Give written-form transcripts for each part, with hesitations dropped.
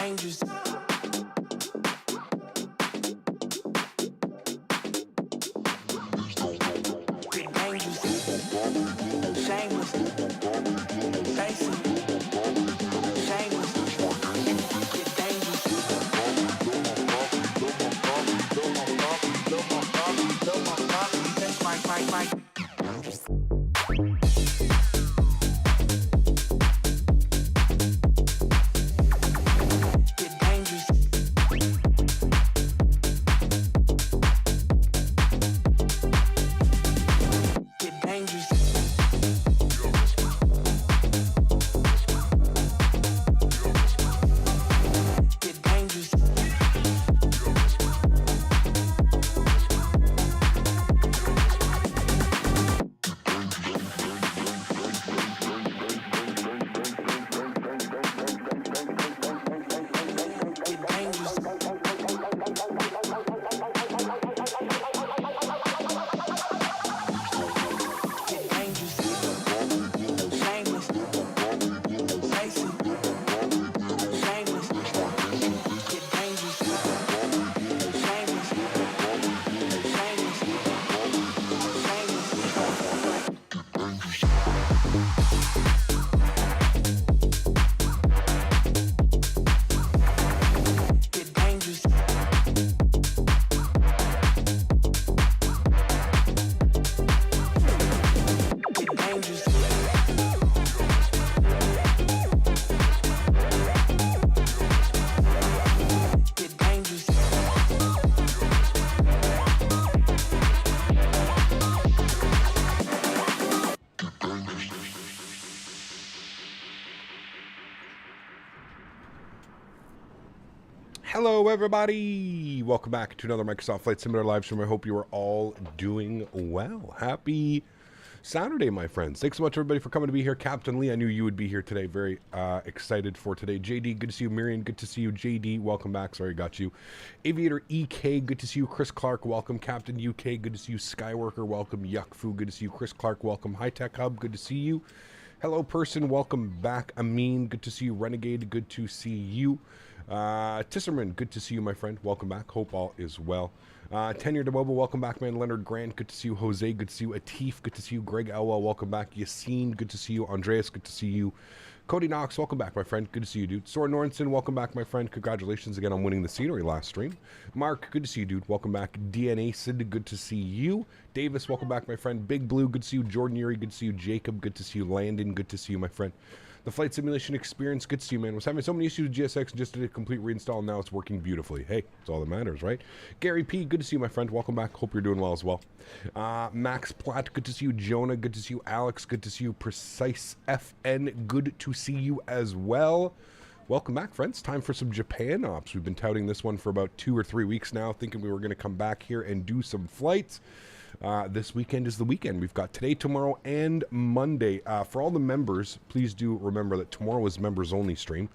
dangerous. Get dangerous. Shameless. Facing. Shameless. Get dangerous. That's my. Hello everybody! Welcome back to another Microsoft Flight Simulator live stream. I hope you are all doing well. Happy Saturday, my friends. Thanks so much everybody for coming to be here. Captain Lee, I knew you would be here today. Very excited for today. JD, good to see you. Miriam, good to see you. JD, welcome back. Sorry, got you. Aviator EK, good to see you. Chris Clark, welcome. Captain UK, good to see you. Skyworker, welcome. Yuckfu, good to see you. Chris Clark, welcome. High Tech Hub, good to see you. Hello person, welcome back. Amin, good to see you. Renegade, good to see you. Tisserman, good to see you, my friend. Welcome back. Hope all is well. Tenure to Mobile, welcome back, man. Leonard Grant, good to see you. Jose, good to see you. Atif, good to see you. Greg Elwell, welcome back. Yassine, good to see you. Andreas, good to see you. Cody Knox, welcome back, my friend. Good to see you, dude. Soren Norrenson, welcome back, my friend. Congratulations again on winning the scenery last stream. Mark, good to see you, dude. Welcome back. DNA Sid, good to see you. Davis, welcome back, my friend. Big Blue, good to see you. Jordan Yuri, good to see you. Jacob, good to see you. Landon, good to see you, my friend. The flight simulation experience, good to see you, man. Was having so many issues with GSX and just did a complete reinstall, and now it's working beautifully. Hey, that's all that matters, right? Gary P, good to see you, my friend. Welcome back. Hope you're doing well as well. Max Platt, good to see you. Jonah, good to see you. Alex, good to see you. Precise FN, good to see you as well. Welcome back, friends. Time for some Japan ops. We've been touting this one for about 2 or 3 weeks now, thinking we were going to come back here and do some flights. This weekend is the weekend. We've got today, tomorrow, and Monday. For all the members, please do remember that tomorrow is members only stream.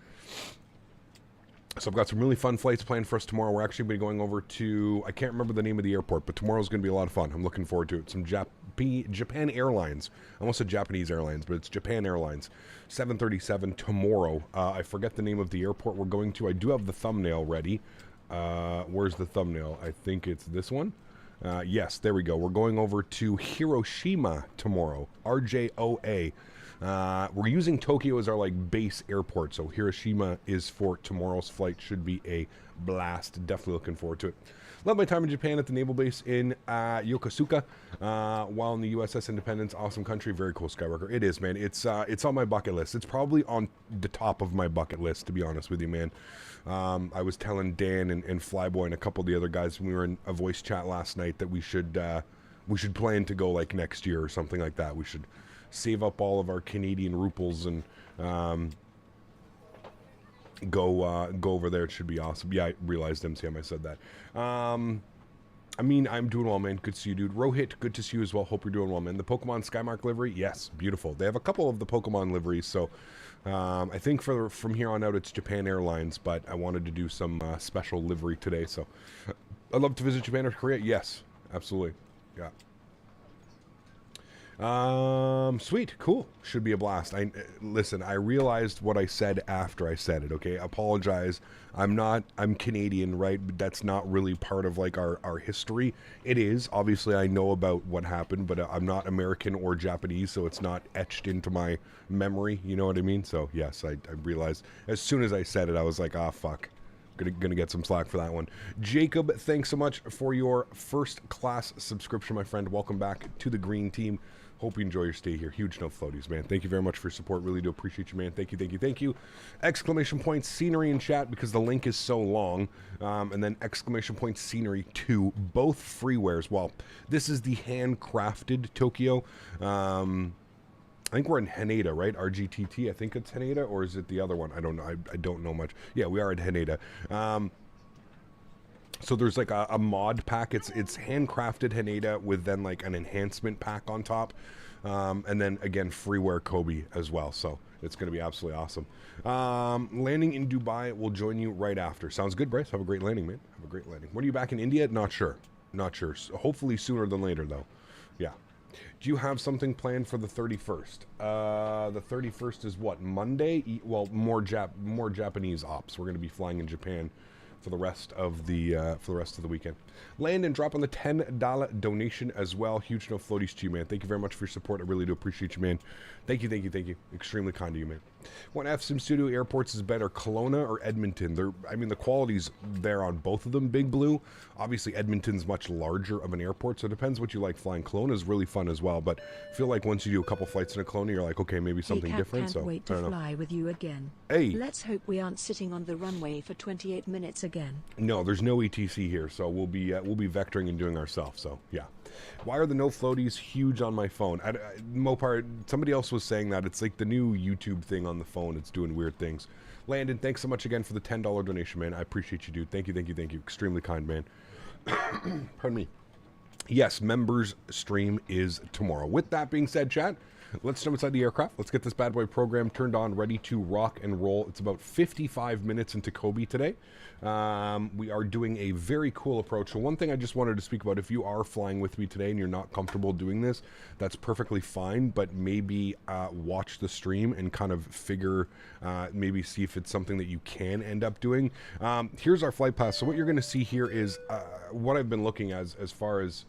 So I've got some really fun flights planned for us tomorrow. We're actually going to be going over to, I can't remember the name of the airport, but tomorrow's going to be a lot of fun. I'm looking forward to it. Some Japan Airlines. I almost said Japanese Airlines, but it's Japan Airlines. 737 tomorrow. I forget the name of the airport we're going to. I do have the thumbnail ready. Where's the thumbnail? I think it's this one. Yes, there we go. We're going over to Hiroshima tomorrow. RJOA. We're using Tokyo as our like base airport, so Hiroshima is for tomorrow's flight. Should be a blast. Definitely looking forward to it. Love my time in Japan at the naval base in Yokosuka, while in the USS Independence. Awesome country, very cool. Skywalker. It is, man. It's on my bucket list. It's probably on the top of my bucket list, to be honest with you, man. I was telling Dan and Flyboy and a couple of the other guys when we were in a voice chat last night that we should plan to go like next year or something like that. We should save up all of our Canadian ruples and go over there. It should be awesome. Yeah, I realized MCM I said that. I mean, I'm doing well, man. Good to see you, dude. Rohit, good to see you as well. Hope you're doing well, man. The Pokemon Skymark livery, yes, beautiful. They have a couple of the Pokemon liveries, so I think from here on out it's Japan Airlines, but I wanted to do some special livery today, so I'd love to visit Japan or Korea. Yes, absolutely. Yeah. Sweet, cool. Should be a blast. Listen, I realized what I said after I said it, okay? Apologize. I'm Canadian, right? But that's not really part of like our history. It is. Obviously, I know about what happened, but I'm not American or Japanese, so it's not etched into my memory, you know what I mean? So, yes, I realized as soon as I said it, I was like, ah, fuck. Gonna get some slack for that one. Jacob, thanks so much for your first class subscription, my friend. Welcome back to the green team. Hope you enjoy your stay here. Huge no floaties, man. Thank you very much for your support. Really do appreciate you, man. Thank you, thank you, thank you. Exclamation point scenery in chat because the link is so long. And then exclamation point scenery 2, both freewares. Well, this is the handcrafted Tokyo. I think we're in Haneda, right? RGTT. I think it's Haneda, or is it the other one? I don't know. I don't know much. Yeah, we are at Haneda. So there's like a mod pack. It's handcrafted Haneda with then like an enhancement pack on top. And then again, freeware Kobe as well. So it's going to be absolutely awesome. Landing in Dubai. We'll join you right after. Sounds good, Bryce. Have a great landing, man. Have a great landing. When are you back in India? Not sure. Not sure. So hopefully sooner than later, though. Yeah. Do you have something planned for the 31st? The 31st is what? Monday? Well, more Japanese ops. We're going to be flying in Japan for the rest of the weekend. Landon, drop on the $10 donation as well. Huge no floaties to you, man. Thank you very much for your support. I really do appreciate you, man. Thank you, thank you, thank you. Extremely kind of you, man. What FSIM Studio airports is better, Kelowna or Edmonton? I mean, the quality's there on both of them, Big Blue. Obviously, Edmonton's much larger of an airport, so it depends what you like flying. Kelowna is really fun as well, but I feel like once you do a couple flights in a Kelowna, you're like, okay, maybe something different. Can't wait to fly with you again. Hey. Let's hope we aren't sitting on the runway for 28 minutes again. No, there's no ETC here, so we'll be vectoring and doing ourselves. So yeah. Why are the no floaties huge on my phone? Mopar, somebody else was saying that it's like the new YouTube thing on the phone. It's doing weird things. Landon, thanks so much again for the $10 donation, man. I appreciate you, dude. Thank you, thank you, thank you. Extremely kind, man. Pardon me. Yes, members stream is tomorrow. With that being said, chat, let's jump inside the aircraft. Let's get this bad boy program turned on, ready to rock and roll. It's about 55 minutes into Kobe today. We are doing a very cool approach. So one thing I just wanted to speak about, if you are flying with me today and you're not comfortable doing this, that's perfectly fine, but maybe watch the stream and kind of figure, maybe see if it's something that you can end up doing. Here's our flight path. So what you're going to see here is what I've been looking as far as...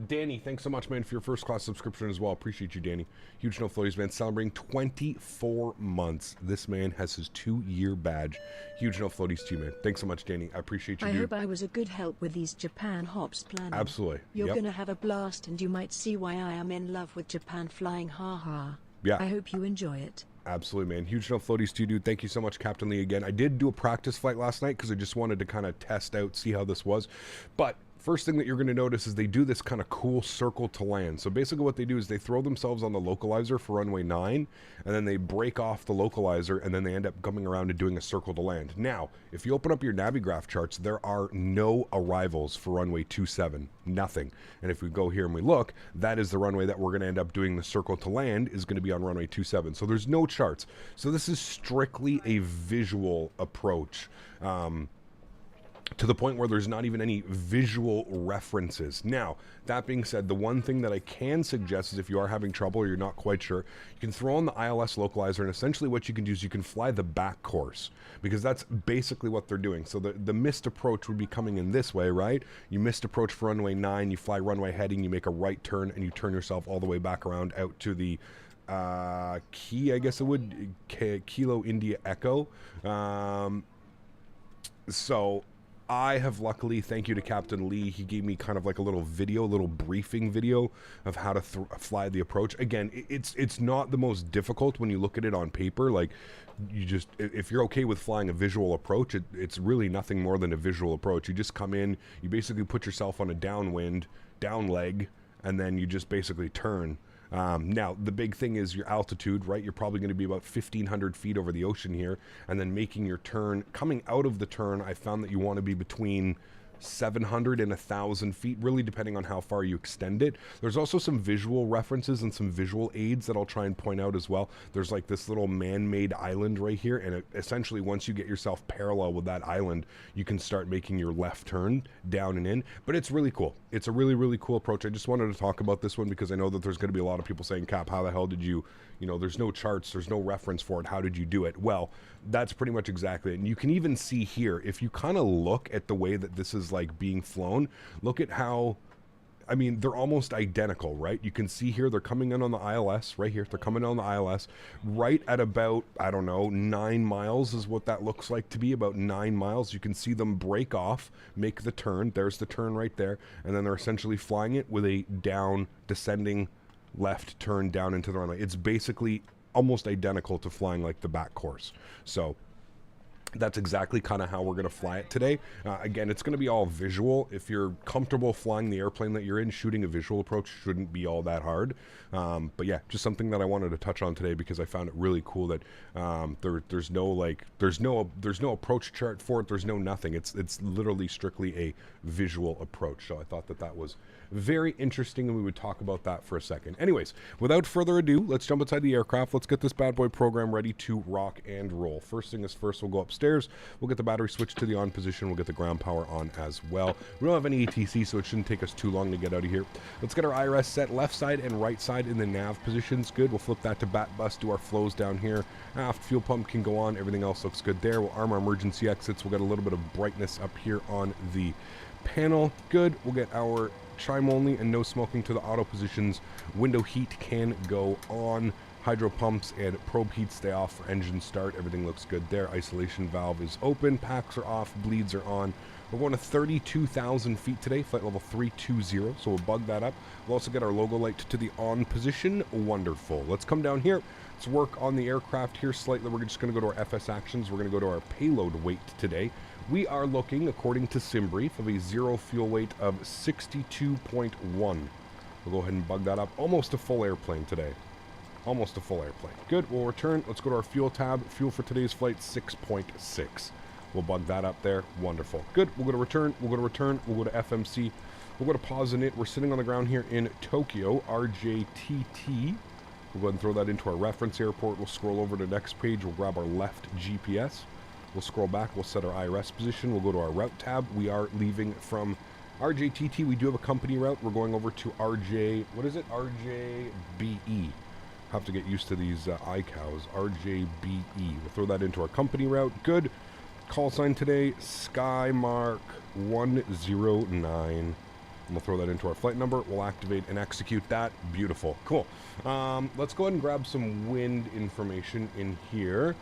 Danny, thanks so much, man, for your first class subscription as well. Appreciate you, Danny. Huge no floaties, man. Celebrating 24 months. This man has his 2-year badge. Huge no floaties to you, man. Thanks so much, Danny. I appreciate you, I dude. hope I was a good help with these Japan hops planning. Absolutely. You're gonna have a blast, and you might see why I am in love with Japan flying. Ha ha. Yeah. I hope you enjoy it. Absolutely, man. Huge no floaties to you, dude. Thank you so much, Captain Lee, again. I did do a practice flight last night because I just wanted to kind of test out, see how this was. But first thing that you're going to notice is they do this kind of cool circle to land. So basically what they do is they throw themselves on the localizer for runway 9, and then they break off the localizer, and then they end up coming around and doing a circle to land. Now, if you open up your Navigraph charts, there are no arrivals for runway 27. Nothing. And if we go here and we look, that is the runway that we're going to end up doing the circle to land is going to be on runway 27. So there's no charts. So this is strictly a visual approach. To the point where there's not even any visual references. Now, that being said, the one thing that I can suggest is if you are having trouble or you're not quite sure, you can throw on the ILS localizer, and essentially what you can do is you can fly the back course, because that's basically what they're doing. So the missed approach would be coming in this way, right? You missed approach for runway 9, you fly runway heading, you make a right turn, and you turn yourself all the way back around out to the key, I guess it would, Kilo India Echo. So I have luckily, thank you to Captain Lee, he gave me kind of like a little video, little briefing video of how to fly the approach. Again, it's not the most difficult when you look at it on paper. Like, you just, if you're okay with flying a visual approach, it's really nothing more than a visual approach. You just come in, you basically put yourself on a downwind, down leg, and then you just basically turn. Now, the big thing is your altitude, right? You're probably going to be about 1,500 feet over the ocean here, and then making your turn. Coming out of the turn, I found that you want to be between 700 and 1,000 feet, really depending on how far you extend it. There's also some visual references and some visual aids that I'll try and point out as well. There's like this little man-made island right here, and essentially once you get yourself parallel with that island, you can start making your left turn down and in. But it's really cool. It's a really, really cool approach. I just wanted to talk about this one because I know that there's going to be a lot of people saying, Cap, how the hell did you, there's no charts, there's no reference for it. How did you do it? Well, that's pretty much exactly it. And you can even see here, if you kind of look at the way that this is like being flown, look at how, I mean, they're almost identical, right? You can see here, they're coming in on the ILS right here. They're coming on the ILS right at about, I don't know, 9 miles is what that looks like to be, about 9 miles. You can see them break off, make the turn. There's the turn right there. And then they're essentially flying it with a down, descending left turn down into the runway. It's basically almost identical to flying like the back course. So that's exactly kind of how we're going to fly it today. Again, it's going to be all visual. If you're comfortable flying the airplane that you're in, shooting a visual approach shouldn't be all that hard. But yeah, just something that I wanted to touch on today because I found it really cool that there's no approach chart for it. There's no nothing. It's literally strictly a visual approach. So I thought that was very interesting, and we would talk about that for a second. Anyways, without further ado, let's jump inside the aircraft. Let's get this bad boy program ready to rock and roll. First thing is first, we'll go upstairs. We'll get the battery switched to the on position. We'll get the ground power on as well. We don't have any ATC, so it shouldn't take us too long to get out of here. Let's get our IRS set left side and right side in the nav positions. Good. We'll flip that to bat bus, do our flows down here. Aft fuel pump can go on. Everything else looks good there. We'll arm our emergency exits. We'll get a little bit of brightness up here on the panel. Good. We'll get our chime only and no smoking to the auto positions. Window heat can go on. Hydro pumps and probe heat stay off for engine start. Everything looks good there. Isolation valve is open. Packs are off. Bleeds are on. We're going to 32,000 feet today, flight level 320, so we'll bug that up. We'll also get our logo light to the on position. Wonderful. Let's come down here. Let's work on the aircraft here slightly. We're just going to go to our FS actions. We're going to go to our payload weight today. We are looking, according to SimBrief, of a zero fuel weight of 62.1. We'll go ahead and bug that up. Almost a full airplane today. Almost a full airplane. Good. We'll return. Let's go to our fuel tab. Fuel for today's flight, 6.6. We'll bug that up there. Wonderful. Good. We'll go to return. We'll go to return. We'll go to FMC. We'll go to pause init. We're sitting on the ground here in Tokyo, RJTT. We'll go ahead and throw that into our reference airport. We'll scroll over to the next page. We'll grab our left GPS. We'll scroll back. We'll set our IRS position. We'll go to our route tab. We are leaving from RJTT. We do have a company route. We're going over to RJ. What is it? RJBE. Have to get used to these iCows. RJBE. We'll throw that into our company route. Good. Call sign today, Skymark 109. And we'll throw that into our flight number. We'll activate and execute that. Beautiful. Cool. Let's go ahead and grab some wind information in here.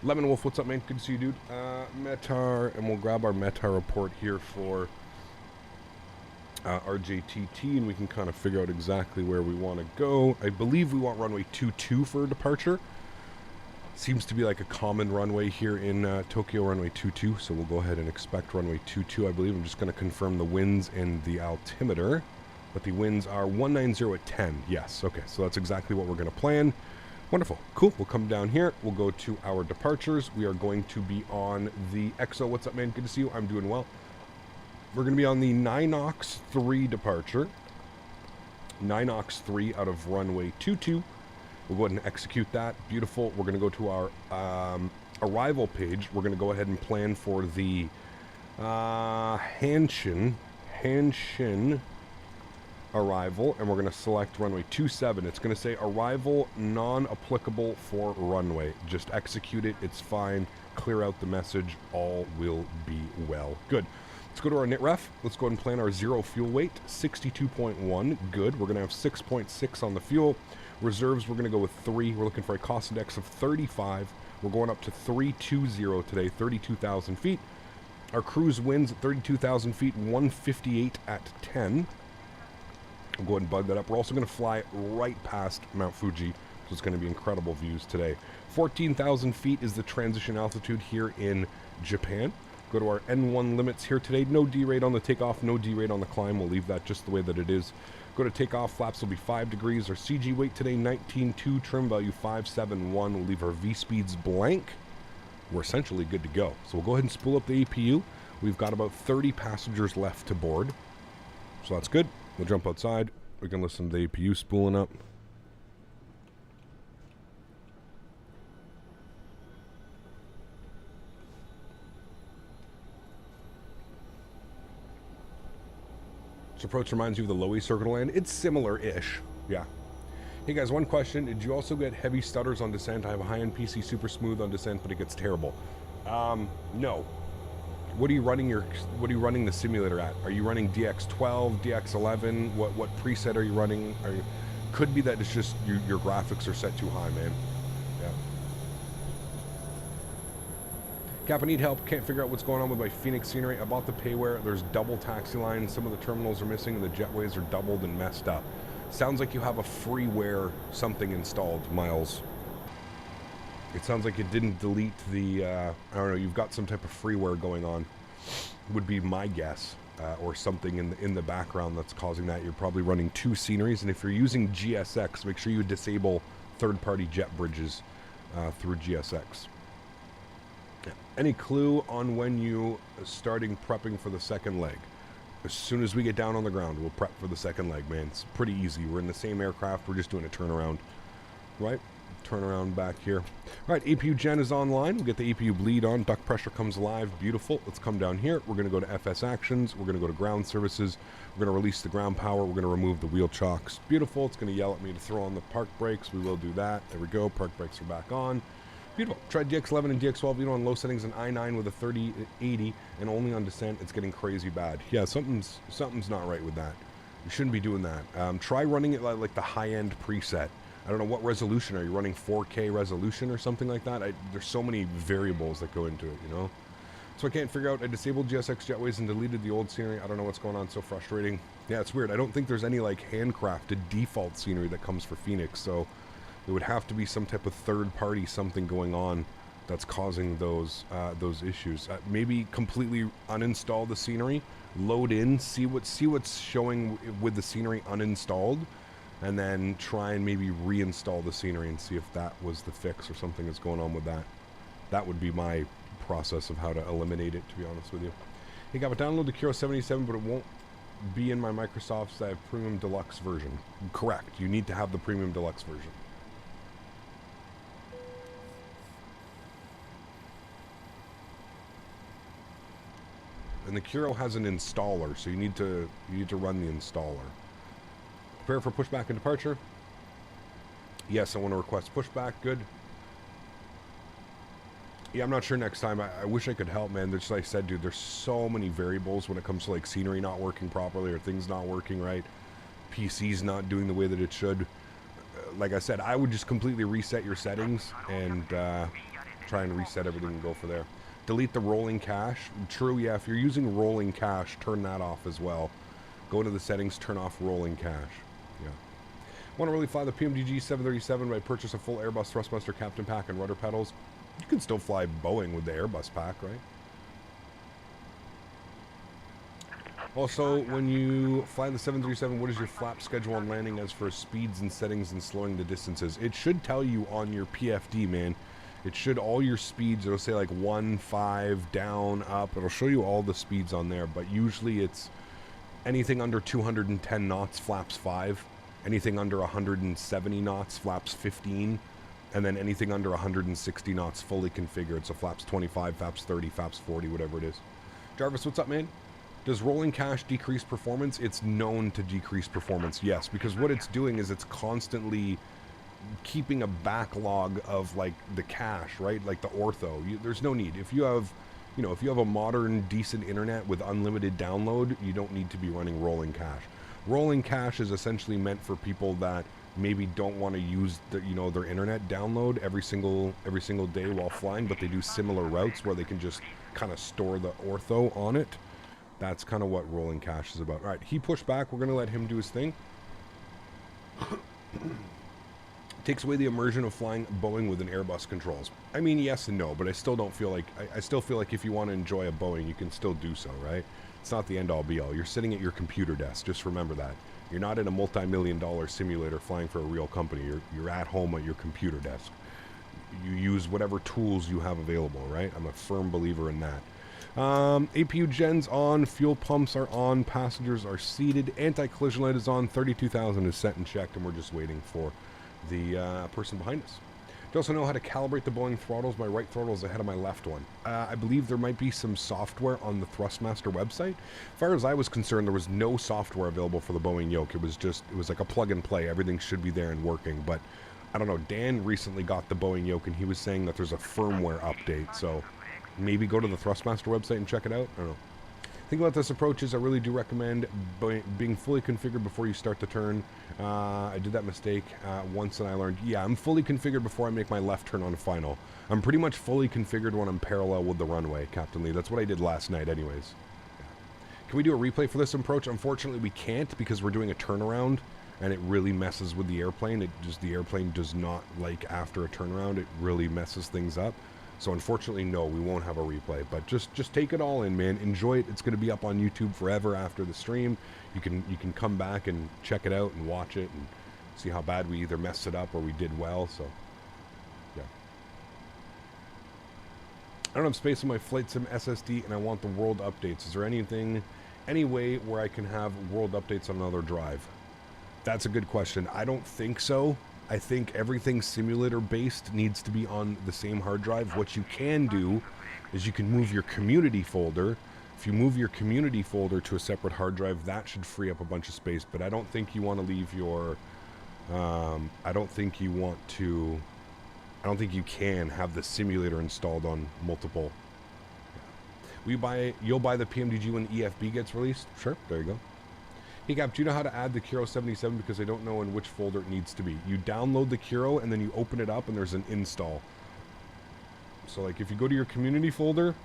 Lemon Wolf, what's up, man? Good to see you, dude. Metar, and we'll grab our Metar report here for RJTT, and we can kind of figure out exactly where we want to go. I believe we want runway 22 for a departure. Seems to be like a common runway here in Tokyo, runway 22, so we'll go ahead and expect runway 22, I believe. I'm just going to confirm the winds and the altimeter, but the winds are 190 at 10. Yes, okay, so that's exactly what we're going to plan. Wonderful. Cool. We'll come down here. We'll go to our departures. We are going to be on the EXO. What's up, man? Good to see you. I'm doing well. We're going to be on the Ninox 3 departure. Ninox 3 out of runway 22. We'll go ahead and execute that. Beautiful. We're going to go to our arrival page. We're going to go ahead and plan for the Hanshin arrival, and we're going to select runway 27. It's going to say arrival non-applicable for runway. Just execute it. It's fine. Clear out the message. All will be well. Good. Let's go to our NITREF. Let's go ahead and plan our zero fuel weight, 62.1. Good. We're going to have 6.6 on the fuel. Reserves, we're going to go with 3. We're looking for a cost index of 35. We're going up to 320 today, 32,000 feet. Our cruise winds at 32,000 feet, 158 at 10. We'll go ahead and bug that up. We're also going to fly right past Mount Fuji, so it's going to be incredible views today. 14,000 feet is the transition altitude here in Japan. Go to our N1 limits here today. No D-rate on the takeoff, no D-rate on the climb. We'll leave that just the way that it is. Go to takeoff, flaps will be 5 degrees. Our CG weight today, 19.2, trim value 571. We'll leave our V-speeds blank. We're essentially good to go. So we'll go ahead and spool up the APU. We've got about 30 passengers left to board. So that's good. We'll jump outside. We can listen to the APU spooling up. This approach reminds you of the Lowy Circle Land. It's similar-ish, yeah. Hey guys, one question. Did you also get heavy stutters on descent? I have a high-end PC, super smooth on descent, but it gets terrible. No. What are you running the simulator at? Are you running DX12, DX11? What preset are you running? Could be that it's just your graphics are set too high, man. Yeah. Cap, I need help. Can't figure out what's going on with my Phoenix scenery. I bought the payware. There's double taxi lines. Some of the terminals are missing, and the jetways are doubled and messed up. Sounds like you have a freeware something installed, Miles. It sounds like it didn't delete the, I don't know, you've got some type of freeware going on, would be my guess, or something in the background that's causing that. You're probably running two sceneries, and if you're using GSX, make sure you disable third-party jet bridges through GSX. Any clue on when you are starting prepping for the second leg? As soon as we get down on the ground, we'll prep for the second leg, man. It's pretty easy. We're in the same aircraft. We're just doing a turnaround, right? Turnaround back here. All right, APU gen is online. We'll get the APU bleed on. Duct pressure comes alive. Beautiful. Let's come down here. We're going to go to FS actions. We're going to go to ground services. We're going to release the ground power. We're going to remove the wheel chocks. Beautiful. It's going to yell at me to throw on the park brakes. We will do that. There we go. Park brakes are back on. Beautiful. Tried DX11 and DX12, on low settings and I9 with a 3080 and only on descent. It's getting crazy bad. Yeah, something's not right with that. You shouldn't be doing that. Try running it like the high-end preset. I don't know, what resolution are you running? 4K resolution or something like that? There's so many variables that go into it, you know? So I can't figure out. I disabled GSX jetways and deleted the old scenery. I don't know what's going on. So frustrating. Yeah, it's weird. I don't think there's any like handcrafted default scenery that comes for Phoenix. So it would have to be some type of third-party something going on that's causing those issues. Maybe completely uninstall the scenery, load in, see what's showing with the scenery uninstalled, and then try and maybe reinstall the scenery and see if that was the fix or something that's going on with that. That would be my process of how to eliminate it, to be honest with you. Hey, got to download the Kiro 77, but it won't be in my Microsoft's Premium Deluxe version. Correct. You need to have the Premium Deluxe version. And the Kiro has an installer, so you need to run the installer. Prepare for pushback and departure. Yes, I want to request pushback. Good. Yeah, I'm not sure next time. I wish I could help, man. There's, like I said, dude, there's so many variables when it comes to like scenery not working properly or things not working right. PC's not doing the way that it should. Like I said, I would just completely reset your settings and try and reset everything and go for there. Delete the rolling cache. True, yeah, if you're using rolling cache, turn that off as well. Go into the settings, turn off rolling cache. Yeah. Want to really fly the PMDG 737 by purchase a full Airbus Thrustmaster captain pack and rudder pedals? You can still fly Boeing with the Airbus pack, right? Also, when you fly the 737, what is your flap schedule on landing as for speeds and settings and slowing the distances? It should tell you on your PFD, man. It should, all your speeds, it'll say like 1, 5, down, up. It'll show you all the speeds on there, but usually it's anything under 210 knots, flaps 5. Anything under 170 knots, flaps 15. And then anything under 160 knots, fully configured. So flaps 25, flaps 30, flaps 40, whatever it is. Jarvis, what's up, man? Does rolling cache decrease performance? It's known to decrease performance, yes. Because what it's doing is it's constantly keeping a backlog of like the cache, right? Like the ortho. There's no need. If you have, you know, if you have a modern decent internet with unlimited download, you don't need to be running rolling cache. Rolling cache is essentially meant for people that maybe don't want to use the, you know, their internet download every single day while flying, but they do similar routes where they can just kind of store the ortho on it. That's kind of what rolling cache is about. All right, he pushed back. We're going to let him do his thing. Takes away the immersion of flying Boeing with an Airbus controls. I mean, yes and no, but I still don't feel like, I still feel like if you want to enjoy a Boeing, you can still do so, right? It's not the end-all be-all. You're sitting at your computer desk. Just remember that. You're not in a multi-million-dollar simulator flying for a real company. You're at home at your computer desk. You use whatever tools you have available, right? I'm a firm believer in that. APU gens on, fuel pumps are on, passengers are seated, anti-collision light is on, 32,000 is set and checked, and we're just waiting for the person behind us. Do you also know how to calibrate the Boeing throttles? My right throttle is ahead of my left one. I believe there might be some software on the Thrustmaster website. As far as I was concerned, there was no software available for the Boeing yoke. It was like a plug and play. Everything should be there and working, but I don't know. Dan recently got the Boeing yoke, and he was saying that there's a firmware update, so maybe go to the Thrustmaster website and check it out. I don't know. Think about this approach is I really do recommend being fully configured before you start the turn. I did that mistake once and I learned, yeah, I'm fully configured before I make my left turn on final. I'm pretty much fully configured when I'm parallel with the runway, Captain Lee. That's what I did last night anyways. Can we do a replay for this approach? Unfortunately, we can't because we're doing a turnaround and it really messes with the airplane. The airplane does not like after a turnaround. It really messes things up. So unfortunately, no, we won't have a replay. But just take it all in, man. Enjoy it. It's going to be up on YouTube forever after the stream. You can come back and check it out and watch it and see how bad we either messed it up or we did well. So, yeah. I don't have space on my Flight Sim SSD, and I want the world updates. Is there any way where I can have world updates on another drive? That's a good question. I don't think so. I think everything simulator-based needs to be on the same hard drive. What you can do is you can move your community folder. If you move your community folder to a separate hard drive, that should free up a bunch of space. But I don't think you want to leave your... I don't think you can have the simulator installed on multiple. You'll buy the PMDG when EFB gets released? Sure, there you go. Hey Cap, do you know how to add the Kiro 77? Because I don't know in which folder it needs to be. You download the Kiro and then you open it up and there's an install. So like if you go to your community folder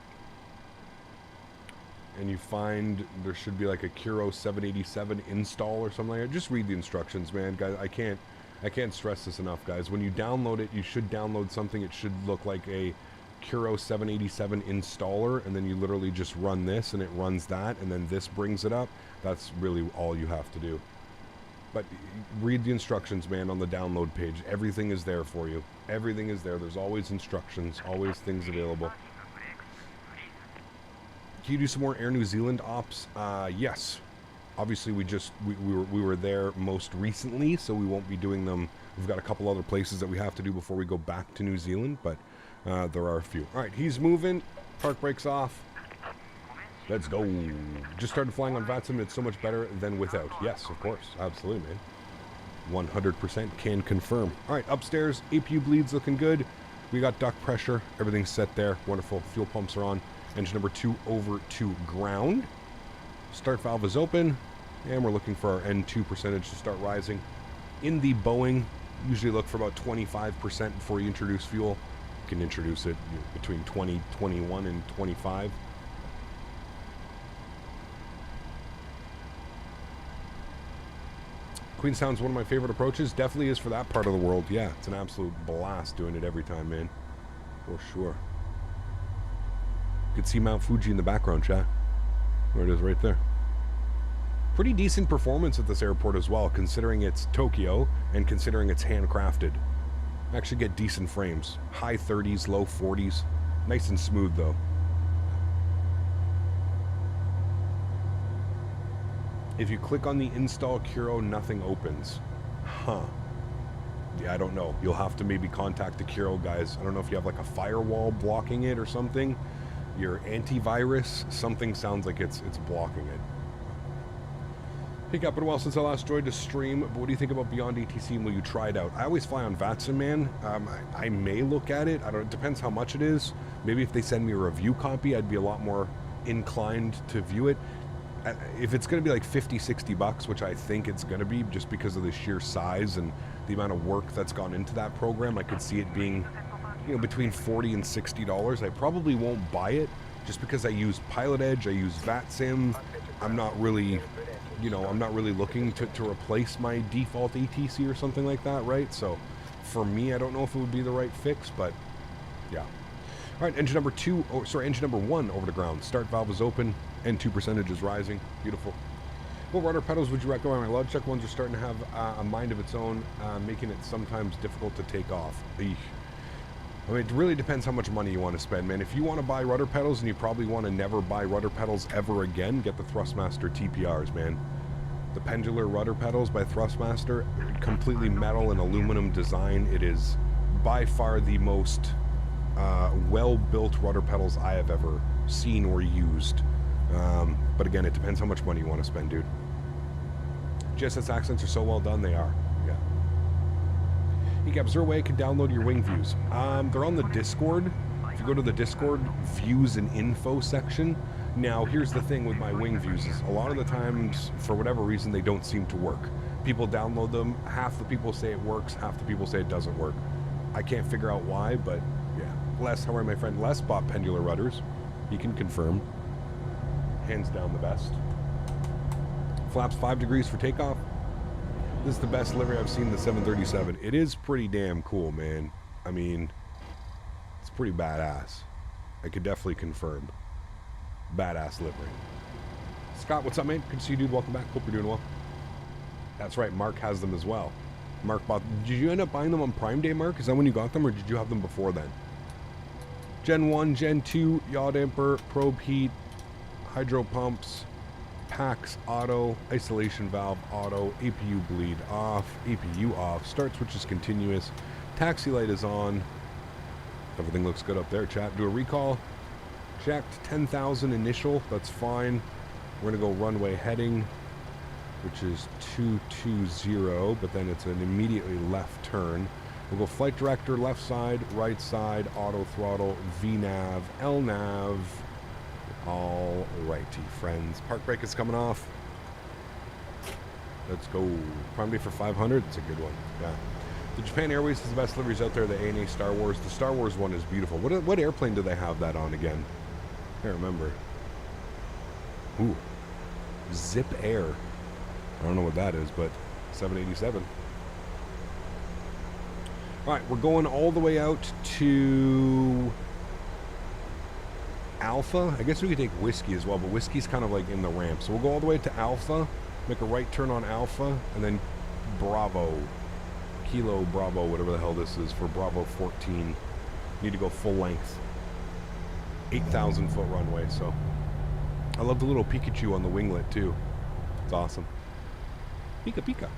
and you find there should be like a Kiro 787 install or something like that, just read the instructions, man. Guys, I can't stress this enough, guys. When you download it, you should download something. It should look like a Kiro 787 installer, and then you literally just run this and it runs that, and then this brings it up. That's really all you have to do. But read the instructions, man, on the download page. Everything is there for you. Everything is there. There's always instructions, always things available. Can you do some more Air New Zealand ops? Yes. Obviously, we were there most recently, so we won't be doing them. We've got a couple other places that we have to do before we go back to New Zealand, but there are a few. All right, he's moving. Park brakes off. Let's go. Just started flying on VATSIM. It's so much better than without. Yes, of course. Absolutely, man. 100% can confirm. All right, upstairs. APU bleeds looking good. We got duct pressure. Everything's set there. Wonderful. Fuel pumps are on. Engine number 2 over to ground. Start valve is open. And we're looking for our N2 percentage to start rising. In the Boeing, usually look for about 25% before you introduce fuel. You can introduce it between 20, 21, and 25. Queenstown's one of my favorite approaches. Definitely is for that part of the world. Yeah, it's an absolute blast doing it every time, man. For sure. You can see Mount Fuji in the background, chat. There it is right there. Pretty decent performance at this airport as well, considering it's Tokyo and considering it's handcrafted. Actually get decent frames. High 30s, low 40s. Nice and smooth, though. If you click on the install Kiro, nothing opens. Huh. Yeah, I don't know. You'll have to maybe contact the Kiro guys. I don't know if you have like a firewall blocking it or something. Your antivirus, something sounds like it's blocking it. Hey, got been a while since I last joined a stream, but what do you think about Beyond ATC and will you try it out? I always fly on VATSIM, man. I may look at it. I don't. It depends how much it is. Maybe if they send me a review copy, I'd be a lot more inclined to view it. If it's going to be like 50, 60 bucks, which I think it's going to be just because of the sheer size and the amount of work that's gone into that program, I could see it being, you know, between $40 and $60. I probably won't buy it just because I use Pilot Edge, I use VATSIM. I'm not really, you know, I'm not really looking to replace my default ATC or something like that, right? So for me, I don't know if it would be the right fix, but yeah. All right, engine number 1 over the ground. Start valve is open. N2 percentage is rising. Beautiful. What rudder pedals would you recommend? My Logitech ones are starting to have a mind of its own, making it sometimes difficult to take off. Eesh. I mean, it really depends how much money you want to spend, man. If you want to buy rudder pedals and you probably want to never buy rudder pedals ever again, get the Thrustmaster TPRs, man. The pendular rudder pedals by Thrustmaster, completely metal and aluminum design. It is by far the most well-built rudder pedals I have ever seen or used. But again, it depends how much money you want to spend, dude. GSS accents are so well done, they are. Yeah. Is there a way I can download your wing views? They're on the Discord. If you go to the Discord views and info section. Now, here's the thing with my wing views is a lot of the times, for whatever reason, they don't seem to work. People download them. Half the people say it works. Half the people say it doesn't work. I can't figure out why, but yeah. Les, how are my friend Les bought pendular rudders. He can confirm. Hands down the best. Flaps 5 degrees for takeoff. This is the best livery I've seen, the 737. It is pretty damn cool, man. I mean, it's pretty badass. I could definitely confirm. Badass livery. Scott, what's up, man? Good to see you, dude. Welcome back. Hope you're doing well. That's right. Mark has them as well. Mark bought... Did you end up buying them on Prime Day, Mark? Is that when you got them, or did you have them before then? Gen 1, Gen 2, yaw damper, probe heat, hydro pumps, packs, auto, isolation valve, auto, APU bleed off, APU off, start switch is continuous, taxi light is on. Everything looks good up there, chat. Do a recall. Checked. 10,000 initial. That's fine. We're going to go runway heading, which is 220, but then it's an immediately left turn. We'll go flight director, left side, right side, auto throttle, VNAV, LNAV. All righty, friends. Park brake is coming off. Let's go. Prime Day for 500. It's a good one. Yeah. The Japan Airways is the best liveries out there. The ANA Star Wars. The Star Wars one is beautiful. What airplane do they have that on again? I can't remember. Ooh. Zip Air. I don't know what that is, but 787. All right, we're going all the way out to Alpha. I guess we could take Whiskey as well, but Whiskey's kind of like in the ramp. So we'll go all the way to Alpha, make a right turn on Alpha, and then Bravo. Kilo Bravo, whatever the hell this is, for Bravo 14. Need to go full length. 8,000 foot runway, so. I love the little Pikachu on the winglet, too. It's awesome. Pika Pika.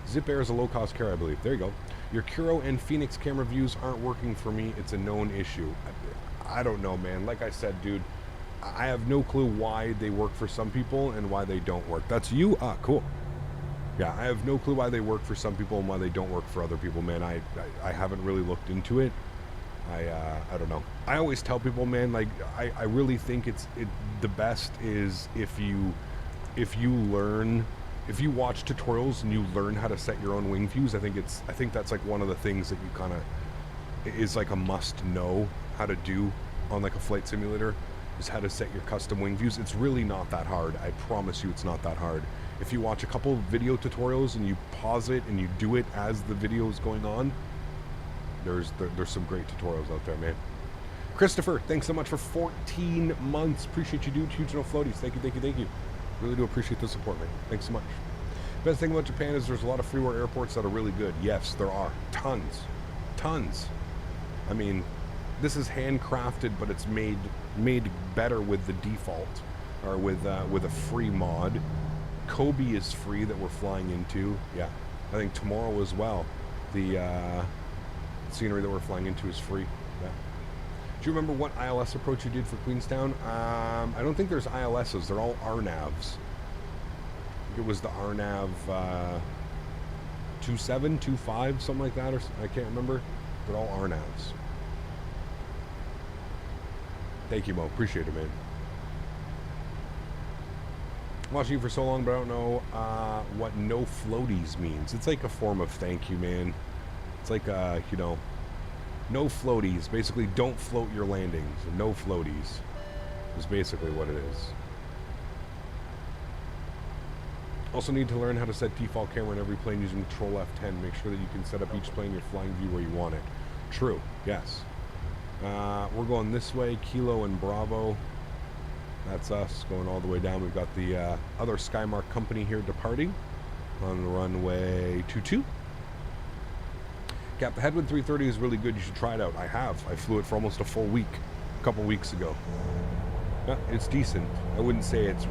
Zip Air is a low-cost carrier, I believe. There you go. Your Kuro and Phoenix camera views aren't working for me. It's a known issue. I don't know, man. Like I said, dude, I have no clue why they work for some people and why they don't work. That's you? Ah, cool. Yeah, I have no clue why they work for some people and why they don't work for other people, man. I haven't really looked into it. I don't know. I always tell people, man, like, I really think the best is if you watch tutorials and you learn how to set your own wing views. I think that's like one of the things that you kind of is like a must know how to do on like a flight simulator, is how to set your custom wing views. It's really not that hard. I promise you it's not that hard. If you watch a couple video tutorials and you pause it and you do it as the video is going on, there's some great tutorials out there, man. Christopher, thanks so much for 14 months. Appreciate you, dude. Huge no floaties. Thank you. Really do appreciate the support, man. Thanks so much. Best thing about Japan is there's a lot of freeware airports that are really good. Yes, there are. Tons. I mean, this is handcrafted, but it's made better with the default, or with a free mod. Kobe is free that we're flying into. Yeah, I think tomorrow as well. The scenery that we're flying into is free. Yeah. Do you remember what ILS approach you did for Queenstown? I don't think there's ILSs. They're all RNAVs. I think it was the RNAV 27, 25, something like that, or I can't remember. They're all RNAVs. Thank you, Mo. Appreciate it, man. I'm watching you for so long, but I don't know what no floaties means. It's like a form of thank you, man. It's like, no floaties. Basically, don't float your landings. No floaties is basically what it is. Also need to learn how to set default camera in every plane using Control F10. Make sure that you can set up each plane your flying view where you want it. True, yes. We're going this way, Kilo and Bravo. That's us going all the way down. We've got the other Skymark company here departing on runway 22. Cap, the Headwind 330 is really good. You should try it out. I have. I flew it for almost a full week, a couple weeks ago. Yeah, it's decent. I wouldn't say it's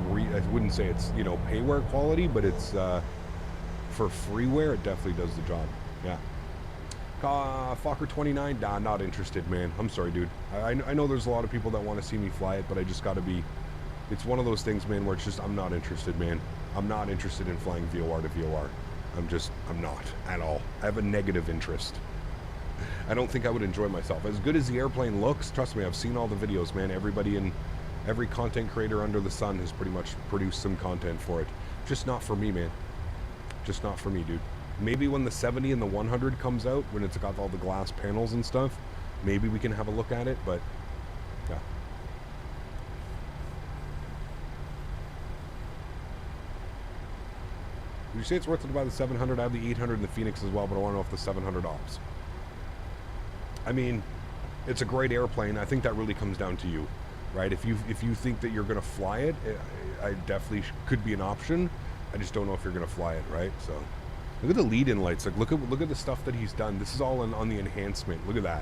you know, payware quality, but it's for freeware. It definitely does the job. Yeah. Fokker 29. Nah, not interested, man. I'm sorry, dude. I know there's a lot of people that want to see me fly it, but I just got to be. It's one of those things, man, where it's just I'm not interested, man. I'm not interested in flying VOR to VOR. I'm not at all. I have a negative interest. I don't think I would enjoy myself. As good as the airplane looks, trust me, I've seen all the videos, man. Every content creator under the sun has pretty much produced some content for it. Just not for me, man. Just not for me, dude. Maybe when the 70 and the 100 comes out, when it's got all the glass panels and stuff, maybe we can have a look at it, but yeah. Would you say it's worth it to buy the 700? I have the 800 and the Phoenix as well, but I want to know if the 700 ops. I mean, it's a great airplane. I think that really comes down to you, right? If you think that you're going to fly it, I definitely could be an option. I just don't know if you're going to fly it, right? So, look at the lead-in lights. Like, look at the stuff that he's done. This is all on the enhancement. Look at that.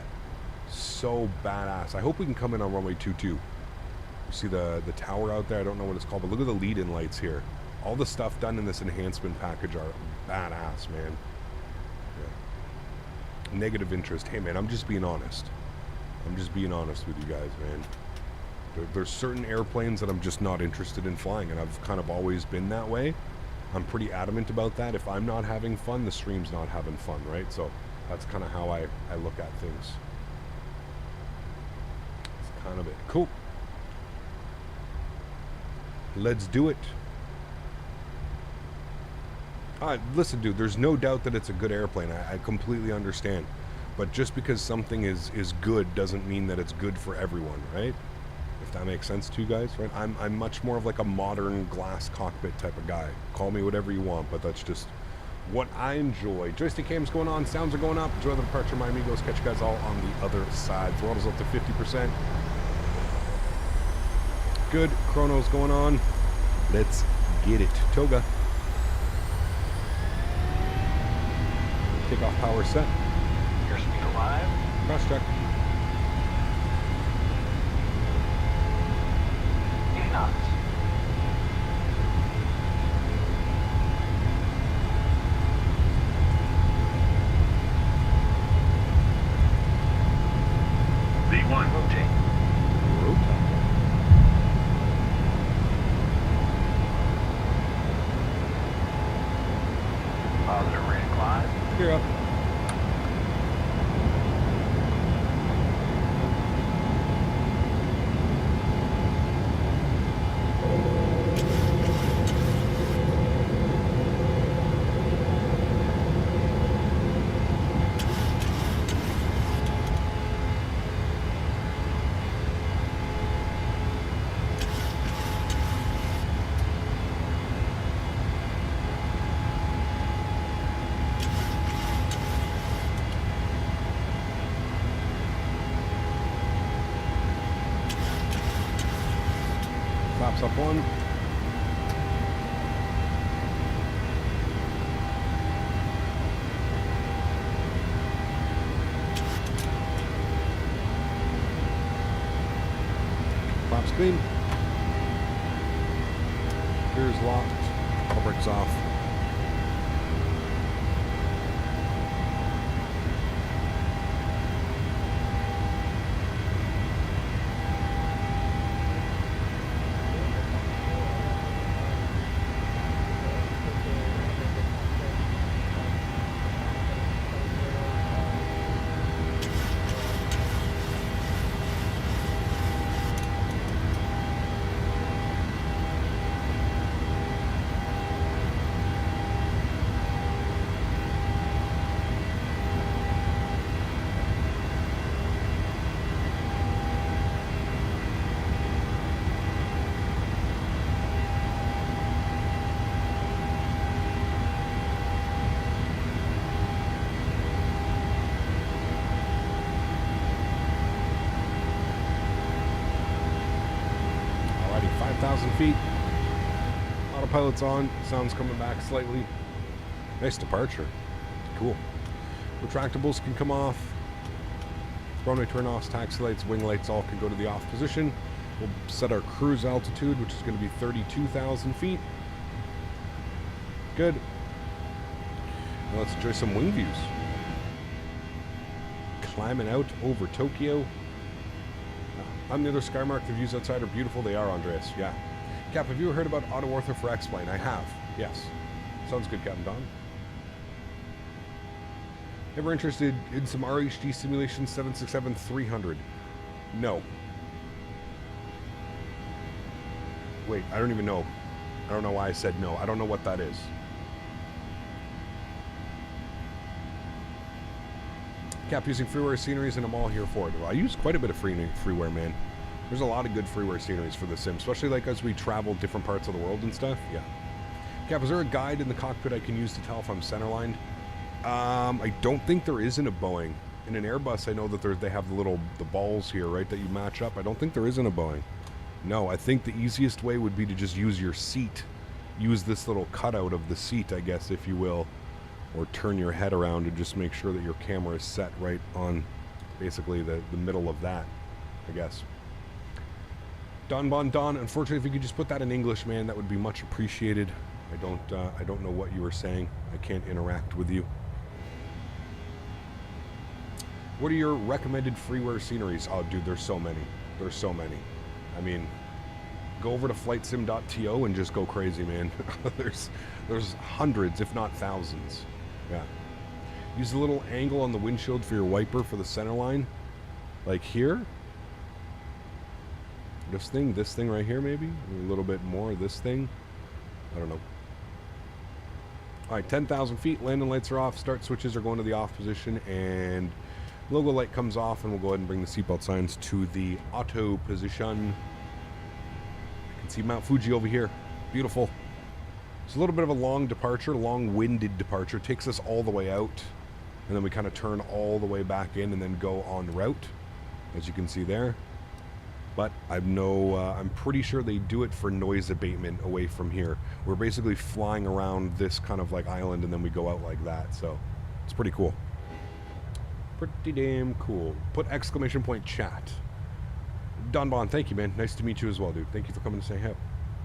So badass. I hope we can come in on runway 22. You see the tower out there? I don't know what it's called, but look at the lead-in lights here. All the stuff done in this enhancement package are badass, man. Yeah. Negative interest. Hey, man, I'm just being honest. I'm just being honest with you guys, man. There's certain airplanes that I'm just not interested in flying, and I've kind of always been that way. I'm pretty adamant about that. If I'm not having fun, the stream's not having fun, right? So that's kind of how I look at things. That's kind of it. Cool. Let's do it. Listen, dude, there's no doubt that it's a good airplane. I completely understand. But just because something is good doesn't mean that it's good for everyone, right? If that makes sense to you guys, right? I'm much more of like a modern glass cockpit type of guy. Call me whatever you want, but that's just what I enjoy. Joystick cam's going on, sounds are going up. Enjoy the departure, my amigos. Catch you guys all on the other side. Throttle's up to 50%. Good. Chrono's going on. Let's get it. Toga. Takeoff power set. Airspeed alive. Cross check. 80 knots. V1 rotate. Positive rate of climb. Gear up. Flaps up one. Flaps clean. Gears locked. All brakes off. Alrighty, 5,000 feet. Autopilot's on. Sound's coming back slightly. Nice departure. Cool. Retractables can come off. Runway turn-offs, taxi lights, wing lights all can go to the off position. We'll set our cruise altitude, which is going to be 32,000 feet. Good. Now let's enjoy some wing views. Climbing out over Tokyo. I'm the other Skymark. The views outside are beautiful. They are, Andreas. Yeah. Cap, have you heard about Autoortho for X-Plane? I have. Yes. Sounds good, Captain Don. Ever interested in some RHD simulation 767-300? No. Wait, I don't even know. I don't know why I said no. I don't know what that is. Cap, using freeware sceneries, and I'm all here for it. Well, I use quite a bit of freeware, man. There's a lot of good freeware sceneries for the sim, especially like as we travel different parts of the world and stuff. Yeah. Cap, is there a guide in the cockpit I can use to tell if I'm centerlined? I don't think there is in a Boeing. In an Airbus, I know that they have the balls here, right, that you match up. I don't think there is in a Boeing. No, I think the easiest way would be to just use your seat. Use this little cutout of the seat, I guess, if you will. Or turn your head around and just make sure that your camera is set right on basically the middle of that, I guess. Don, unfortunately, if you could just put that in English, man, that would be much appreciated. I don't know what you were saying. I can't interact with you. What are your recommended freeware sceneries? Oh, dude, there's so many. There's so many. I mean, go over to flightsim.to and just go crazy, man. there's hundreds, if not thousands. Yeah. Use the little angle on the windshield for your wiper for the center line. Like here. This thing right here, maybe? A little bit more, this thing. I don't know. Alright, 10,000 feet, landing lights are off, start switches are going to the off position, and logo light comes off, and we'll go ahead and bring the seatbelt signs to the auto position. You can see Mount Fuji over here. Beautiful. It's a little bit of a long departure, long-winded departure. Takes us all the way out, and then we kind of turn all the way back in and then go on route, as you can see there. But I'm pretty sure they do it for noise abatement away from here. We're basically flying around this kind of like island and then we go out like that. So it's pretty cool. Pretty damn cool. Put exclamation point chat. Don Bon, thank you, man. Nice to meet you as well, dude. Thank you for coming to say hey.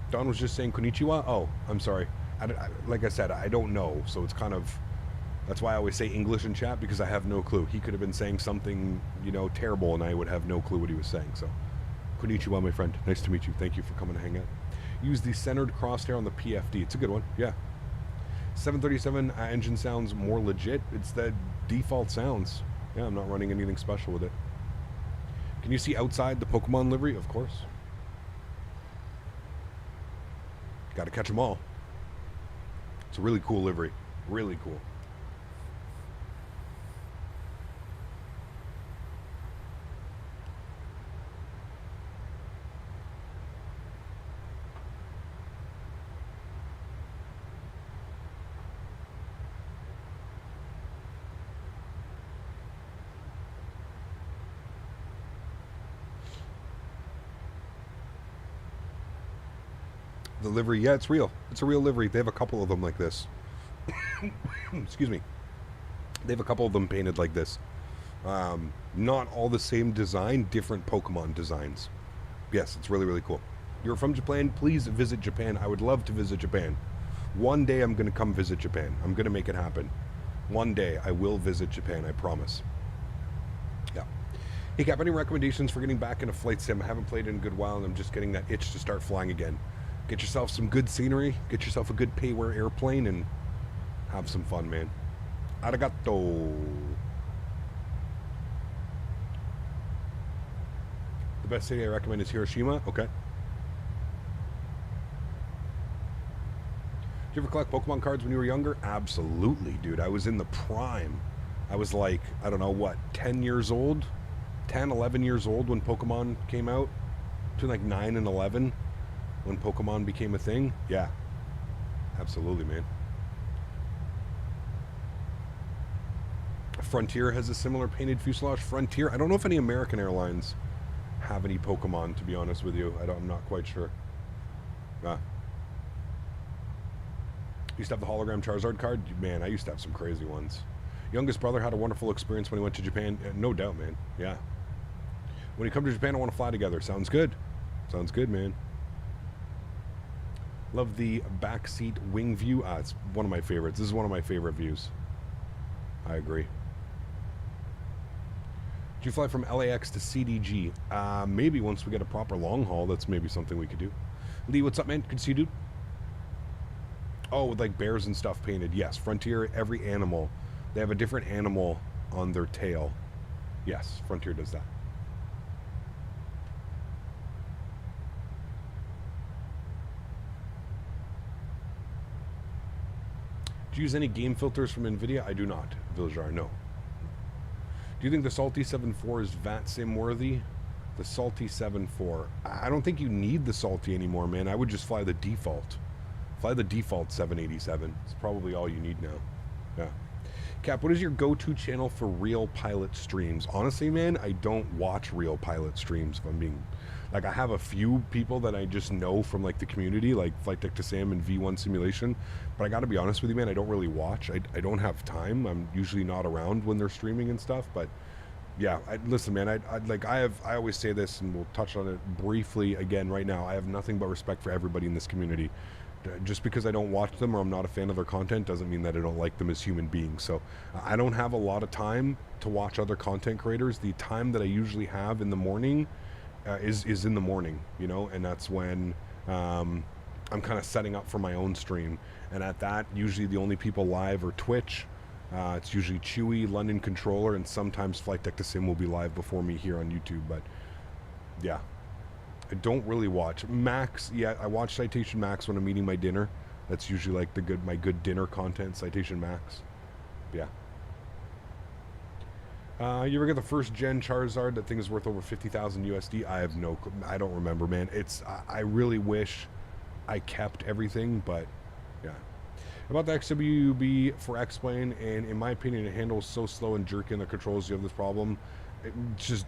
Don was just saying konnichiwa. Oh, I'm sorry. Like I said, I don't know. So it's kind of, that's why I always say English in chat, because I have no clue. He could have been saying something, terrible, and I would have no clue what he was saying. So konnichiwa, my friend. Nice to meet you. Thank you for coming to hang out. Use the centered crosshair on the PFD. It's a good one. Yeah. 737 engine sounds more legit. It's the default sounds. Yeah, I'm not running anything special with it. Can you see outside the Pokemon livery? Of course. Got to catch them all. It's a really cool livery. Really cool. The livery, yeah, it's real. It's a real livery. They have a couple of them like this. Excuse me. They have a couple of them painted like this. Not all the same design, different Pokemon designs. Yes, it's really, really cool. You're from Japan, please visit Japan. I would love to visit Japan. One day I'm going to come visit Japan. I'm going to make it happen. One day I will visit Japan, I promise. Yeah. Hey, Cap, any recommendations for getting back into flight sim? I haven't played in a good while, and I'm just getting that itch to start flying again. Get yourself some good scenery, get yourself a good payware airplane, and have some fun, man. Arigato. The best city I recommend is Hiroshima. Okay. Did you ever collect Pokemon cards when you were younger? Absolutely, dude. I was in the prime. I was like, I don't know what, 10 years old? 10, 11 years old when Pokemon came out? Between like 9 and 11. When Pokemon became a thing? Yeah. Absolutely, man. Frontier has a similar painted fuselage. Frontier? I don't know if any American Airlines have any Pokemon, to be honest with you. I'm not quite sure. Used to have the hologram Charizard card. Man, I used to have some crazy ones. Youngest brother had a wonderful experience when he went to Japan. No doubt, man. Yeah. When you come to Japan, I want to fly together. Sounds good. Sounds good, man. Love the backseat wing view. It's one of my favorites. This is one of my favorite views. I agree. Did you fly from LAX to CDG? Maybe once we get a proper long haul, that's maybe something we could do. Lee, what's up, man? Good to see you, dude. Oh, with like bears and stuff painted. Yes, Frontier, every animal. They have a different animal on their tail. Yes, Frontier does that. Do you use any game filters from NVIDIA? I do not, Viljar, no. Do you think the Salty 7.4 is VAT sim worthy? The Salty 7.4. I don't think you need the Salty anymore, man. I would just fly the default. Fly the default 787. It's probably all you need now. Yeah. Cap, what is your go-to channel for real pilot streams? Honestly, man, I don't watch real pilot streams, if I'm being... Like, I have a few people that I just know from, like, the community, like Flight Deck to Sam and V1 Simulation, but I gotta be honest with you, man, I don't really watch. I don't have time. I'm usually not around when they're streaming and stuff, but yeah, listen, man, I always say this, and we'll touch on it briefly again right now. I have nothing but respect for everybody in this community. Just because I don't watch them or I'm not a fan of their content doesn't mean that I don't like them as human beings. So I don't have a lot of time to watch other content creators. The time that I usually have in the morning is in the morning, you know, and that's when I'm kind of setting up for my own stream. And at that, usually the only people live are Twitch. It's usually Chewy, London Controller, and sometimes Flight Deck to Sim will be live before me here on YouTube. But yeah, I don't really watch Max. Yeah, I watch Citation Max when I'm eating my dinner. That's usually like my good dinner content, Citation Max. Yeah. You ever get the first gen Charizard? That thing is worth over 50,000 USD. I don't remember, man. I really wish I kept everything, but yeah. About the XWB for X-Plane, and in my opinion, it handles so slow and jerky in the controls. You have this problem.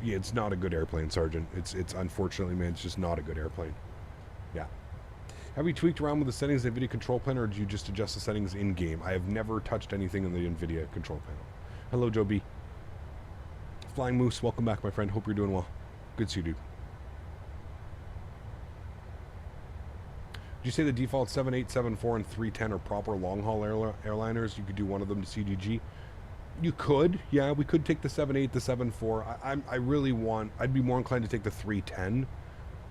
It's not a good airplane, Sergeant. It's unfortunately, man, it's just not a good airplane. Yeah. Have you tweaked around with the settings in the NVIDIA control panel, or do you just adjust the settings in game? I have never touched anything in the NVIDIA control panel. Hello, Joe B. Flying Moose, welcome back, my friend. Hope you're doing well. Good to see you, dude. Did you say the default 7874 and 310 are proper long-haul airliners? You could do one of them to CDG. You could, yeah. We could take the 78, the 74. I'd be more inclined to take the 310,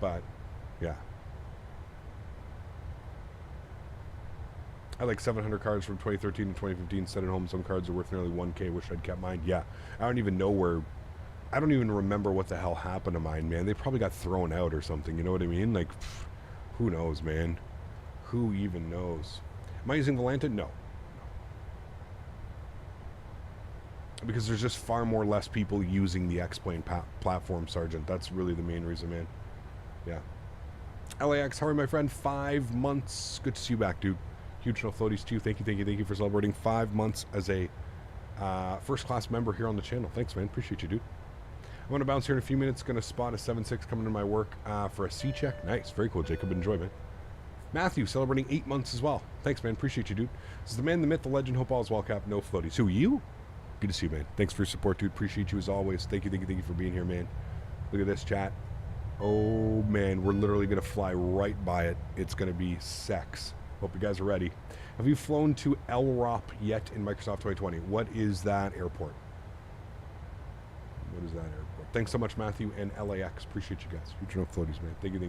but yeah. I like 700 cards from 2013 and 2015. Set at home. Some cards are worth nearly 1K. Wish I'd kept mine. Yeah, I don't even remember what the hell happened to mine, man. They probably got thrown out or something. You know what I mean? Like, who knows, man? Who even knows? Am I using Volanta? No. Because there's just far more less people using the X-Plane platform, Sergeant. That's really the main reason, man. Yeah. LAX, how are you, my friend? 5 months. Good to see you back, dude. Huge no floaties to you. Thank you for celebrating 5 months as a first-class member here on the channel. Thanks, man. Appreciate you, dude. I'm going to bounce here in a few minutes. Going to spot a 7.6 coming to my work for a C check. Nice. Very cool, Jacob. Enjoy, man. Matthew, celebrating 8 months as well. Thanks, man. Appreciate you, dude. This is the man, the myth, the legend. Hope all is well, Cap. No floaties. Who, you? Good to see you, man. Thanks for your support, dude. Appreciate you as always. Thank you for being here, man. Look at this, chat. Oh, man. We're literally going to fly right by it. It's going to be sex. Hope you guys are ready. Have you flown to LROP yet in Microsoft 2020? What is that airport? What is that airport? Thanks so much, Matthew and LAX. Appreciate you guys. Future no floaties, man. Thank you.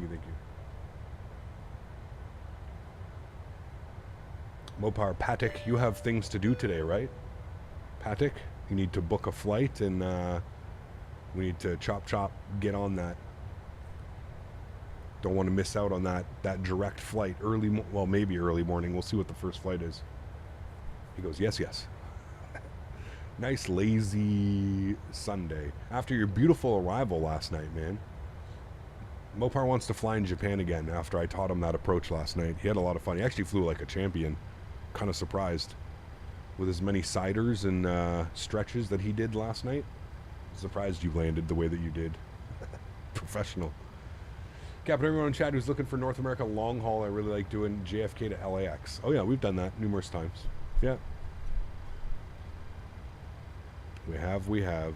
Mopar, Patek, you have things to do today, right? Patek, you need to book a flight, and we need to chop, get on that. Don't want to miss out on that direct flight. Maybe early morning. We'll see what the first flight is. He goes, yes. Nice, lazy Sunday. After your beautiful arrival last night, man. Mopar wants to fly in Japan again after I taught him that approach last night. He had a lot of fun. He actually flew like a champion. Kind of surprised with as many siders and stretches that he did last night. Surprised you landed the way that you did. Professional. Captain, everyone in chat who's looking for North America long haul, I really like doing JFK to LAX. Oh yeah, we've done that numerous times. Yeah. We have.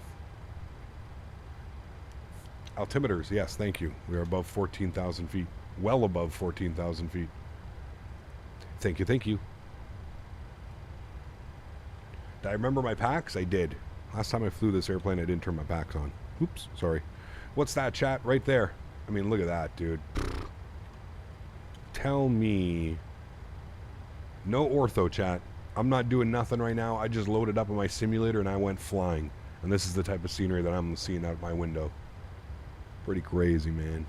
Altimeters, yes, thank you. We are above 14,000 feet. Well above 14,000 feet. Thank you, thank you. Did I remember my packs? I did. Last time I flew this airplane, I didn't turn my packs on. Oops, sorry. What's that, chat? Right there. I mean, look at that, dude. Tell me. No ortho, chat. I'm not doing nothing right now. I just loaded up on my simulator and I went flying. And this is the type of scenery that I'm seeing out my window. Pretty crazy, man.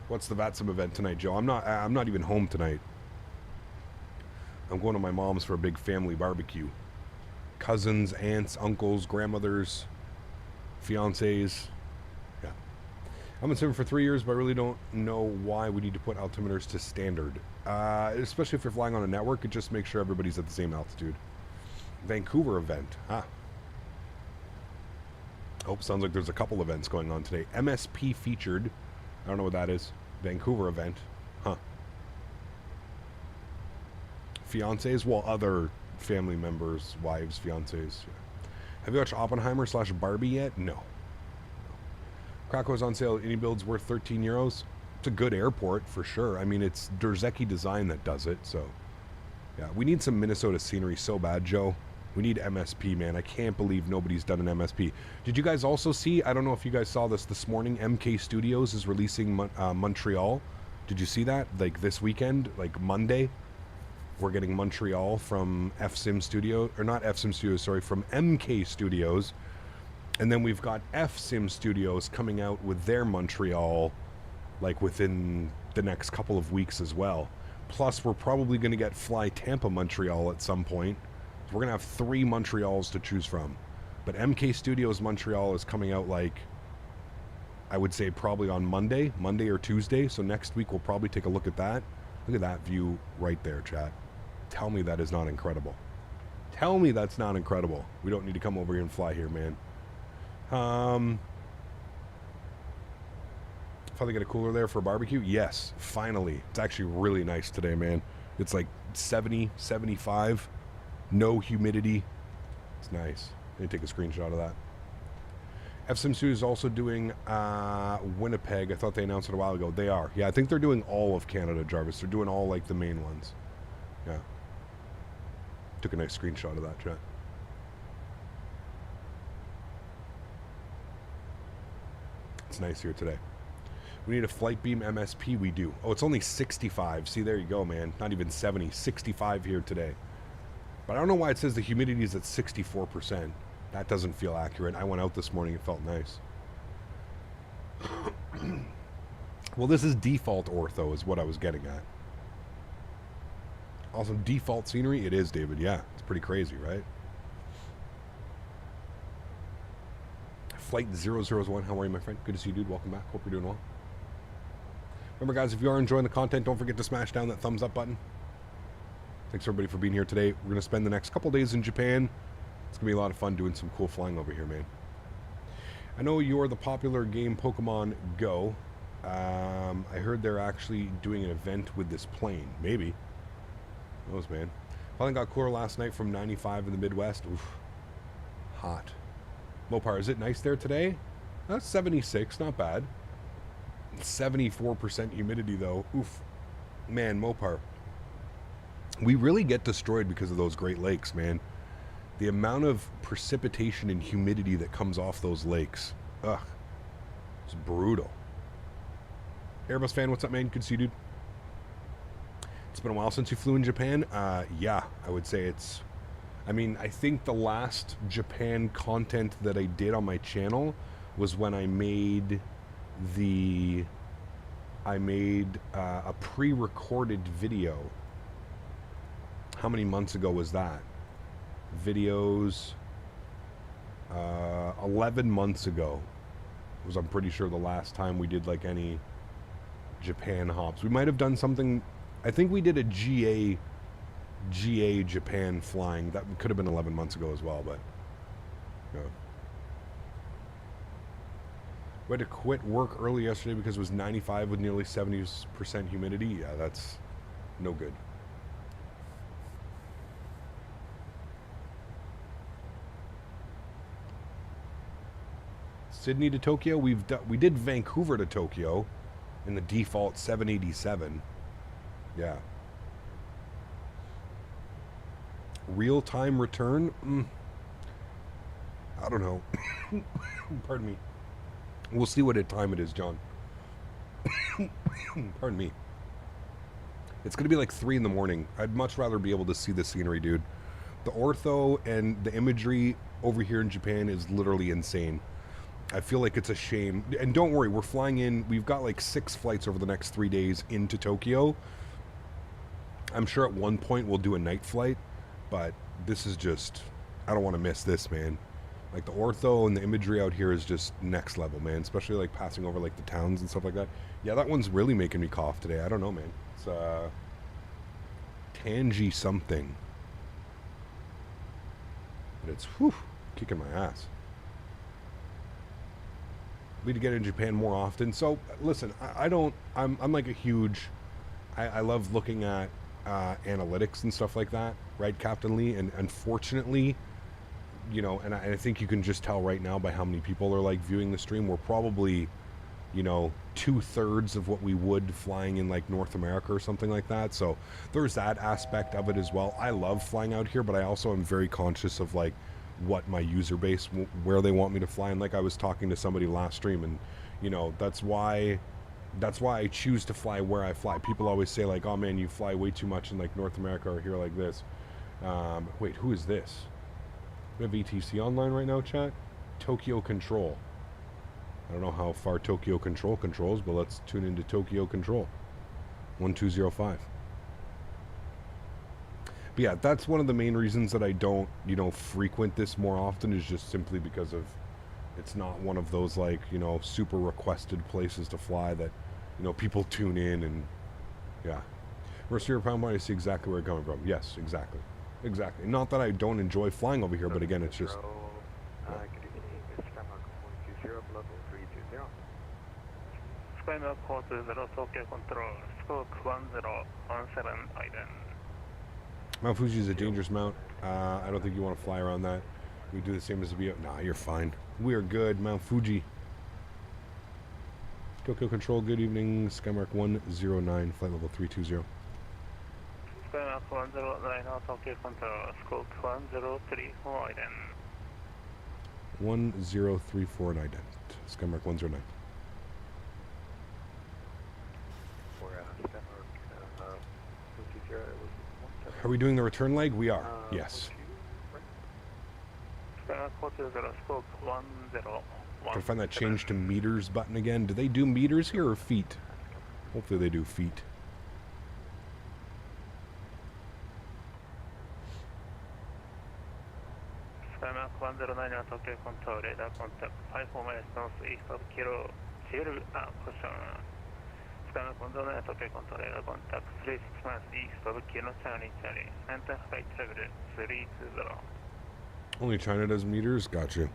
What's the VATSIM event tonight, Joe? I'm not even home tonight. I'm going to my mom's for a big family barbecue. Cousins, aunts, uncles, grandmothers, fiancés. Yeah. I've been serving for 3 years, but I really don't know why we need to put altimeters to standard. Especially if you're flying on a network, it just makes sure everybody's at the same altitude. Vancouver event. Sounds like there's a couple events going on today. MSP featured. I don't know what that is. Vancouver event. Fiancés? Well, other family members, wives, fiancés. Yeah. Have you watched Oppenheimer / Barbie yet? No. Krakow's on sale. Any build's worth 13 euros. It's a good airport for sure. I mean, it's Derzecki Design that does it, so. Yeah, we need some Minnesota scenery so bad, Joe. We need MSP, man. I can't believe nobody's done an MSP. Did you guys also see, I don't know if you guys saw this morning, MK Studios is releasing Montreal. Did you see that? Like this weekend, like Monday, we're getting Montreal from FSim Studio, or not FSim Studios, sorry, from MK Studios. And then we've got FSim Studios coming out with their Montreal, like within the next couple of weeks as well. Plus, we're probably going to get Fly Tampa Montreal at some point. We're going to have 3 Montreals to choose from. But MK Studios Montreal is coming out like, I would say probably on Monday or Tuesday. So next week we'll probably take a look at that. Look at that view right there, chat. Tell me that is not incredible. Tell me that's not incredible. We don't need to come over here and fly here, man. Finally get a cooler there for a barbecue? Yes, finally. It's actually really nice today, man. It's like 70, 75. No humidity. It's nice. Let me take a screenshot of that. FSim Studios is also doing Winnipeg. I thought they announced it a while ago. They are. Yeah, I think they're doing all of Canada, Jarvis. They're doing all like the main ones. Yeah. Took a nice screenshot of that, chat. It's nice here today. We need a flight beam MSP. We do. Oh, it's only 65. See, there you go, man. Not even 70. 65 here today. But I don't know why it says the humidity is at 64%. That doesn't feel accurate. I went out this morning. It felt nice. Well, this is default ortho is what I was getting at. Also, default scenery? It is, David. Yeah. It's pretty crazy, right? Flight 001. How are you, my friend? Good to see you, dude. Welcome back. Hope you're doing well. Remember, guys, if you are enjoying the content, don't forget to smash down that thumbs up button. Thanks, everybody, for being here today. We're going to spend the next couple days in Japan. It's going to be a lot of fun doing some cool flying over here, man. I know you're the popular game Pokemon Go. I heard they're actually doing an event with this plane. Maybe. Who knows, man. Finally got cooler last night from 95 in the Midwest. Oof. Hot. Mopar, is it nice there today? That's 76. Not bad. 74% humidity, though. Oof. Man, Mopar. We really get destroyed because of those Great Lakes, man. The amount of precipitation and humidity that comes off those lakes. Ugh. It's brutal. Airbus fan, what's up, man? Good to see you, dude. It's been a while since you flew in Japan. Yeah, I would say it's... I mean, I think the last Japan content that I did on my channel was when I made the... a pre-recorded video. How many months ago was that? Videos 11 months ago was, I'm pretty sure, the last time we did like any Japan hops. We might have done something. I think we did a GA Japan flying. That could have been 11 months ago as well, but no. We had to quit work early yesterday because it was 95 with nearly 70% humidity. Yeah, that's no good. Sydney to Tokyo. We did Vancouver to Tokyo in the default 787. Yeah. Real-time return? I don't know. Pardon me. We'll see what time it is, John. Pardon me. It's going to be like 3 in the morning. I'd much rather be able to see the scenery, dude. The ortho and the imagery over here in Japan is literally insane. I feel like it's a shame. And don't worry, we're flying in. We've got like 6 flights over the next 3 days into Tokyo. I'm sure at one point we'll do a night flight, but this is just, I don't want to miss this, man. Like the ortho and the imagery out here is just next level, man. Especially like passing over like the towns and stuff like that. Yeah, that one's really making me cough today. I don't know, man. It's Tangy something. But it's kicking my ass. We need to get in Japan more often. So listen, I'm like a huge, I love looking at analytics and stuff like that, right, Captain Lee? And unfortunately, you know, and I think you can just tell right now by how many people are like viewing the stream, we're probably, you know, 2/3 of what we would flying in like North America or something like that. So there's that aspect of it as well. I love flying out here, but I also am very conscious of like what my user base, where they want me to fly. And like I was talking to somebody last stream, and you know, that's why I choose to fly where I fly. People always say like, oh man, you fly way too much in like North America or here like this. Wait, who is this? We have ETC online right now, chat. Tokyo Control. I don't know how far Tokyo Control controls, but let's tune into Tokyo Control. 1205. But yeah, that's one of the main reasons that I don't, you know, frequent this more often, is just simply because of, it's not one of those like, you know, super requested places to fly that, you know, people tune in and, yeah. Mercer Pound, I see exactly where you're coming from. Yes, exactly. Exactly. Not that I don't enjoy flying over here, but again, it's just... Good evening, this is Skymark 120, level 320. Skymark 420, Tokyo Control, scope 1017 Aiden. Mount Fuji is a dangerous mount. I don't think you want to fly around that. We do the same as the VO. Nah, you're fine. We are good, Mount Fuji. Tokyo Control, good evening. Skymark 109, flight level 320. Skymark 109, Tokyo Control, scope 1034 Aiden. 1034 and ident. Skymark 109. For Skymark 220, it was 17. Are we doing the return leg? We are. Yes. Skymark 420, scope 1017. Can I find that change to meters button again? Do they do meters here or feet? Hopefully they do feet. Skymark 109, Tokyo Control, radar contact 54 miles northeast of Kilo, caution. Skymark 109, Tokyo Control, radar contact 36 miles east of Kilo, Charlie, Mentha flight level 320. Only China does meters? Gotcha.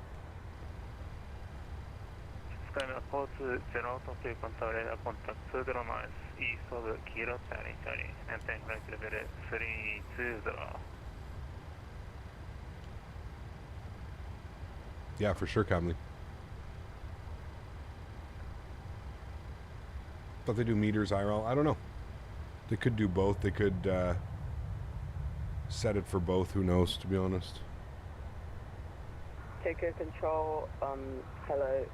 Skymark 420, Tokyo Control, radar contact 20 miles east of Kilo, Charlie, Mentha flight level 320. Yeah, for sure, Camley. Thought they do meters IRL. I don't know. They could do both. They could set it for both. Who knows, to be honest. Tokyo Control, hello,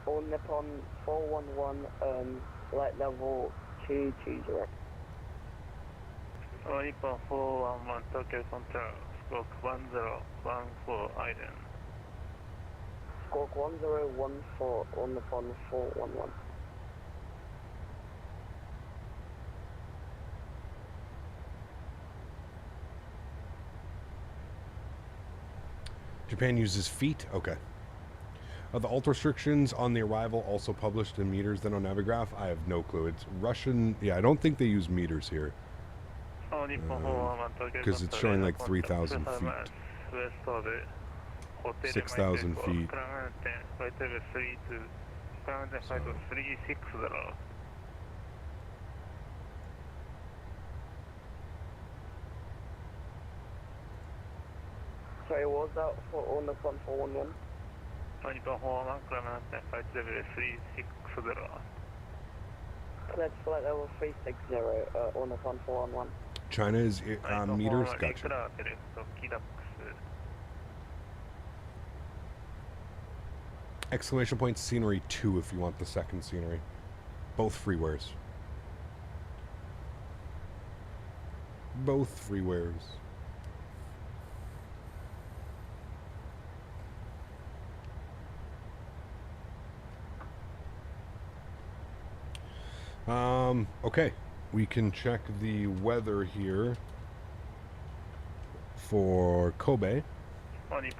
All Nippon 411, flight level 220. All Nippon 411, Tokyo Control, stroke 1014 Aiden. Squawk 1014, All Nippon 411. Japan uses feet? Okay. The alt restrictions on the arrival also published in meters then on Navigraph? I have no clue. It's Russian. Yeah, I don't think they use meters here. Because it's showing like 3,000 feet. 6,000 feet. Sorry, what was that for All Nippon 411? Nippon 411, climb and flight level 360. Connect flight level 360, on the pond 411. China is meters. Gotcha. クラーディレクトキダックス Exclamation point scenery 2 if you want the second scenery. Both freewares. Both freewares. Okay. We can check the weather here for Kobe. Did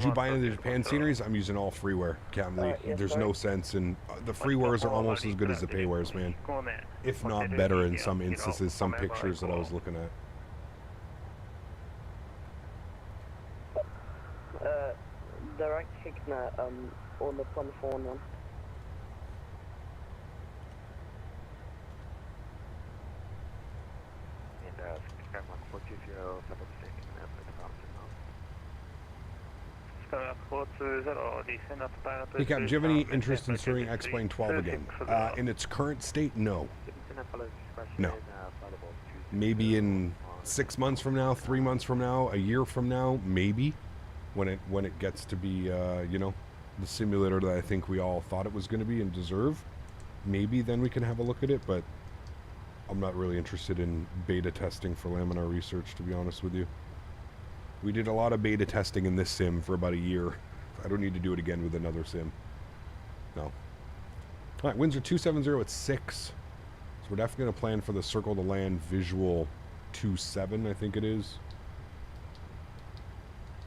you buy into the Japan sceneries? I'm using all freeware, Captain Lee. Yes, There's sir. no sense in... the freewares are almost as good as the paywares, man. If not better in some instances, some pictures that I was looking at. Direct Higna, on the pond 411. And Skymark 420, 7 and Hey, Cap, do you have any interest in serving X-Plane 12 again? In its current state, no. No. Maybe in 6 months from now, 3 months from now, a year from now, maybe. When it gets to be, you know, the simulator that I think we all thought it was going to be and deserve. Maybe then we can have a look at it, but I'm not really interested in beta testing for laminar research, to be honest with you. We did a lot of beta testing in this sim for about a year. I don't need to do it again with another sim. No. All right, winds are 270 at 6. So we're definitely going to plan for the circle to land visual 27, I think it is.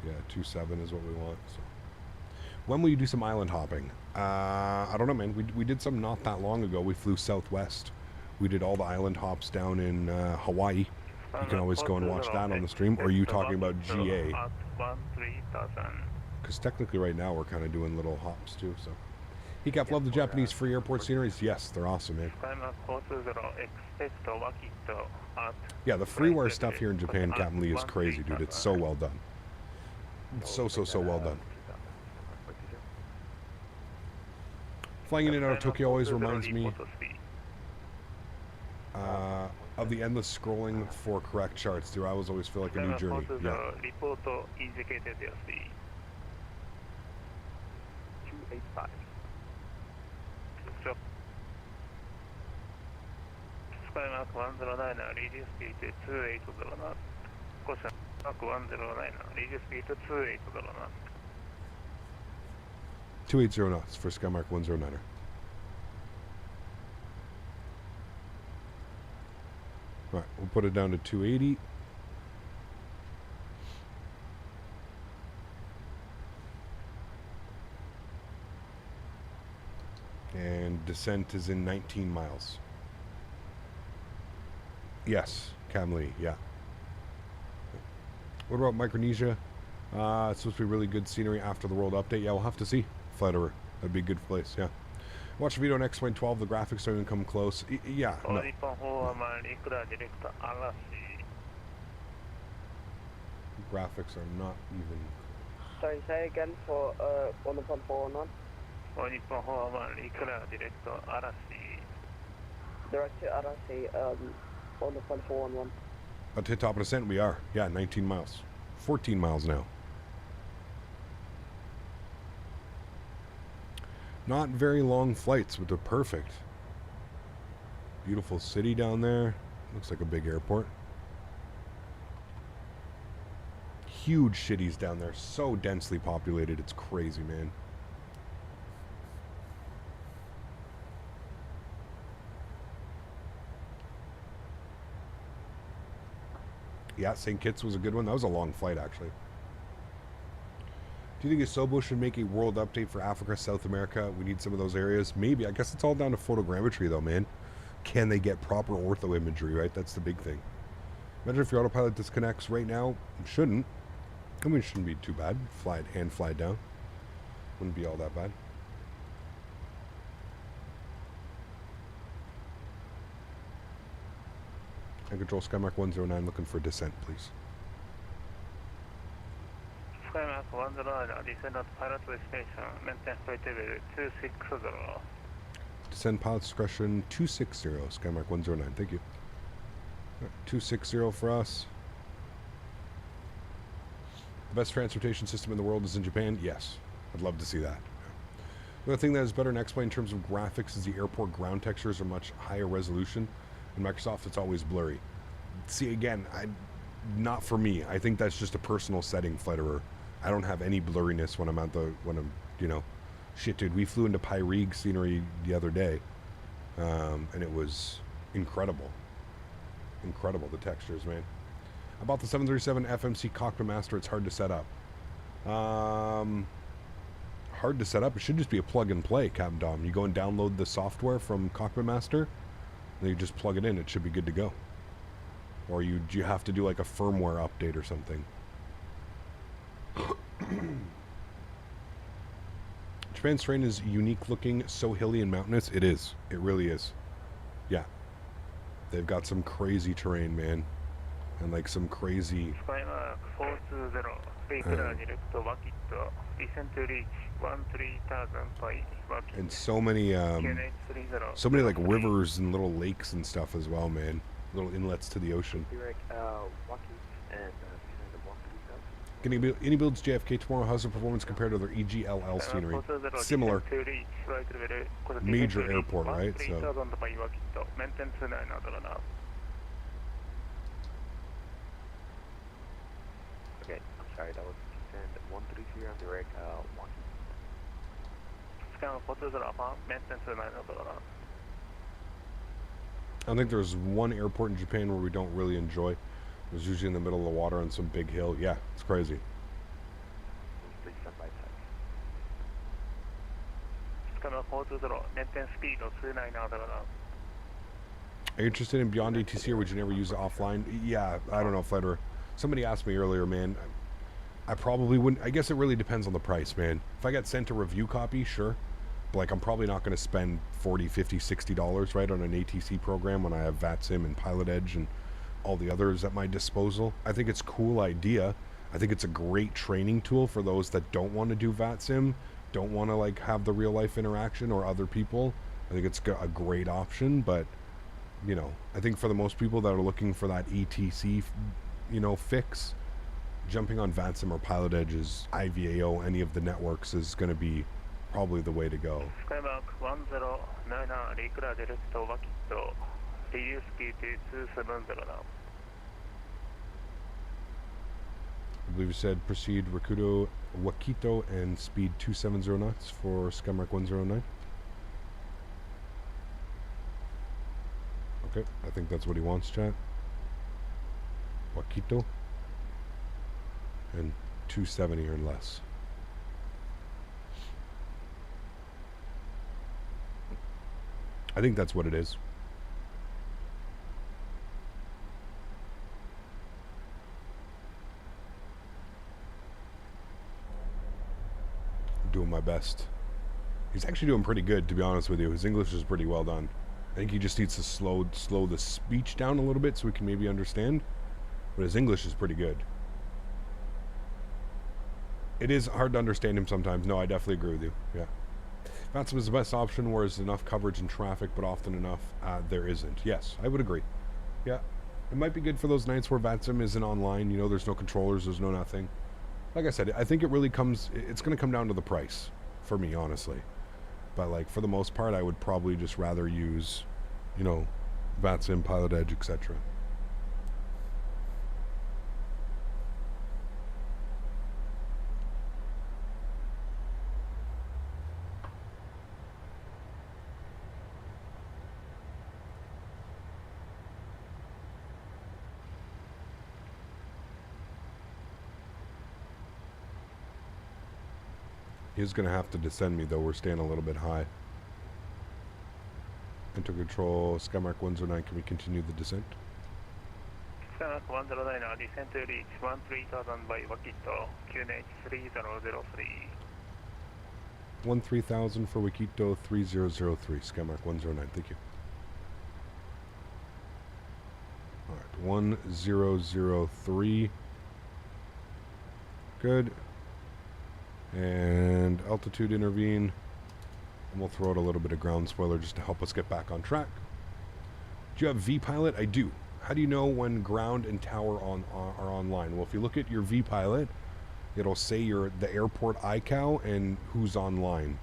Yeah, 27 is what we want. So, when will you do some island hopping? I don't know, man. We did some not that long ago. We flew southwest. We did all the island hops down in Hawaii. You can always go and watch that on the stream. Or are you talking about GA? Because technically right now we're kind of doing little hops too. So, he kept love the Japanese free airport sceneries. Yes, they're awesome, man. Yeah, the freeware stuff here in Japan, Captain Lee, is crazy, dude. It's so well done. So well done. Flying in and out of Tokyo always reminds me of the endless scrolling for correct charts. I always feel like a new journey. Yeah. 285. Skymark 109, reduce speed to 280 knots. Caution, Skymark 109, reduce speed to 280 knots. 280 knots for Skymark 109er. Alright, we'll put it down to 280. And descent is in 19 miles. Yes, Kamli, yeah. What about Micronesia? It's supposed to be really good scenery after the world update. Yeah, we'll have to see. Flite. That'd be a good place, yeah. Watch the video on X-Plane 12. The graphics don't even come close. Yeah, no. Graphics are not even... Sorry, say again for, on the pond 419. Direct to Arashi, on the pond 411. Up to the top of descent, we are. Yeah, 19 miles. 14 miles now. Not very long flights, but they're perfect. Beautiful city down there. Looks like a big airport. Huge cities down there. So densely populated. It's crazy, man. Yeah, St. Kitts was a good one. That was a long flight, actually. Do you think Asobo should make a world update for Africa, South America? We need some of those areas. Maybe. I guess it's all down to photogrammetry, though, man. Can they get proper ortho imagery, right? That's the big thing. Imagine if your autopilot disconnects right now. It shouldn't. I mean, it shouldn't be too bad. Hand fly down. Wouldn't be all that bad. And control Skymark 109 looking for descent, please. Skymark 109, descend at pilot destination, maintain flight level 260. Descend pilot discretion 260, Skymark 109. Thank you. All right, 260 for us. The best transportation system in the world is in Japan? Yes. I'd love to see that. The other thing that is better than X-Plane in terms of graphics is the airport ground textures are much higher resolution. In Microsoft, it's always blurry. See, again, not for me. I think that's just a personal setting, Fliterer. I don't have any blurriness when I'm you know, shit, dude. We flew into Pyrig scenery the other day, and it was incredible. Incredible, the textures, man. About the 737 FMC Cockpit Master, it's hard to set up. Hard to set up. It should just be a plug and play, Captain Dom. You go and download the software from Cockpit Master, then you just plug it in. It should be good to go. Or you have to do like a firmware update or something. Japan's terrain is unique looking, so hilly and mountainous. It is. It really is. Yeah. They've got some crazy terrain, man. And like some crazy... Skymark 420, regular direct Wakito, descend to reach 13,000 by Wakito. And so many like rivers and little lakes and stuff as well, man. Little inlets to the ocean. Direct, Waukee and descend to 130,000. Any builds JFK tomorrow? How's the performance compared to their EGLL scenery? Similar. Major airport, right? So. Okay, I'm sorry, that was descend 130 on direct, Waukee. Skymark 420, maintenance 900. I don't think there's one airport in Japan where we don't really enjoy. It's usually in the middle of the water on some big hill. Yeah, it's crazy. Please stand by taxi. Skymark 420, maintenance speed of 2900. Are you interested in Beyond ATC or would you never use it offline? Yeah, I don't know, Fliterer. Somebody asked me earlier, man. I probably wouldn't. I guess it really depends on the price, man. If I got sent a review copy, sure. But like, I'm probably not going to spend $40, $50, $60, right, on an ATC program when I have VATSIM and Pilot Edge and all the others at my disposal. I think it's a cool idea. I think it's a great training tool for those that don't want to do VATSIM, don't want to like have the real life interaction or other people. I think it's a great option, but you know, I think for the most people that are looking for that ETC, you know, fix, jumping on VATSIM or Pilot Edge's IVAO, any of the networks is going to be probably the way to go. Skymark 109, regular direct Wakito, reduce speed to 270 now. I believe you said proceed Rakudo, Wakito, and speed 270 knots for Skymark 109. Okay, I think that's what he wants, chat. Wakito. And 270 or less. I think that's what it is. I'm doing my best. He's actually doing pretty good, to be honest with you. His English is pretty well done. I think he just needs to slow the speech down a little bit so we can maybe understand. But his English is pretty good. It is hard to understand him sometimes. No, I definitely agree with you. Yeah. VATSIM is the best option where there's enough coverage and traffic, but often enough there isn't. Yes, I would agree. Yeah. It might be good for those nights where VATSIM isn't online. You know, there's no controllers, there's no nothing. Like I said, I think it really it's going to come down to the price for me, honestly. But like for the most part, I would probably just rather use, you know, VATSIM, Pilot Edge, etc. He's going to have to descend me, though. We're staying a little bit high. Enter control, Skymark 109. Can we continue the descent? Skymark 109, descent to reach 13,000 by Wakito, QNH 3003. 13,000 for Wakito 3003. Skymark 109. Thank you. Alright, 1003. Good. And altitude intervene. And we'll throw out a little bit of ground spoiler just to help us get back on track. Do you have vPilot? I do. How do you know when ground and tower are online? Well, if you look at your vPilot, it'll say the airport iCal and who's online.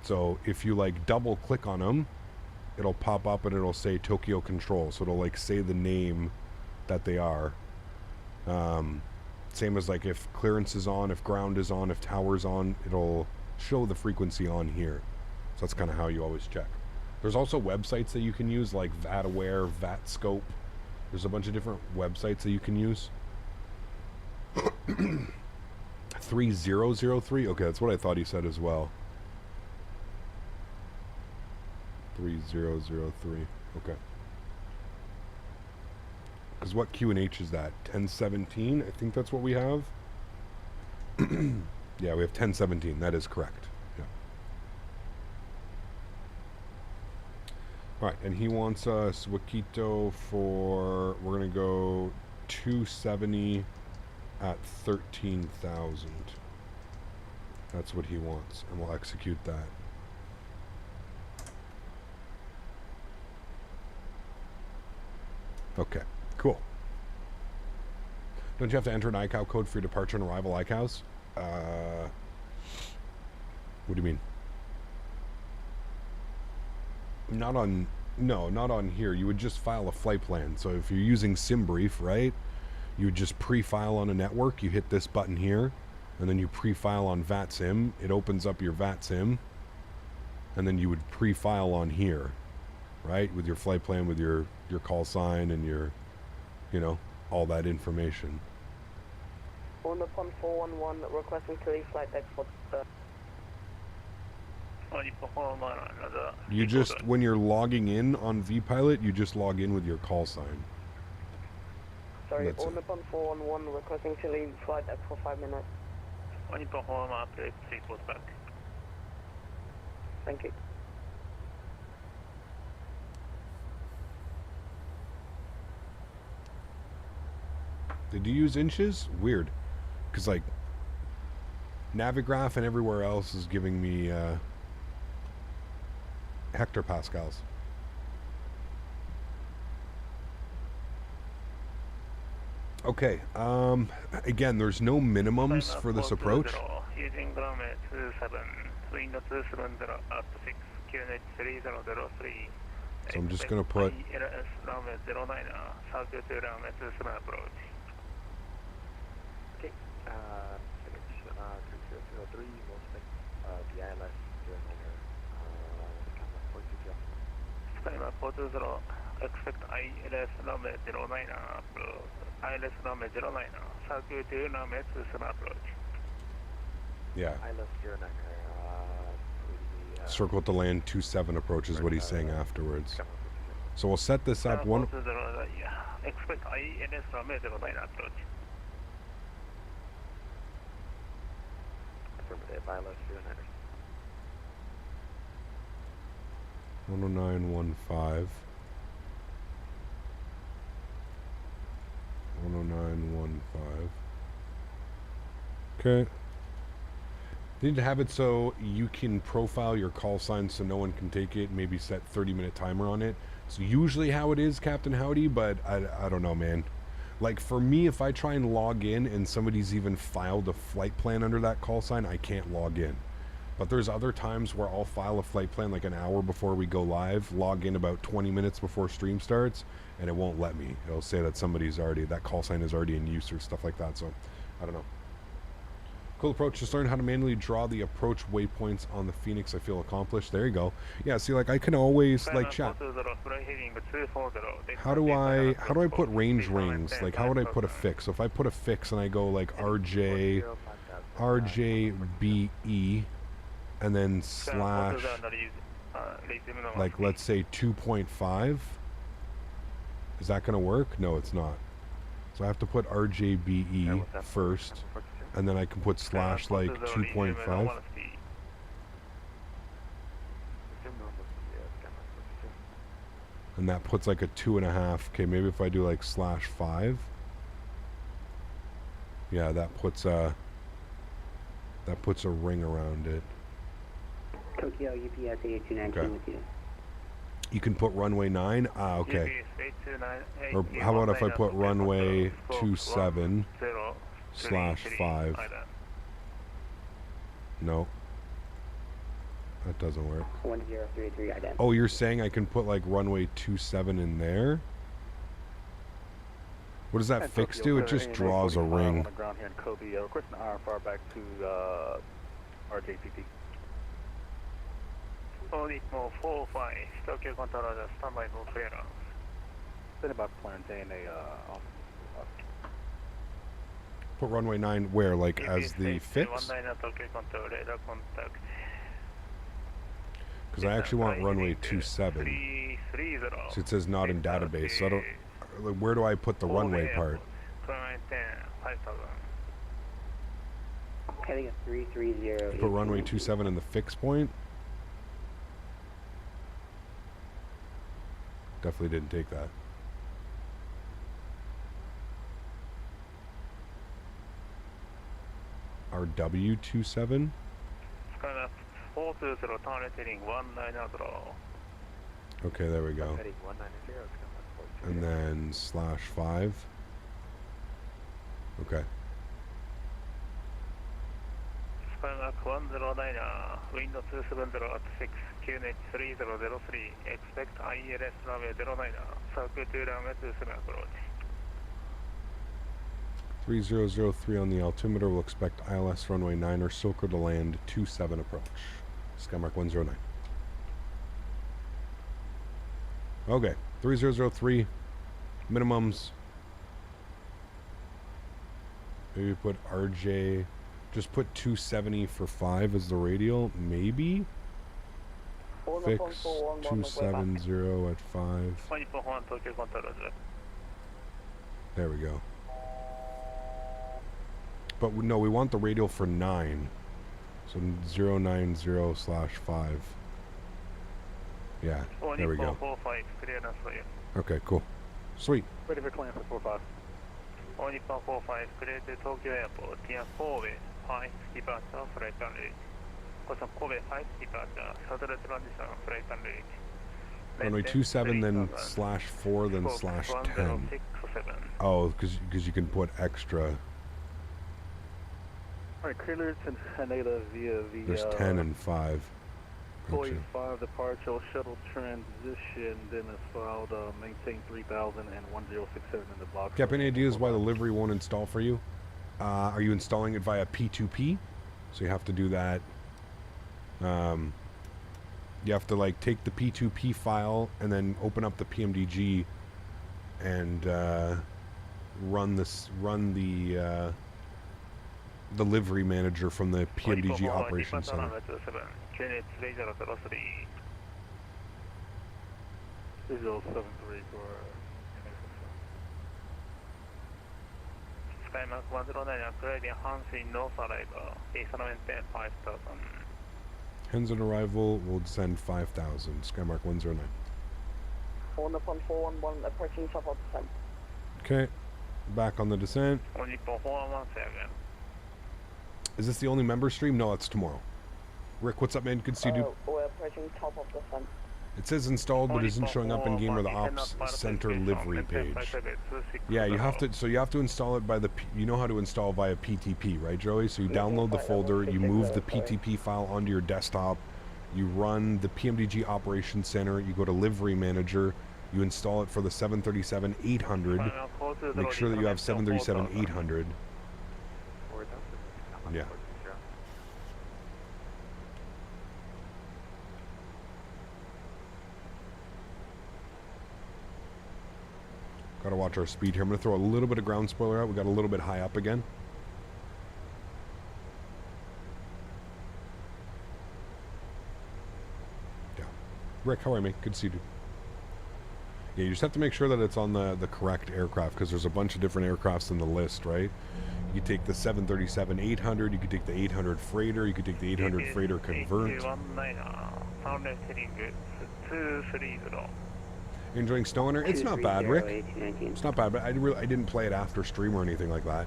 So if you like double click on them, it'll pop up and it'll say Tokyo Control. So it'll like say the name that they are. Same as like if clearance is on, if ground is on, if tower's on, it'll show the frequency on here. So that's kind of how you always check. There's also websites that you can use like VATaware, VATScope. There's a bunch of different websites that you can use. 3003. Okay, that's what I thought he said as well. 3003. Okay. Because what QNH is that? 1017? I think that's what we have. Yeah, we have 1017. That is correct. Yeah. All right, and he wants us Wakito for, we're going to go 270 at 13,000. That's what he wants, and we'll execute that. Okay, cool. Don't you have to enter an ICAO code for your departure and arrival ICAOs? What do you mean? Not on, no, not on here. You would just file a flight plan. So if you're using SimBrief, right, you would just pre-file on a network. You hit this button here, and then you pre-file on VATSIM. It opens up your VATSIM, and then you would pre-file on here, right, with your flight plan, with your call sign and your, you know, all that information. On the pond 411, requesting to leave flight deck for You just, when you're logging in on vPilot, you just log in with your call sign. Sorry, That's on the pond 411, requesting to leave flight deck for 5 minutes. Thank you. Did you use inches? Weird. Because, like, Navigraph and everywhere else is giving me hectopascals. Okay. Again, there's no minimums for this approach. Using runway 27, wind 270 at 6, QNH 3003. So I'm just going to put... ALS runway 09, circuit to runway 27 approach. Okay, 3003, we'll expect the ILS 09, Skymark 420, expect ILS runway 09, ILS runway 09, circuit to runway 27 approach. Yeah. ILS 09, Circle to land 27 approach is what he's saying afterwards. So we'll set this up one... Expect ILS runway 09 approach. Affirmative, ILS 09. 10915. 10915. Okay. Need to have it so you can profile your call sign so no one can take it. Maybe set 30-minute timer on it. It's usually how it is, Captain Howdy, but I don't know, man. Like, for me, if I try and log in and somebody's even filed a flight plan under that call sign, I can't log in. But there's other times where I'll file a flight plan like an hour before we go live, log in about 20 minutes before stream starts, and it won't let me. It'll say that somebody's already, that call sign is already in use or stuff like that, so I don't know. Cool approach. Just learn how to manually draw the approach waypoints on the Phoenix. I feel accomplished. There you go. Yeah, see, like, I can always, like, chat. How do I put range rings? Like, how would I put a fix? So if I put a fix and I go, like, RJBE, and then slash, like, let's say 2.5, is that going to work? No, it's not. So I have to put RJBE first. And then I can put slash like 2.5. And that puts like a 2.5. Okay, maybe if I do like slash 5. Yeah, that puts That puts a ring around it. Tokyo UPS 8219 Okay. with you. You can put runway 9? Ah, okay. UPS Or how about if I put runway 27 slash 5? No. That doesn't work. 1033 ident. Oh, you're saying I can put like runway 27 in there? What does that fix do? It just draws a ring. On the ground here in Kobe, requesting iron far back to RJPP. 45, Tokyo controller, standby for clearance. Been about to maintain a Put runway 9 where? Like as the fix? 19 Tokyo control radar contact. Because I actually want runway 27. 330. So it says not in database. So I don't. Like, where do I put the runway part? Heading a 330. Put runway 27 in the fix point? Definitely didn't take that. RW27? Skymark 420, turn heading 190. Okay, there we go. heading 190. And then slash 5. Okay. Skymark 109, wind 270 at 6, QNH 3003, expect ILS runway 09, circle to runway 27 approach. 3003 on the altimeter. We'll expect ILS runway 9 or Silker to land 27 approach. Skymark 109. Okay, 3003 minimums. Maybe put RJ, just put 270 for 5 as the radial, maybe? Fix 270 at 5. 1 Tokyo controller. There we go. But no, we want the radial for 9. So 090 slash 5. Yeah, there we go. 45, clearance for you. Okay, cool. Sweet. Ready for clearance for 45. 45, clear to Tokyo Airport, near Kobe, 5 departure, flight and reach. Caution Kobe, 5 departure, shuttle transition, flight and reach. Runway 27, then slash 4, then slash 10. Oh, because you can put extra. Alright, clearance and Haneda via the There's 10 and 5. Gotcha. 45 departure, shuttle transition, Denis filed, maintain 3000 and 1067 in the box. Cap, any ideas why the livery won't install for you? Are you installing it via P2P? So you have to do that. You have to like take the P2P file and then open up the PMDG and run the livery manager from the PMDG operations center. 3073 for Skymark 109, Graydon, Hansen, North arrival, A710, 5000. Hens on arrival, we'll send 5,000. Skymark 109. 411 approaching top of descent. Okay, back on the descent. 417. Is this the only member stream? No, it's tomorrow. Rick, what's up, man? Good to see you, dude. We're approaching top of descent. It says installed, but isn't showing up in game or the ops center livery page. Yeah, you have to. So you have to install it by the. You know how to install via PTP, right, Joey? So you download the folder, you move the PTP file onto your desktop, you run the PMDG operations center, you go to livery manager, you install it for the 737-800. Make sure that you have 737-800. Yeah. Gotta watch our speed here. I'm gonna throw a little bit of ground spoiler out. We got a little bit high up again. Yeah. Rick, how are you, mate? Good to see you, dude. Yeah, you just have to make sure that it's on the correct aircraft, because there's a bunch of different aircrafts in the list, right? You could take the 737-800, you could take the 800 freighter, you could take the 800 freighter convert. You're enjoying Snow Hunter? It's not bad, Rick. It's not bad, but I didn't play it after stream or anything like that.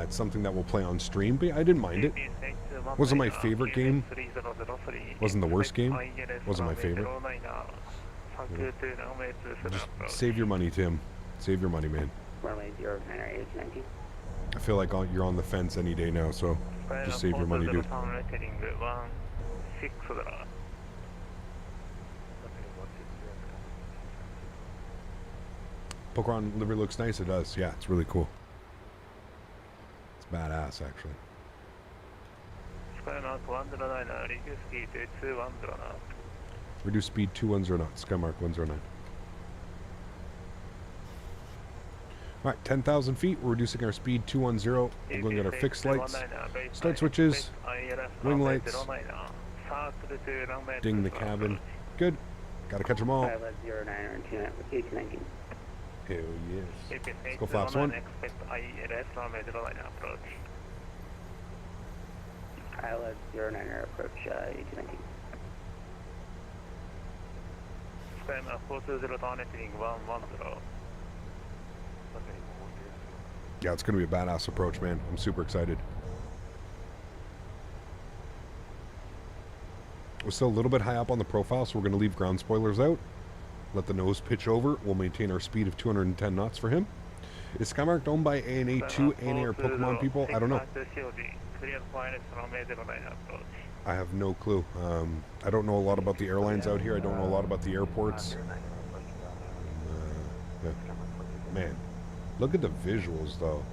It's something that we'll play on stream, but I didn't mind it. Wasn't my favorite game. Wasn't the worst game. Wasn't my favorite. Just save your money, Tim. Save your money, man. Runway 09 1819. I feel like you're on the fence any day now, so just save your money, dude. Pokemon livery looks nice. It does. Yeah, it's really cool. It's badass, actually. Reduce speed 210 knots. Skymark 109. Alright, 10,000 feet. We're reducing our speed 210. We're going to get our fixed lights. Start switches. Wing lights. Ding the cabin. Good. Gotta catch them all. Hell yes. Let's go flaps 1. ILS 09er approach 1819. Yeah, it's going to be a badass approach, man. I'm super excited. We're still a little bit high up on the profile, so we're going to leave ground spoilers out. Let the nose pitch over. We'll maintain our speed of 210 knots for him. Is Skymark owned by ANA 2 ANA or Pokemon people? I don't know. I have no clue. I don't know a lot about the airlines out here. I don't know a lot about the airports. Yeah. Man, look at the visuals, though.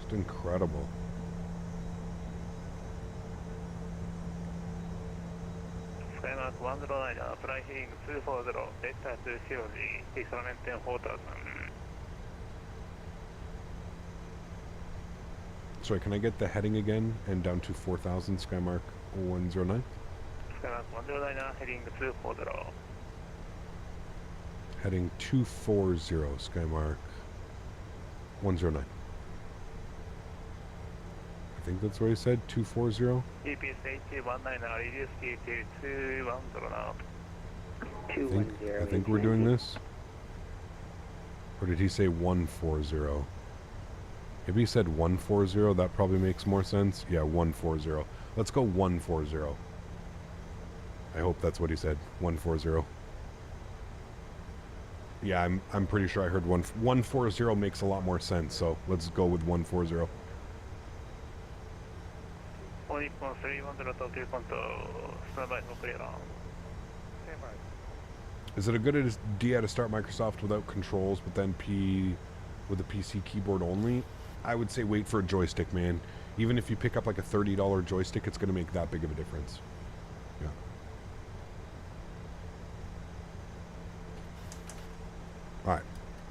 Just incredible. Sorry, can I get the heading again and down to 4,000, Skymark 109? Heading 240, Skymark 109. I think that's what he said, 240? I think we're doing this. Or did he say 140? If he said 140, that probably makes more sense. Yeah, 140. Let's go 140. I hope that's what he said. 140. Yeah, I'm pretty sure I heard 140 makes a lot more sense, so let's go with 140. Is it a good idea to start Microsoft without controls, but then with a PC keyboard only? I would say wait for a joystick, man. Even if you pick up like a $30 joystick, it's going to make that big of a difference. Yeah. Alright.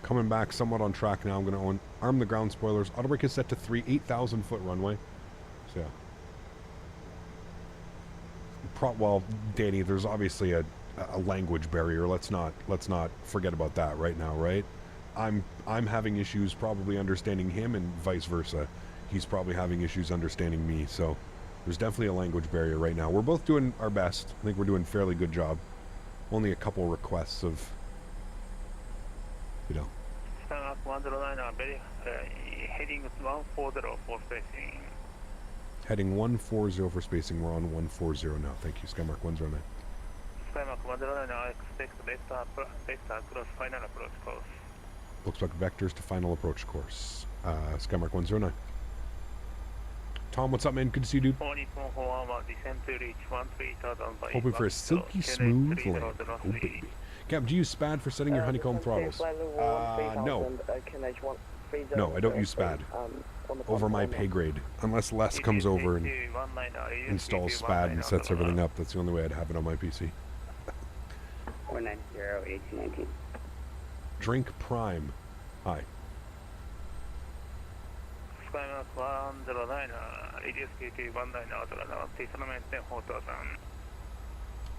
Coming back somewhat on track now. I'm going to arm the ground spoilers. Autobrake is set to 3, 8,000 foot runway. So yeah. Well, Danny, there's obviously a language barrier. Let's not forget about that right now, right? I'm having issues probably understanding him, and vice versa. He's probably having issues understanding me. So there's definitely a language barrier right now. We're both doing our best. I think we're doing a fairly good job. Only a couple requests of, you know. Heading 140 for spacing. We're on 140 now. Thank you, Skymark 109. Skymark 109, I expect vector across final approach course. Looks like vectors to final approach course. Skymark 109. Tom, what's up, man? Good to see you, dude. Hoping for a silky smooth land. Oh, baby. Cap, do you use SPAD for setting your honeycomb throttles? No. No, I don't use SPAD. Over my pay grade. Unless Les comes over and installs SPAD and sets everything up. That's the only way I'd have it on my PC. 490-1819. Drink Prime. Hi. Skymark 109, radius KT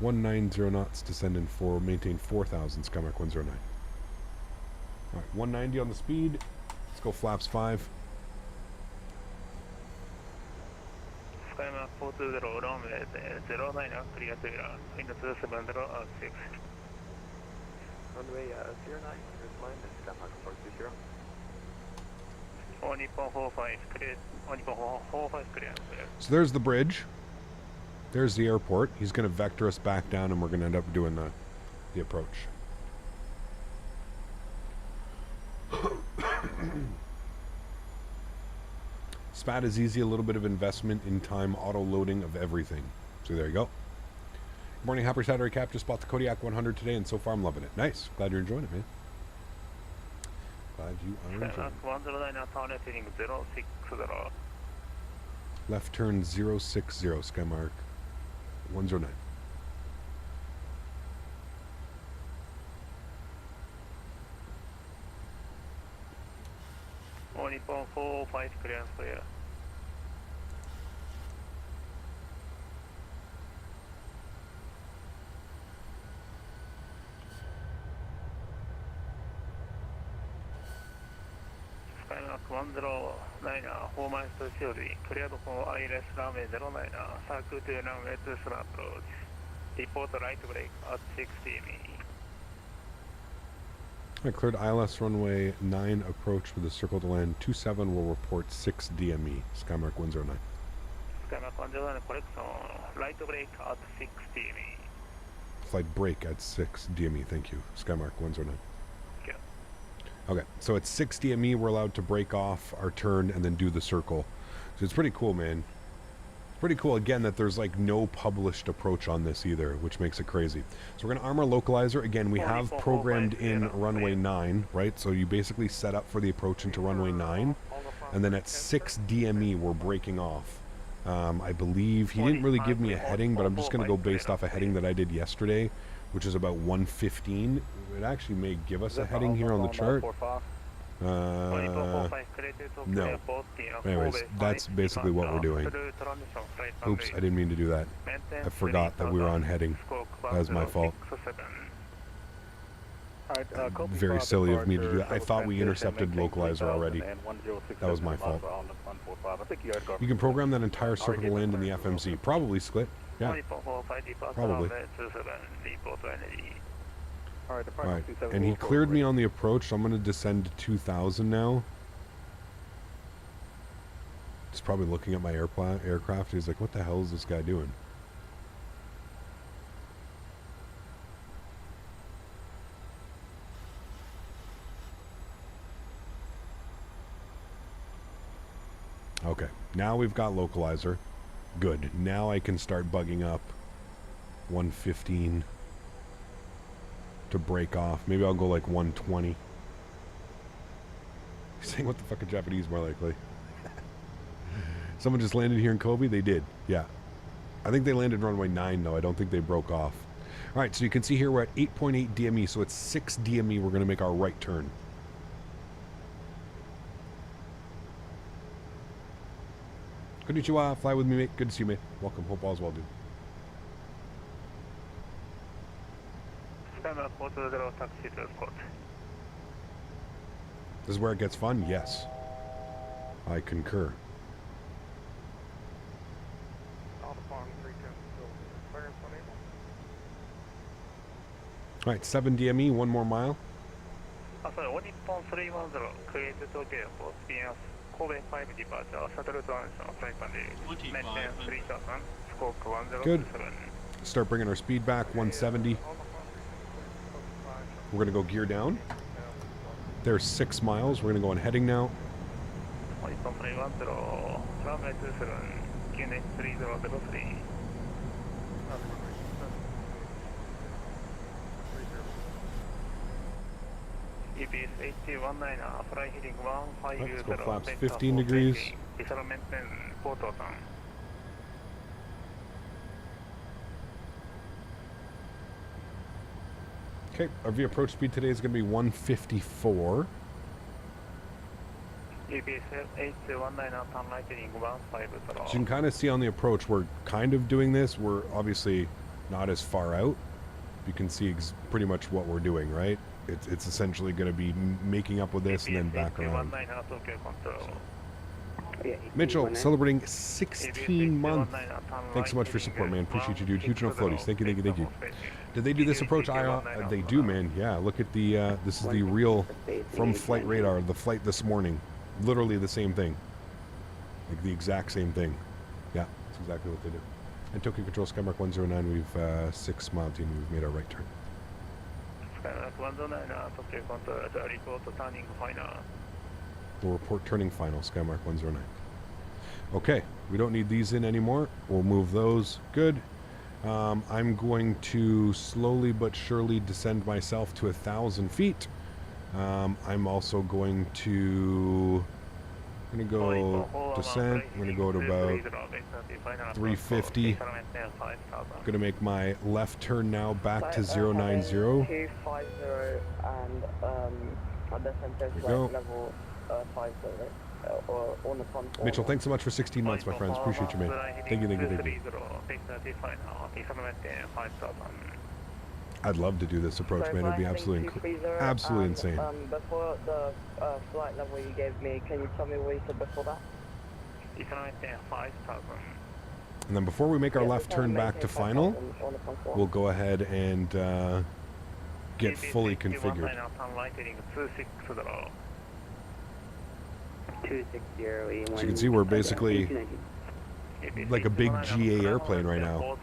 190 knots, descend in 4, maintain 4,000, Skymark 109. Alright, 190 on the speed. Let's go flaps 5. Skymark 420, runway 09, clear to wind 270, 6. Runway 09, here's line, Skymark 420. 445, clear, 445, clear. So there's the bridge. There's the airport. He's going to vector us back down, and we're going to end up doing the approach. Spat is easy, a little bit of investment in time, auto loading of everything. So there you go. Good morning, happy Saturday, Cap. Just bought the Kodiak 100 today, and so far I'm loving it. Nice. Glad you're enjoying it, man. Glad you are enjoying it. 109 のターンレティング060 Left turn 060, Skymark 109. もう日本45クリアンスクリアスカイマーク109ホーマイストシオリークリアドフォンアイレスラーメン09サークルトゥランウェイトスラアプローチリポートライトブレイクアット60 I cleared ILS runway 9 approach with a circle to land. 27 will report 6 DME. Skymark 109. スカイマーク109コレクションライトブレイクアット60 Flight break at 6 DME. Thank you. Skymark 109. Yeah. Okay, so at 6 DME, we're allowed to break off our turn and then do the circle. So it's pretty cool, man. It's pretty cool, again, that there's like no published approach on this either, which makes it crazy. So we're going to arm our localizer. Again, we have programmed in runway 9, right? So you basically set up for the approach into runway 9. And then at 6 DME, we're breaking off. I believe he didn't really give me a heading, but I'm just going to go based off a heading that I did yesterday, which is about 115. It actually may give us a heading here on the chart. No. Anyways, that's basically what we're doing. Oops, I didn't mean to do that. I forgot that we were on heading. That was my fault. Very silly of me to do that. I thought we intercepted localizer already. That was my fault. You can program that entire circle to land in the FMC. Probably, Sklit. Yeah. Probably. Alright, and he cleared me on the approach, so I'm going to descend to 2,000 now. He's probably looking at my aircraft. He's like, what the hell is this guy doing? Okay, now we've got localizer. Good. Now I can start bugging up 115 to break off. Maybe I'll go like 120. He's saying what the fuck are Japanese more likely? Someone just landed here in Kobe? They did, yeah. I think they landed runway 9 though. I don't think they broke off. Alright, so you can see here we're at 8.8 DME, so it's 6 DME we're going to make our right turn. Konnichiwa, fly with me, mate. Good to see you, mate. Welcome. Hope all's well, dude. This is where it gets fun? Yes. I concur. Alright, 7 DME, one more mile. Good. Start bringing our speed back, 170. We're going to go gear down. There's 6 miles. We're going to go on heading now. Let's go flaps 15 degrees. Okay, our V approach speed today is going to be 154. So you can kind of see on the approach, we're kind of doing this. We're obviously not as far out. You can see pretty much what we're doing, right? It's essentially going to be making up with this and then back around. Mitchell, celebrating 16 months. Thanks so much for your support, man. Appreciate you, dude. Huge enough floaties. Thank you, thank you, thank you. Did they do this approach? They do, man. Yeah, look at the, this is the real, from Flight Radar, the flight this morning. Literally the same thing. Like the exact same thing. Yeah, that's exactly what they do. And Tokyo Control Skymark 109, we've 6 mile team, we've made our right turn. Skymark 109 Tokyo Control report turning final. We'll report turning final, Skymark 109. Okay, we don't need these in anymore. We'll move those. Good. I'm going to slowly but surely descend myself to 1,000 feet. I'm also going to go descent. I'm going to go to about 350. I'm going to make my left turn now back to 090. 250 and descent There we go. level 50 or on the front. Mitchell, thanks so much for 16 months, my friends. Appreciate you, man. Thank you, thank you, thank you. I'd love to do this approach, man. It'd be absolutely insane. Before the flight level you gave me, can you tell me what you said before that? And then before we make our left turn back to final, we'll go ahead and get fully configured. 260. So you can see we're basically like a big GA airplane right now.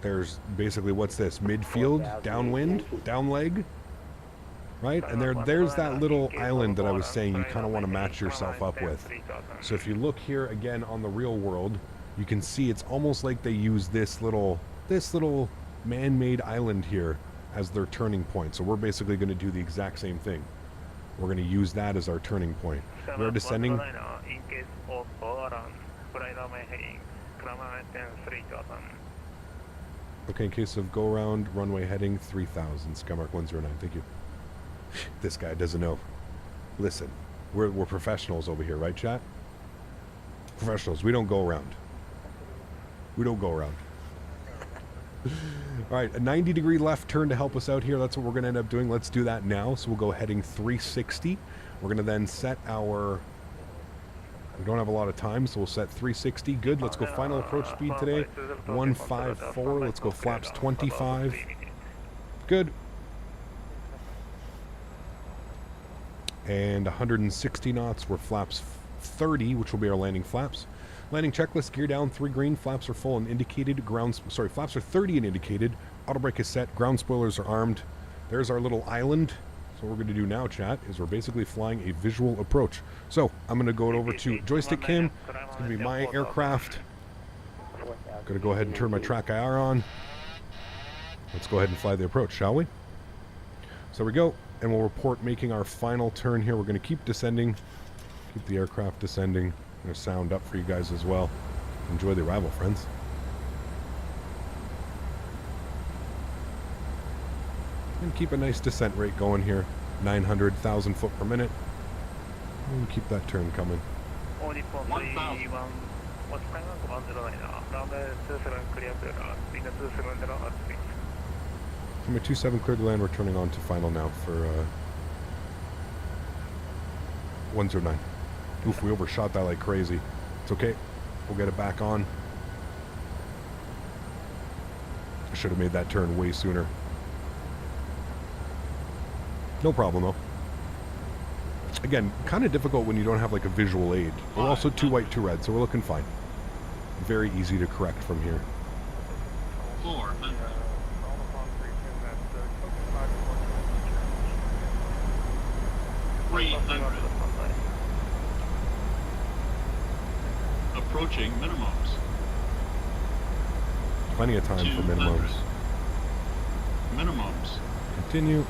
There's basically, what's this, midfield, downwind, down leg, right? And there's that little island that I was saying you kind of want to match yourself up with. So if you look here again on the real world, you can see it's almost like they use this little man-made island here as their turning point. So we're basically going to do the exact same thing. We're going to use that as our turning point. We're descending. Okay, in case of go around, runway heading 3000, Skymark 109. Thank you. This guy doesn't know. Listen, we're professionals over here, right, chat? Professionals. We don't go around. We don't go around. All right, a 90-degree left turn to help us out here. That's what we're going to end up doing. Let's do that now. So we'll go heading 360. We're going to then set our... We don't have a lot of time, so we'll set 360. Good. Let's go final approach speed today. 154. Let's go flaps 25. Good. And 160 knots. We're flaps 30, which will be our landing flaps. Landing checklist, gear down, 3 green, flaps are full and indicated, flaps are 30 and indicated, auto brake is set, ground spoilers are armed. There's our little island. So what we're going to do now, chat, is we're basically flying a visual approach. So I'm going to go over to joystick cam. It's going to be my aircraft. Going to go ahead and turn my track IR on. Let's go ahead and fly the approach, shall we? So there we go, and we'll report making our final turn here. We're going to keep descending, keep the aircraft descending. I'm going to sound up for you guys as well. Enjoy the arrival, friends. And keep a nice descent rate going here. 900,000 foot per minute. And keep that turn coming. 1,000. From a 27 clear to land, we're turning on to final now for 109. Oof, we overshot that like crazy. It's okay. We'll get it back on. I should have made that turn way sooner. No problem though. Again, kind of difficult when you don't have like a visual aid. We're also 2 white, 2 red, so we're looking fine. Very easy to correct from here. 400. Approaching minimums. Plenty of time for minimums. Minimums. Continue.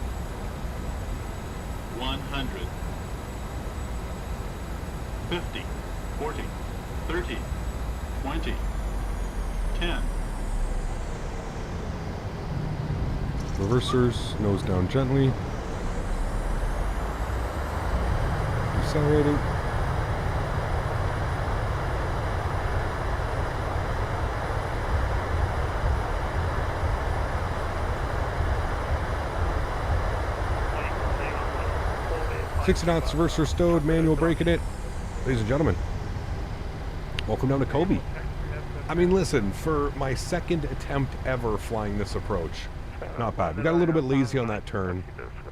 100. 50. 40. 30. 20. 10. Reversers, nose down gently. Decelerating. Sixty knots, reverser stowed, manual braking it. Ladies and gentlemen, welcome down to Kobe. I mean, listen, for my second attempt ever flying this approach, not bad. We got a little bit lazy on that turn.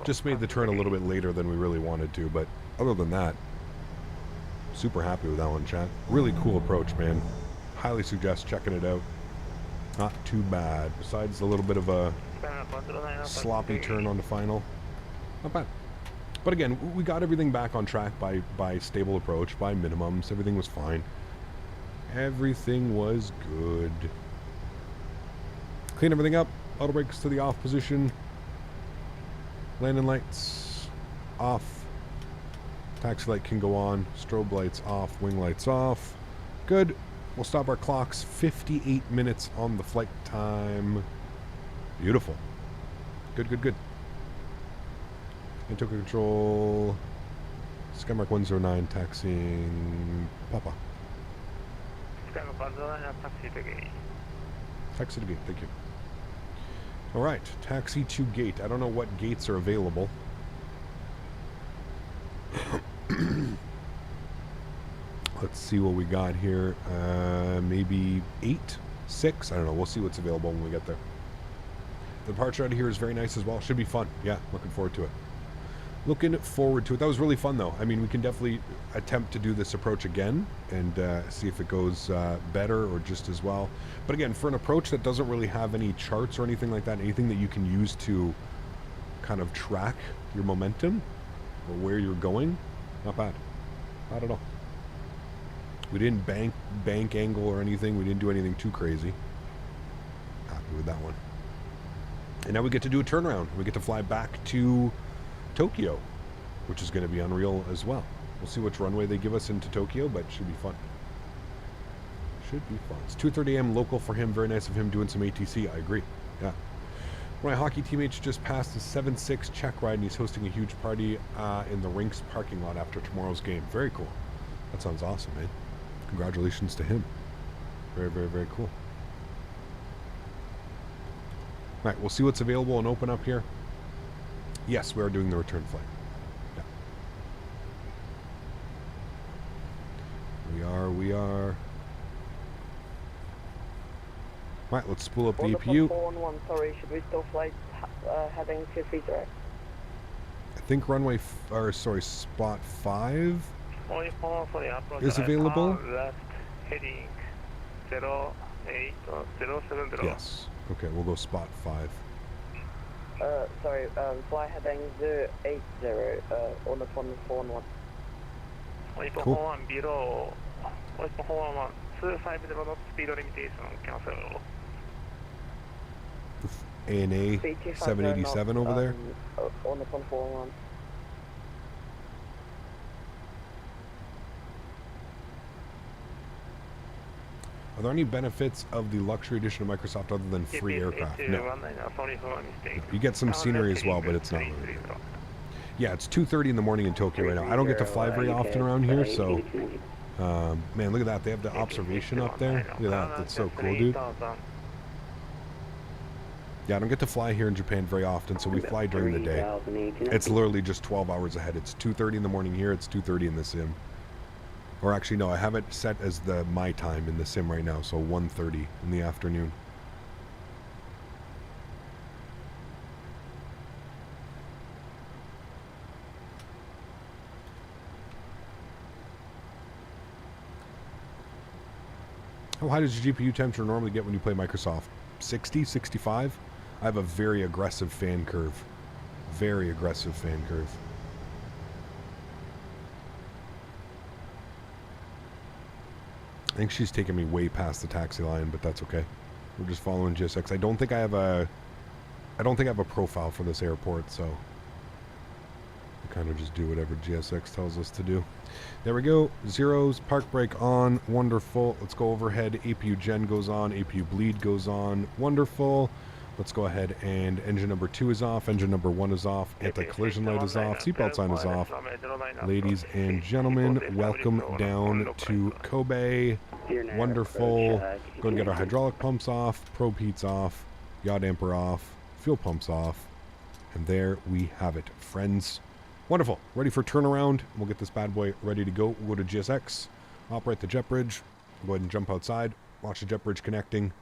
Just made the turn a little bit later than we really wanted to, but other than that, super happy with that one, chat. Really cool approach, man. Highly suggest checking it out. Not too bad. Besides a little bit of a スカイマークコントロール9 sloppy turn on the final. Not bad. But again, we got everything back on track by stable approach, by minimums. Everything was fine. Everything was good. Clean everything up. Auto brakes to the off position. Landing lights off. Taxi light can go on. Strobe lights off. Wing lights off. Good. We'll stop our clocks. 58 minutes on the flight time. Beautiful. Good, good, good. Anti control. Skymark 109 taxiing Papa. スカイマークコントロール9タクシーとゲイ Taxi to gate, thank you. Alright, taxi to gate. I don't know what gates are available. Let's see what we got here. Maybe 8? 6? I don't know. We'll see what's available when we get there. The departure out of here is very nice as well. Should be fun. Yeah, looking forward to it. Looking forward to it. That was really fun, though. I mean, we can definitely attempt to do this approach again and see if it goes better or just as well. But again, for an approach that doesn't really have any charts or anything like that, anything that you can use to kind of track your momentum or where you're going, not bad. Not at all. We didn't bank angle or anything. We didn't do anything too crazy. Happy with that one. And now we get to do a turnaround. We get to fly back to Tokyo, which is going to be unreal as well. We'll see which runway they give us into Tokyo, but it should be fun. Should be fun. It's 2:30 a.m. local for him. Very nice of him doing some ATC. I agree. Yeah. My hockey teammates just passed his 7-6 check ride, and he's hosting a huge party in the rinks parking lot after tomorrow's game. Very cool. That sounds awesome, man. Congratulations to him. Very, very, very cool. All right, we'll see what's available and open up here. Yes, we are doing the return flight. Yeah. We are. All right, let's spool up the APU. 411, sorry, should we still fly heading to 30? I think spot 5 is available. Left heading 0807. Yes. Okay, we'll go spot 5. Sorry, fly heading 080 on the 411. Cool. Below 250 knot speed limitation cancel. ANA 787 over there. On the 411. Are there any benefits of the luxury edition of Microsoft other than free aircraft? No. You get some scenery as well, but it's not really good. Yeah, it's 2:30 in the morning in Tokyo right now. I don't get to fly very often around here, so... man, look at that. They have the observation up there. Look at that. That's so cool, dude. Yeah, I don't get to fly here in Japan very often, so we fly during the day. It's literally just 12 hours ahead. It's 2:30 in the morning here. It's 2:30 in the sim. Or actually, no, I have it set as my time in the sim right now, so 1:30 in the afternoon. How high does your GPU temperature normally get when you play Microsoft? 60, 65? I have a very aggressive fan curve. Very aggressive fan curve. I think she's taking me way past the taxi line, but that's okay. We're just following GSX. I don't think I have a profile for this airport, so we kind of just do whatever GSX tells us to do. There we go. Zeros, park brake on. Wonderful. Let's go overhead. APU gen goes on. APU bleed goes on. Wonderful. Let's go ahead and engine number 2 is off. Engine number 1 is off. Anti-collision light is off. Seatbelt sign is off. Ladies and gentlemen, welcome down to Kobe. Wonderful. Going to get our hydraulic pumps off. Probe heats off. Yaw damper off. Fuel pumps off. And there we have it, friends. Wonderful. Ready for turnaround. We'll get this bad boy ready to go. We'll go to GSX. Operate the jet bridge. Go ahead and jump outside. Watch the jet bridge connecting.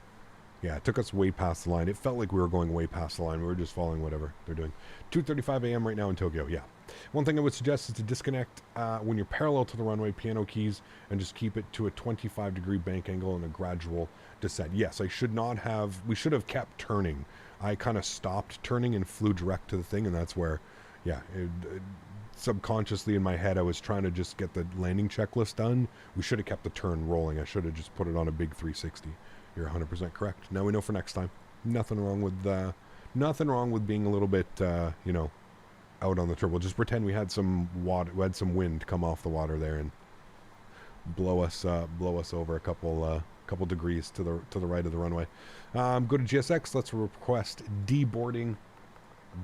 Yeah, it took us way past the line. It felt like we were going way past the line. We were just following whatever they're doing. 2:35 a.m. right now in Tokyo. Yeah, One thing I would suggest is to disconnect when you're parallel to the runway, piano keys, and just keep it to a 25-degree bank angle and a gradual descent. Yes, we should have kept turning. I kind of stopped turning and flew direct to the thing, and that's where, yeah, subconsciously in my head, I was trying to just get the landing checklist done. We should have kept the turn rolling. I should have just put it on a big 360. You're 100% correct. Now we know for next time. Nothing wrong with being a little bit, you know, out on the turbo. Just pretend we had some water, we had some wind come off the water there and blow us over a couple degrees to the right of the runway. Go to GSX. Let's request deboarding.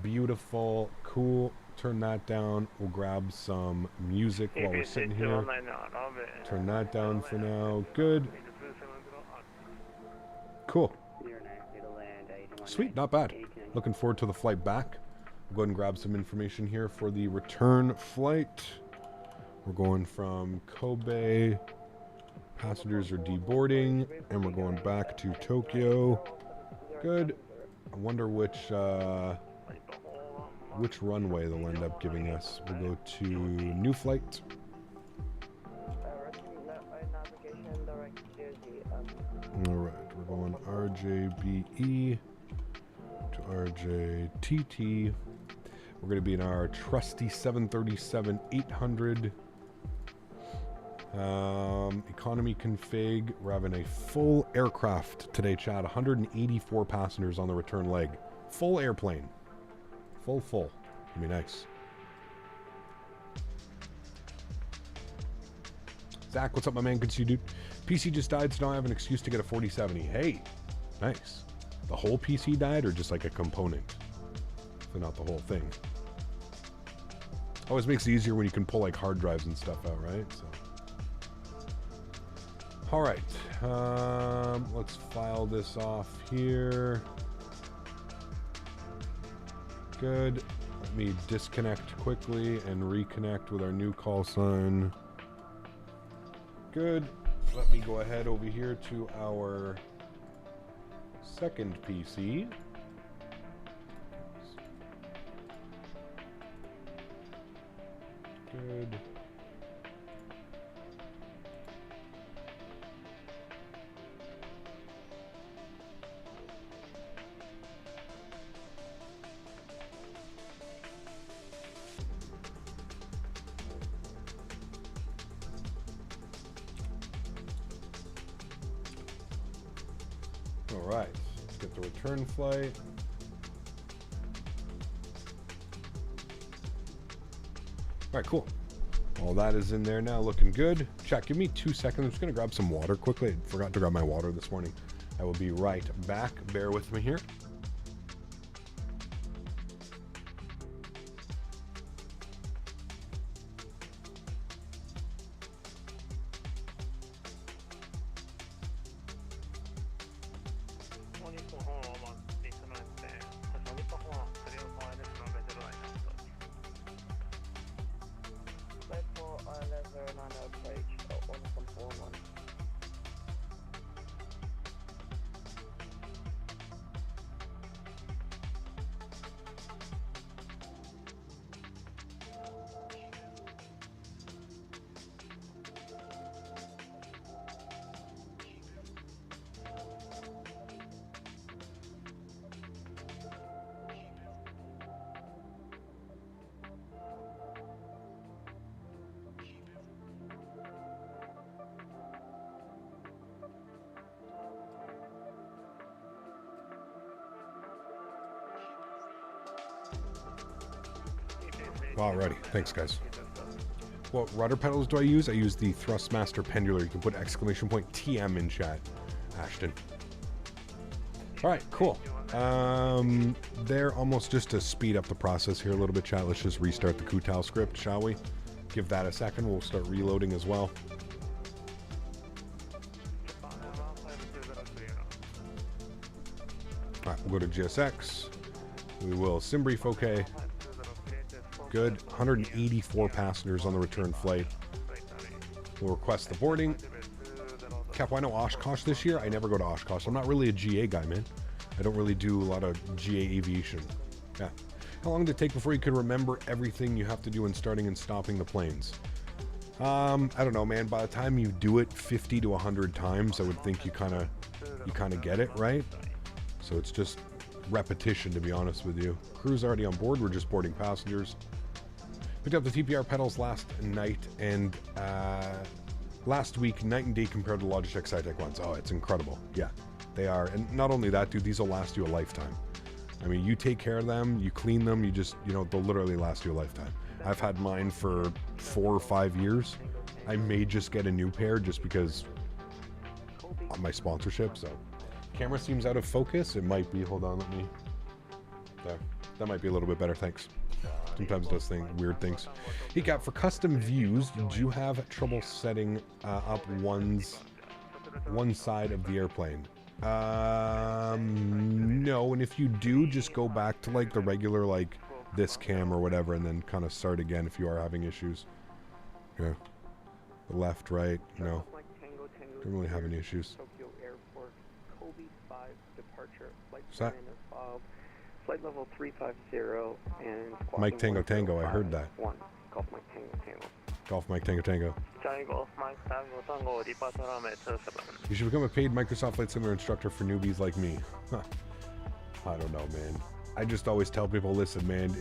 Beautiful, cool. Turn that down. We'll grab some music while we're sitting here. Turn that down for now. Good. Cool. Sweet, not bad. Looking forward to the flight back. We'll go ahead and grab some information here for the return flight. We're going from Kobe. Passengers are deboarding, and we're going back to Tokyo. Good. I wonder which runway they'll end up giving us. We'll go to new flight. Alright, we're going RJBE to RJTT. We're going to be in our trusty 737-800 economy config. We're having a full aircraft today, Chad. 184 passengers on the return leg. Full airplane. Full. It'll be nice. Zach, what's up, my man? Good to see you, dude. PC just died, so now I have an excuse to get a 4070. Hey, nice. The whole PC died, or just like a component? So not the whole thing. Always makes it easier when you can pull like hard drives and stuff out, right? So. All right, let's file this off here. Good. Let me disconnect quickly and reconnect with our new call sign. Good. Let me go ahead over here to our second PC. Good. All right, let's get the return flight. All right, cool. All that is in there now, looking good. Check, give me 2 seconds. I'm just gonna grab some water quickly. I forgot to grab my water this morning. I will be right back. Bear with me here. Alrighty, thanks guys. What rudder pedals do I use? I use the Thrustmaster pendular. You can put exclamation point TM in chat, Ashton. Alright, cool. They're almost just to speed up the process here a little bit, chat. Let's just restart the Kutal script, shall we? Give that a second. We'll start reloading as well. Alright, we'll go to GSX. We will sim brief okay. Good. 184 passengers on the return flight. We'll request the boarding. Cap, why no Oshkosh this year? I never go to Oshkosh. I'm not really a GA guy, man. I don't really do a lot of GA aviation. Yeah. How long did it take before you could remember everything you have to do when starting and stopping the planes? I don't know, man. By the time you do it 50 to 100 times, I would think you kind of get it, right? So it's just repetition, to be honest with you. Crew's already on board. We're just boarding passengers. Picked up the TPR pedals last night and last week, night and day compared to Logitech Sci-Tech ones. Oh, it's incredible. Yeah, they are. And not only that, dude, these will last you a lifetime. I mean, you take care of them, you clean them, they'll literally last you a lifetime. I've had mine for 4 or 5 years. I may just get a new pair just because of my sponsorship. So camera seems out of focus. It might be. Hold on, there. That might be a little bit better. Thanks. Sometimes it does weird things. Hey, Cap, for custom views, do you have trouble setting up one side of the airplane? No. And if you do, just go back to like the regular this cam or whatever, and then kind of start again if you are having issues. Yeah. The left, right, no. Don't really have any issues. Tokyo Airport, Kobe 5 departure, Flight flight level 350 and Mike Tango Tango, I heard that. 1, Golf Mike Tango Tango. Golf Mike Tango Tango. Golf Mike Tango Tango, departure runway 27. You should become a paid Microsoft Flight Simulator instructor for newbies like me. Huh. I don't know, man. I just always tell people, listen, man,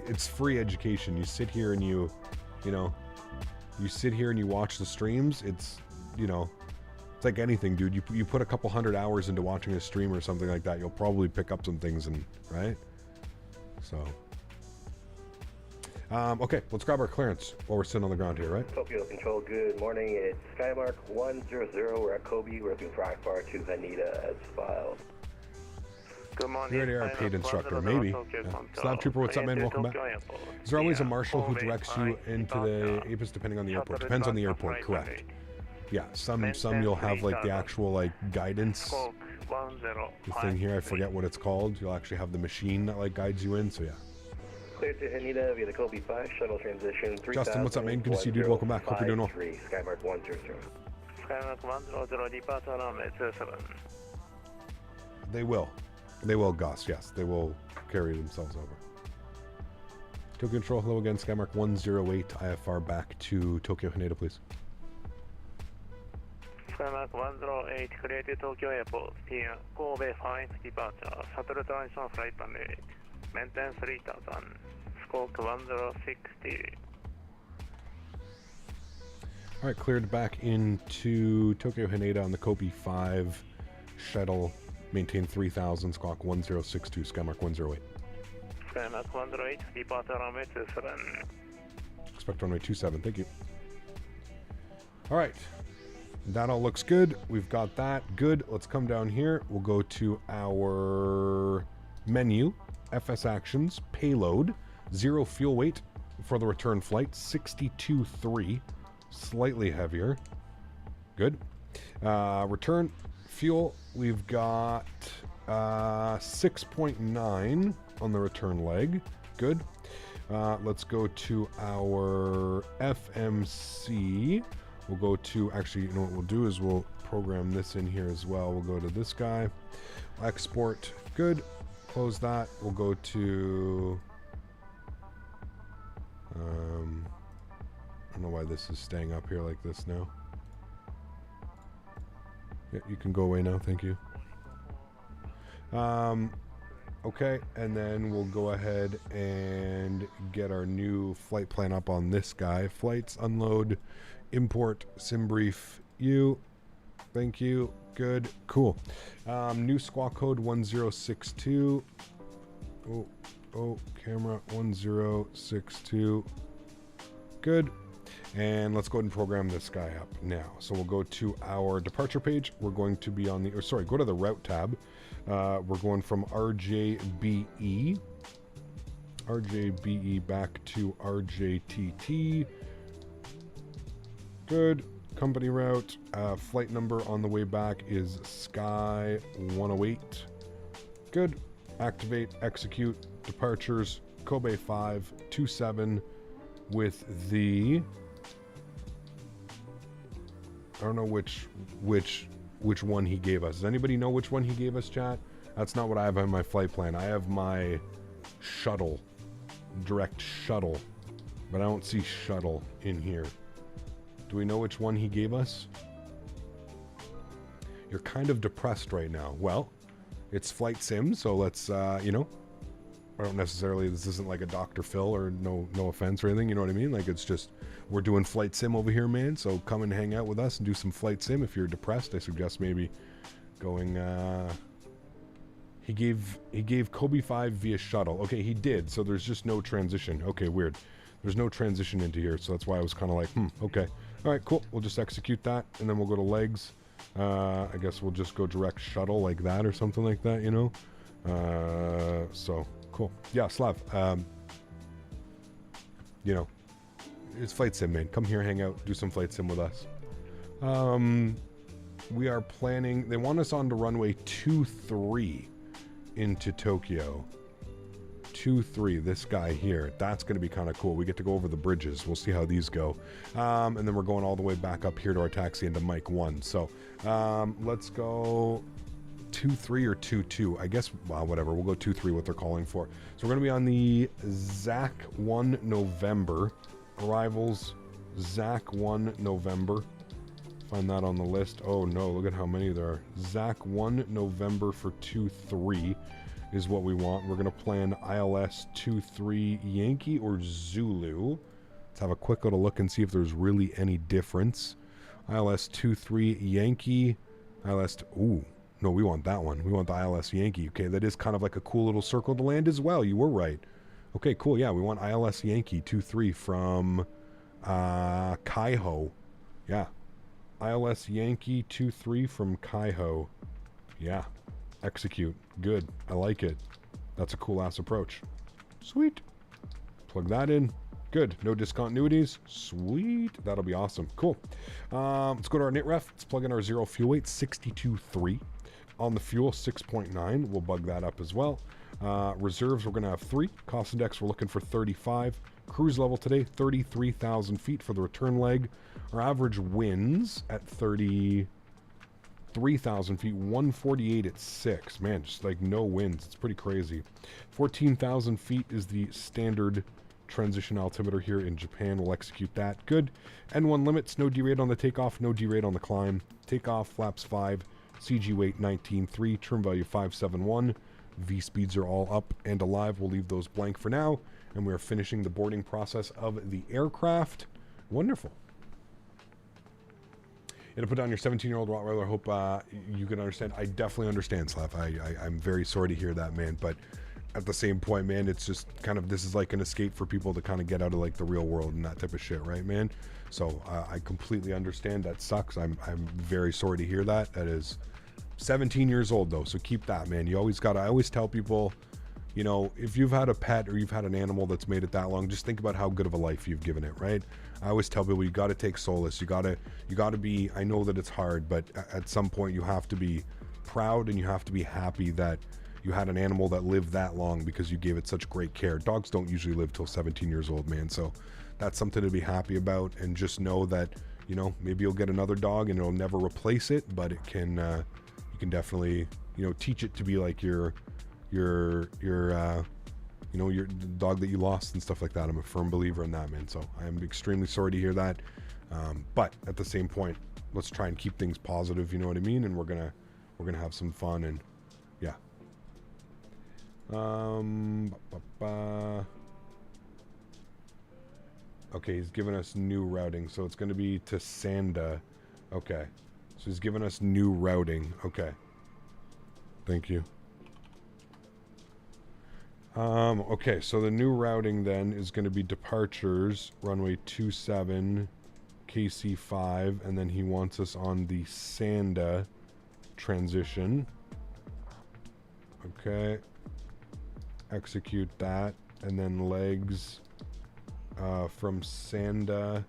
it's free education. You sit here and you sit here and you watch the streams. It's like anything, dude. You put a couple 100 hours into watching a stream or something like that, you'll probably pick up some things, and right? So, okay, let's grab our clearance while we're sitting on the ground here, right? Tokyo Control, good morning. It's Skymark 100. We're at Kobe. We're looking for IFR to Vanita as filed. Good morning. You already are a paid instructor, maybe. Yeah. Slab Trooper, what's up, man? Welcome back. Is there always a marshal who directs you into the APIS depending on the airport? Depends on the airport, correct. Yeah, some you'll have like the actual guidance. The thing here, I forget what it's called. You'll actually have the machine that guides you in, so yeah. Clear to Haneda via the Kobe 5 shuttle transition. Justin, what's up, man? Good to see you, dude. Welcome back. Hope you're doing well. Skymark 100. Skymark 100, departure runway 27. They will, Gus. Yes, they will carry themselves over. Tokyo Control, hello again. Skymark 108 IFR back to Tokyo Haneda, please. Skymark 108, clear to Tokyo Airport, via Kobe 5 departure, shuttle transition flight runway, maintain 3000, squawk 1060. All right, cleared back into Tokyo Haneda on the Kobe 5 shuttle, maintain 3000, squawk 1062, Skymark 108. Skymark 108, departure runway 27. Expect runway 27, thank you. All right. That all looks good. We've got that. Good. Let's come down here. We'll go to our menu, FS Actions, Payload, 0 fuel weight for the return flight, 62.3, slightly heavier. Good. Return fuel, we've got 6.9 on the return leg. Good. Let's go to our FMC. We'll go to, actually, you know what we'll do is we'll program this in here as well. We'll go to this guy. Export. Good. Close that. We'll go to... I don't know why this is staying up here like this now. Yeah, you can go away now. Thank you. Okay, and then we'll go ahead and get our new flight plan up on this guy. Flights, unload, import, sim brief, you. Thank you. Good. Cool. New squawk code 1062. Oh, camera 1062. Good. And let's go ahead and program this guy up now. So we'll go to our departure page. We're going to be on the, or sorry, go to the route tab. We're going from RJBE back to RJTT. Good. Company route. Flight number on the way back is Sky 108. Good. Activate, execute, departures, Kobe 527 with the, I don't know which one he gave us. Does anybody know which one he gave us, chat? That's not what I have on my flight plan. I have my shuttle direct shuttle, but I don't see shuttle in here. Do we know which one he gave us? You're kind of depressed right now. Well, it's Flight Sim, so let's, you know, I don't necessarily, this isn't like a Dr. Phil or no offense or anything, you know what I mean? Like, it's just, we're doing Flight Sim over here, man, so come and hang out with us and do some Flight Sim. If you're depressed, I suggest maybe going, he gave Kobe 5 via shuttle. Okay, he did, so there's just no transition. Okay, weird. There's no transition into here, so that's why I was kind of like, okay. All right, cool. We'll just execute that, and then we'll go to legs. I guess we'll just go direct shuttle like that or something like that, you know? So, cool. Yeah, Slav, you know, it's Flight Sim, man. Come here, hang out, do some Flight Sim with us. We are planning, they want us on to runway 23 into Tokyo. 23, this guy here, that's going to be kind of cool. We get to go over the bridges. We'll see how these go. And then we're going all the way back up here to our taxi into Mike 1. So let's go 2-3 or 2-2. I guess, well, whatever. We'll go 2-3, what they're calling for. So we're going to be on the ZAC 1 November. Arrivals, ZAC 1 November. Find that on the list. Oh no, look at how many there are. ZAC 1 November for 2-3. Is what we want. We're going to plan ILS 23 Yankee or Zulu. Let's have a quick little look and see if there's really any difference. ILS 23 Yankee. ILS... Ooh. No, we want that one. We want the ILS Yankee. Okay, that is kind of like a cool little circle to land as well. You were right. Okay, cool. Yeah, we want ILS Yankee 23 from Kaiho. Yeah. ILS Yankee 23 from Kaiho. Yeah. Execute. Good. I like it. That's a cool ass approach. Sweet. Plug that in. Good. No discontinuities. Sweet. That'll be awesome. Cool. Let's go to our NITREF. Let's plug in our zero fuel weight, 62.3. On the fuel, 6.9. We'll bug that up as well. Reserves, we're going to have 3. Cost index, we're looking for 35. Cruise level today, 33,000 feet for the return leg. Our average winds at 3,000 feet, 148 at 6. Man, just like no winds. It's pretty crazy. 14,000 feet is the standard transition altimeter here in Japan. We'll execute that. Good. N1 limits, no derate on the takeoff, no derate on the climb. Takeoff, flaps 5, CG weight 19.3, trim value 571. V speeds are all up and alive. We'll leave those blank for now. And we are finishing the boarding process of the aircraft. Wonderful. To put down your 17-year-old Rottweiler. I hope you can understand. I definitely understand, Slav. I'm very sorry to hear that, man. But at the same point, man, it's just kind of, this is like an escape for people to kind of get out of like the real world and that type of shit, right, man? So I completely understand. That sucks. I'm very sorry to hear that. That is 17 years old though, so keep that, man. You always gotta, I always tell people, you know, if you've had a pet or you've had an animal that's made it that long, just think about how good of a life you've given it, right? I always tell people you got to take solace. You got to be, I know that it's hard, but at some point you have to be proud and you have to be happy that you had an animal that lived that long because you gave it such great care. Dogs don't usually live till 17 years old, man. So that's something to be happy about, and just know that, you know, maybe you'll get another dog and it'll never replace it, but it can, you can definitely, you know, teach it to be like your you know, your dog that you lost and stuff like that. I'm a firm believer in that, man. So I'm extremely sorry to hear that. But at the same point, let's try and keep things positive. You know what I mean? And we're gonna have some fun, and yeah. Okay, he's giving us new routing, so it's going to be to Sanda. Okay, so he's giving us new routing. Okay, thank you. Okay, so the new routing then is going to be departures, runway 27, KC5, and then he wants us on the Sanda transition. Okay, execute that, and then legs from Sanda.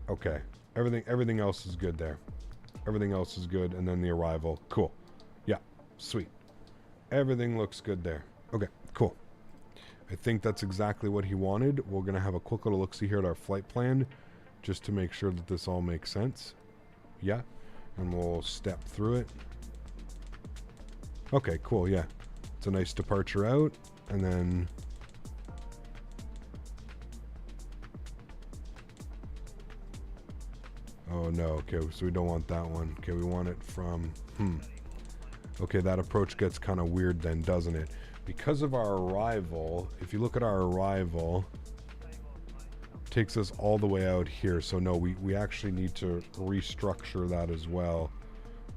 Okay, everything else is good there. Everything else is good, and then the arrival. Cool. Yeah, sweet. Everything looks good there. Okay, cool. I think that's exactly what he wanted. We're going to have a quick little look-see here at our flight plan just to make sure that this all makes sense. Yeah, and we'll step through it. Okay, cool, yeah. It's a nice departure out. And then oh no, okay, so we don't want that one. Okay, we want it from okay, that approach gets kind of weird then, doesn't it? Because of our arrival, if you look at our arrival, takes us all the way out here. So no, we actually need to restructure that as well.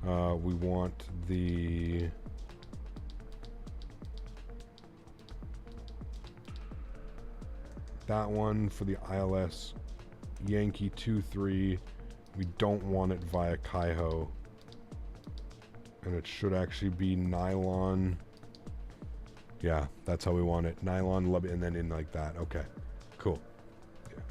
We want the that one for the ILS Yankee 23. We don't want it via Kaiho, and it should actually be nylon. Yeah, that's how we want it. Nylon, and then in like that. Okay, cool. Yeah.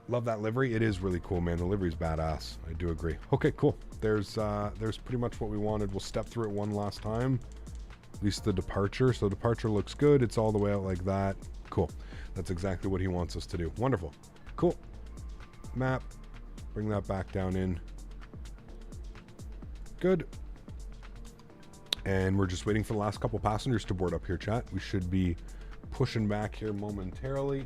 Love that livery. It is really cool, man. The livery's badass. I do agree. Okay, cool. There's pretty much what we wanted. We'll step through it one last time. At least the departure. So departure looks good. It's all the way out like that. Cool. That's exactly what he wants us to do. Wonderful. Cool. Map. Bring that back down in. Good. And we're just waiting for the last couple passengers to board up here, chat. We should be pushing back here momentarily.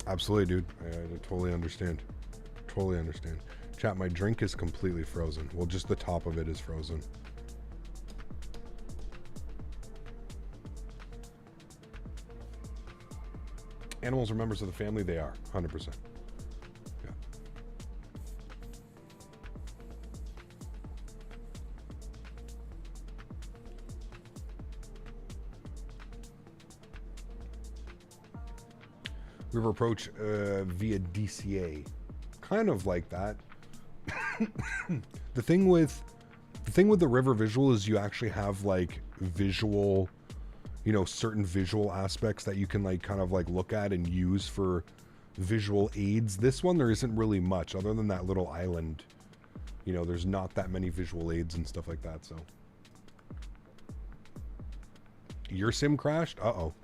Absolutely, dude. I totally understand. Totally understand. Chat, my drink is completely frozen. Well, just the top of it is frozen. Animals are members of the family. They are 100%. Yeah. River approach via DCA, kind of like that. the thing with the river visual is you actually have like visual, you know, certain visual aspects that you can like kind of like look at and use for visual aids. This one, there isn't really much other than that little island. You know, there's not that many visual aids and stuff like that. So your sim crashed? Uh-oh.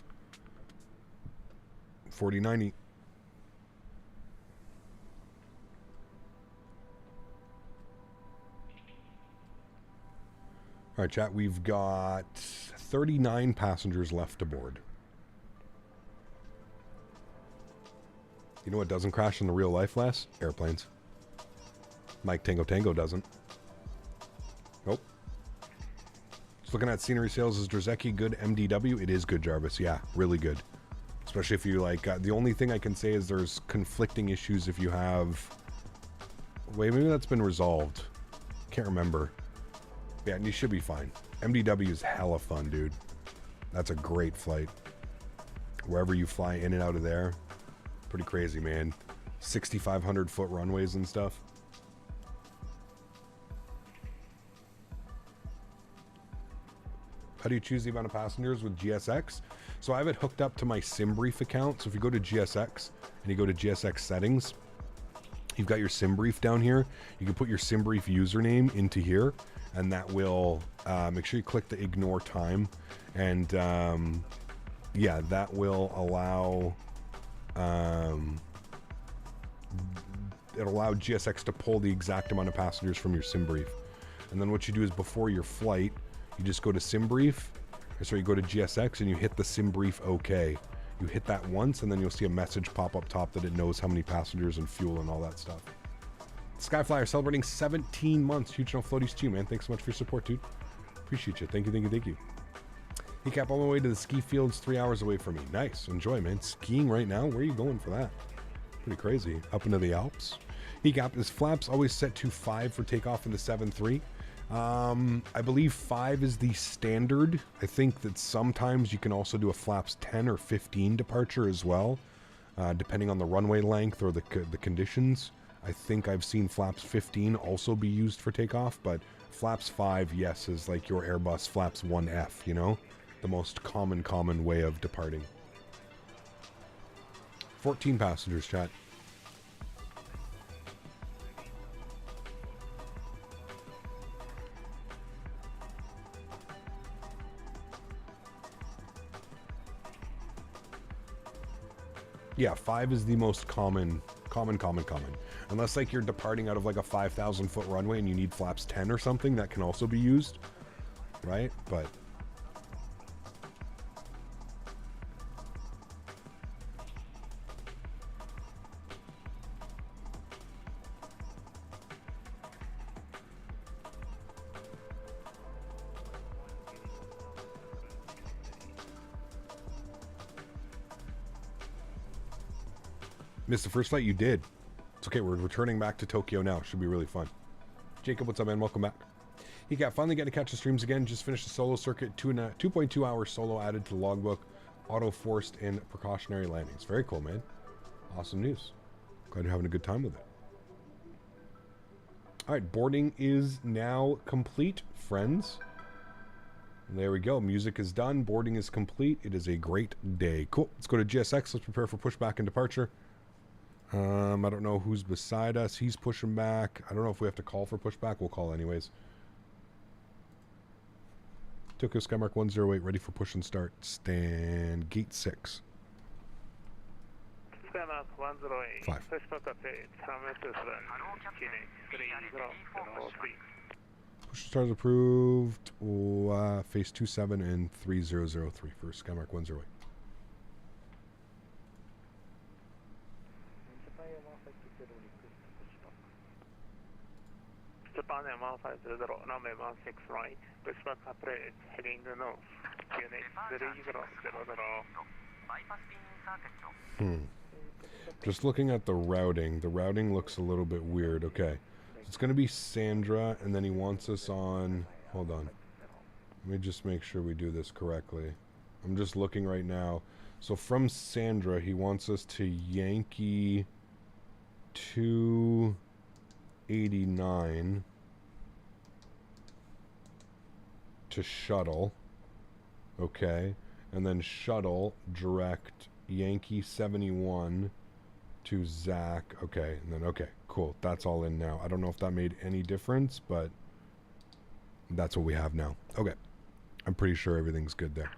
4090. All right, chat, we've got 39 passengers left to board. You know what doesn't crash in the real life, Les? Airplanes. Mike Tango Tango doesn't. Nope. Just looking at scenery sales. Is Drzecki good MDW? It is good, Jarvis. Yeah, really good. Especially if you like, the only thing I can say is there's conflicting issues if you have, wait, maybe that's been resolved. Can't remember. Yeah, and you should be fine. MDW is hella fun, dude. That's a great flight. Wherever you fly in and out of there, pretty crazy, man. 6,500 foot runways and stuff. How do you choose the amount of passengers with GSX? So I have it hooked up to my SimBrief account. So if you go to GSX and you go to GSX settings, you've got your SimBrief down here. You can put your SimBrief username into here, and that will make sure you click the ignore time, and yeah, that will allow it'll allow GSX to pull the exact amount of passengers from your SimBrief. And then what you do is before your flight, you just go to SimBrief, or sorry, you go to GSX and you hit the SimBrief OK. You hit that once, and then you'll see a message pop up top that it knows how many passengers and fuel and all that stuff. Skyflyer celebrating 17 months. Huge no floaties too, man. Thanks so much for your support, dude. Appreciate you. Thank you, thank you, thank you. Hey, Cap, on my way to the ski fields, 3 hours away from me. Nice. Enjoy, man. Skiing right now? Where are you going for that? Pretty crazy. Up into the Alps. Hey, Cap, is flaps always set to 5 for takeoff in the 7.3? I believe 5 is the standard. I think that sometimes you can also do a flaps 10 or 15 departure as well, depending on the runway length or the conditions. I think I've seen flaps 15 also be used for takeoff, but flaps 5, yes, is like your Airbus flaps 1F, you know? The most common way of departing. 14 passengers, chat. Yeah, 5 is the most common Common. Unless like you're departing out of like a 5,000 foot runway and you need flaps 10 or something, that can also be used, right? But missed the first flight? You did. It's okay. We're returning back to Tokyo now. Should be really fun. Jacob, what's up, man? Welcome back. He got finally getting to catch the streams again. Just finished the solo circuit. 2.2 hours solo added to the logbook. Auto forced and precautionary landings. Very cool, man. Awesome news. Glad you're having a good time with it. All right, boarding is now complete, friends. There we go. Music is done. Boarding is complete. It is a great day. Cool. Let's go to GSX. Let's prepare for pushback and departure. I don't know who's beside us. He's pushing back. I don't know if we have to call for pushback. We'll call anyways. Tokyo Skymark 108 ready for push and start. Stand gate 6. Skymark 108. 5. Push and start is approved. Face 27 and 3003 for Skymark 108. Japan 1500, runway 16 right, pushback approach, heading north, unit 3000. Just looking at the routing. The routing looks a little bit weird. Okay. So it's going to be Sandra, and then he wants us on... Hold on. Let me just make sure we do this correctly. I'm just looking right now. So from Sandra, he wants us to Yankee 289 to shuttle. Okay. And then shuttle direct Yankee 71 to Zach. Okay. And then, okay, cool. That's all in now. I don't know if that made any difference, but that's what we have now. Okay. I'm pretty sure everything's good there.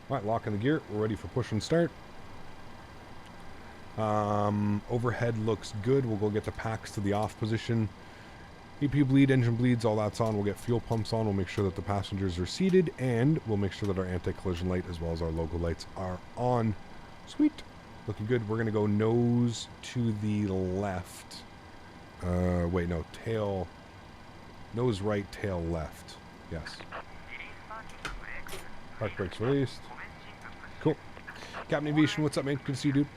All right, locking the gear. We're ready for push and start. Overhead looks good. We'll go get the packs to the off position. EPU bleed, engine bleeds, all that's on. We'll get fuel pumps on. We'll make sure that the passengers are seated, and we'll make sure that our anti-collision light as well as our logo lights are on. Sweet. Looking good. We're going to go nose to the left. Wait, no. Tail. Nose right, tail left. Yes. Park brakes released. Cool. Captain Aviation, what's up, man? Good to see you, dude.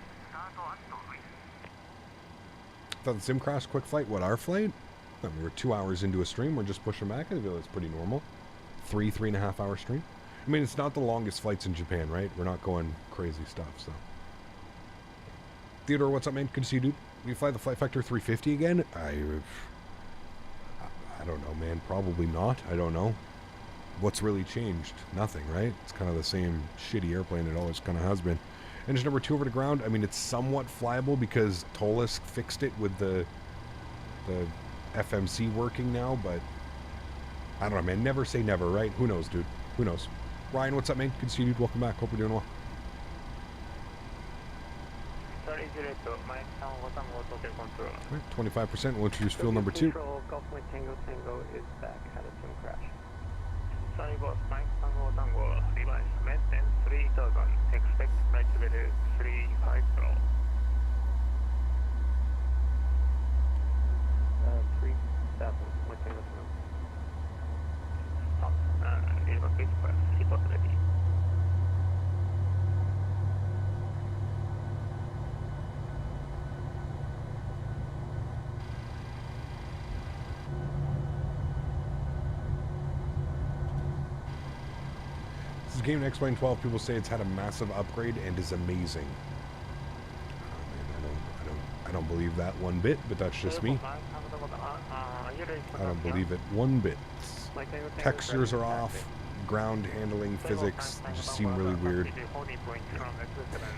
Thought the sim crashed. Quick flight. What, our flight? I mean, we're 2 hours into a stream. We're just pushing back. I feel it's pretty normal. 3.5 hour stream. I mean, it's not the longest flights in Japan, right? We're not going crazy stuff, so. Theodore, what's up, man? Good to see you, dude. We fly the Flight Factor 350 again? I don't know, man. Probably not. I don't know. What's really changed? Nothing, right? It's kind of the same shitty airplane it always kind of has been. Engine number 2 over to ground. I mean, it's somewhat flyable because Tolis fixed it with the FMC working now, but I don't know, man. Never say never, right? Who knows, dude? Who knows? Ryan, what's up, man? Good to see you, dude. Welcome back. Hope you're doing well. 25%. We'll introduce fuel number 2. Control, Golf Mike Tango Tango is back. Had a sim crash. Sunny Boss Mike Tango Tango, revise maintenance 3000. Expect flight level 350. 37. Mike Tango Tango. Stop. Relocate for seatbelt ready. This game in X-Plane 12, people say it's had a massive upgrade and is amazing. Oh, man, I don't believe that one bit, but that's just me. I don't believe it one bit. Textures are off. Ground handling, physics just seem really weird.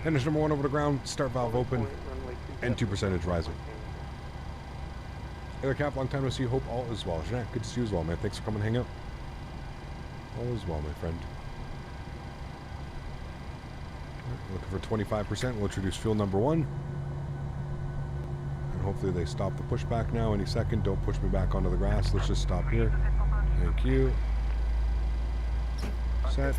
Engine number 1 over to ground. Start valve open. And 2% rising. Hey there, Cap. Long time no see you. Hope all is well. Jeanette, good to see you as well, man. Thanks for coming and hang out. All is well, my friend. Looking for 25%. We'll introduce fuel number 1. And hopefully they stop the pushback now any second. Don't push me back onto the grass. Let's just stop here. Thank you. Set.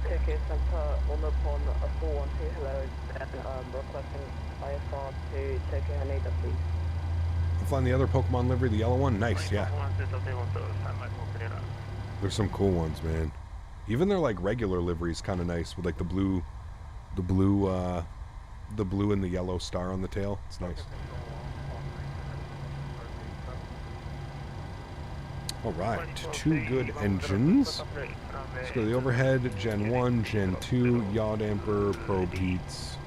Ticket Center on upon a 412 hello and requesting IFR to Tokyo Haneda, please. I'm flying the other Pokemon livery, the yellow one. Nice, yeah. There's some cool ones, man. Even their like regular liveries kind of nice with like the blue and the yellow star on the tail. It's nice. All right, 2 good engines. Let's go to the overhead. Gen 1, Gen 2, yaw damper, probe heats.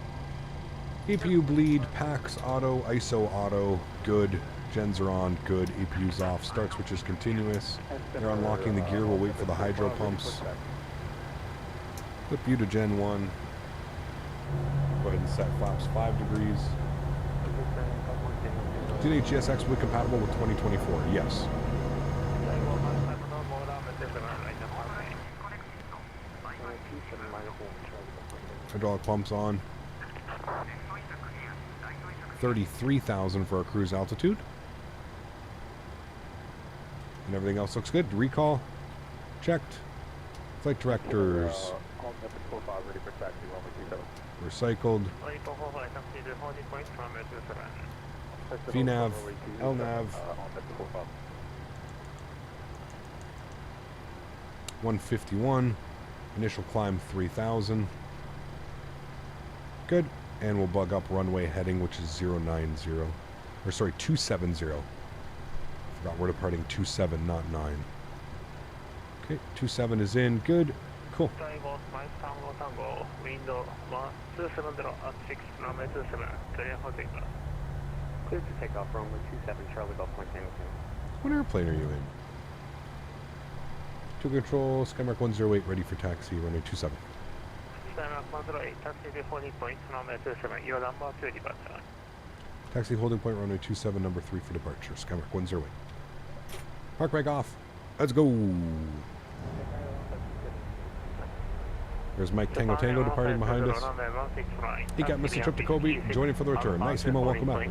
APU bleed, packs auto, ISO auto, good. Gens are on, good. APU's off. Start switch is continuous. They're unlocking the gear. We'll wait for the hydro pumps. Flip you to Gen 1. Go ahead and set flaps 5 degrees. Denis GSX will be compatible with 2024. Yes. Hydraulic pumps on. 33,000 for our cruise altitude. And everything else looks good. Recall. Checked. Flight directors. Recycled. VNAV. LNAV. 151. Initial climb 3,000. Good. And we'll bug up runway heading, which is 090. Or sorry, 270. Forgot we're departing 27, not 9. Okay, 27 is in. Good. Cool. Clear to take off runway 27, Charlie Golf Mike Tango. What airplane are you in? To control, Skymark 108, ready for taxi, runway 27. Skymark 108, taxi to holding point, runway 27, your number 2 departure. Taxi holding point, runway 27, number 3 for departure, Skymark 108. Park brake off. Let's go. There's Mike Tango Tango departing behind us. He got Mr. Trip to Kobe, joining for the return. Nice, Hemo, welcome back.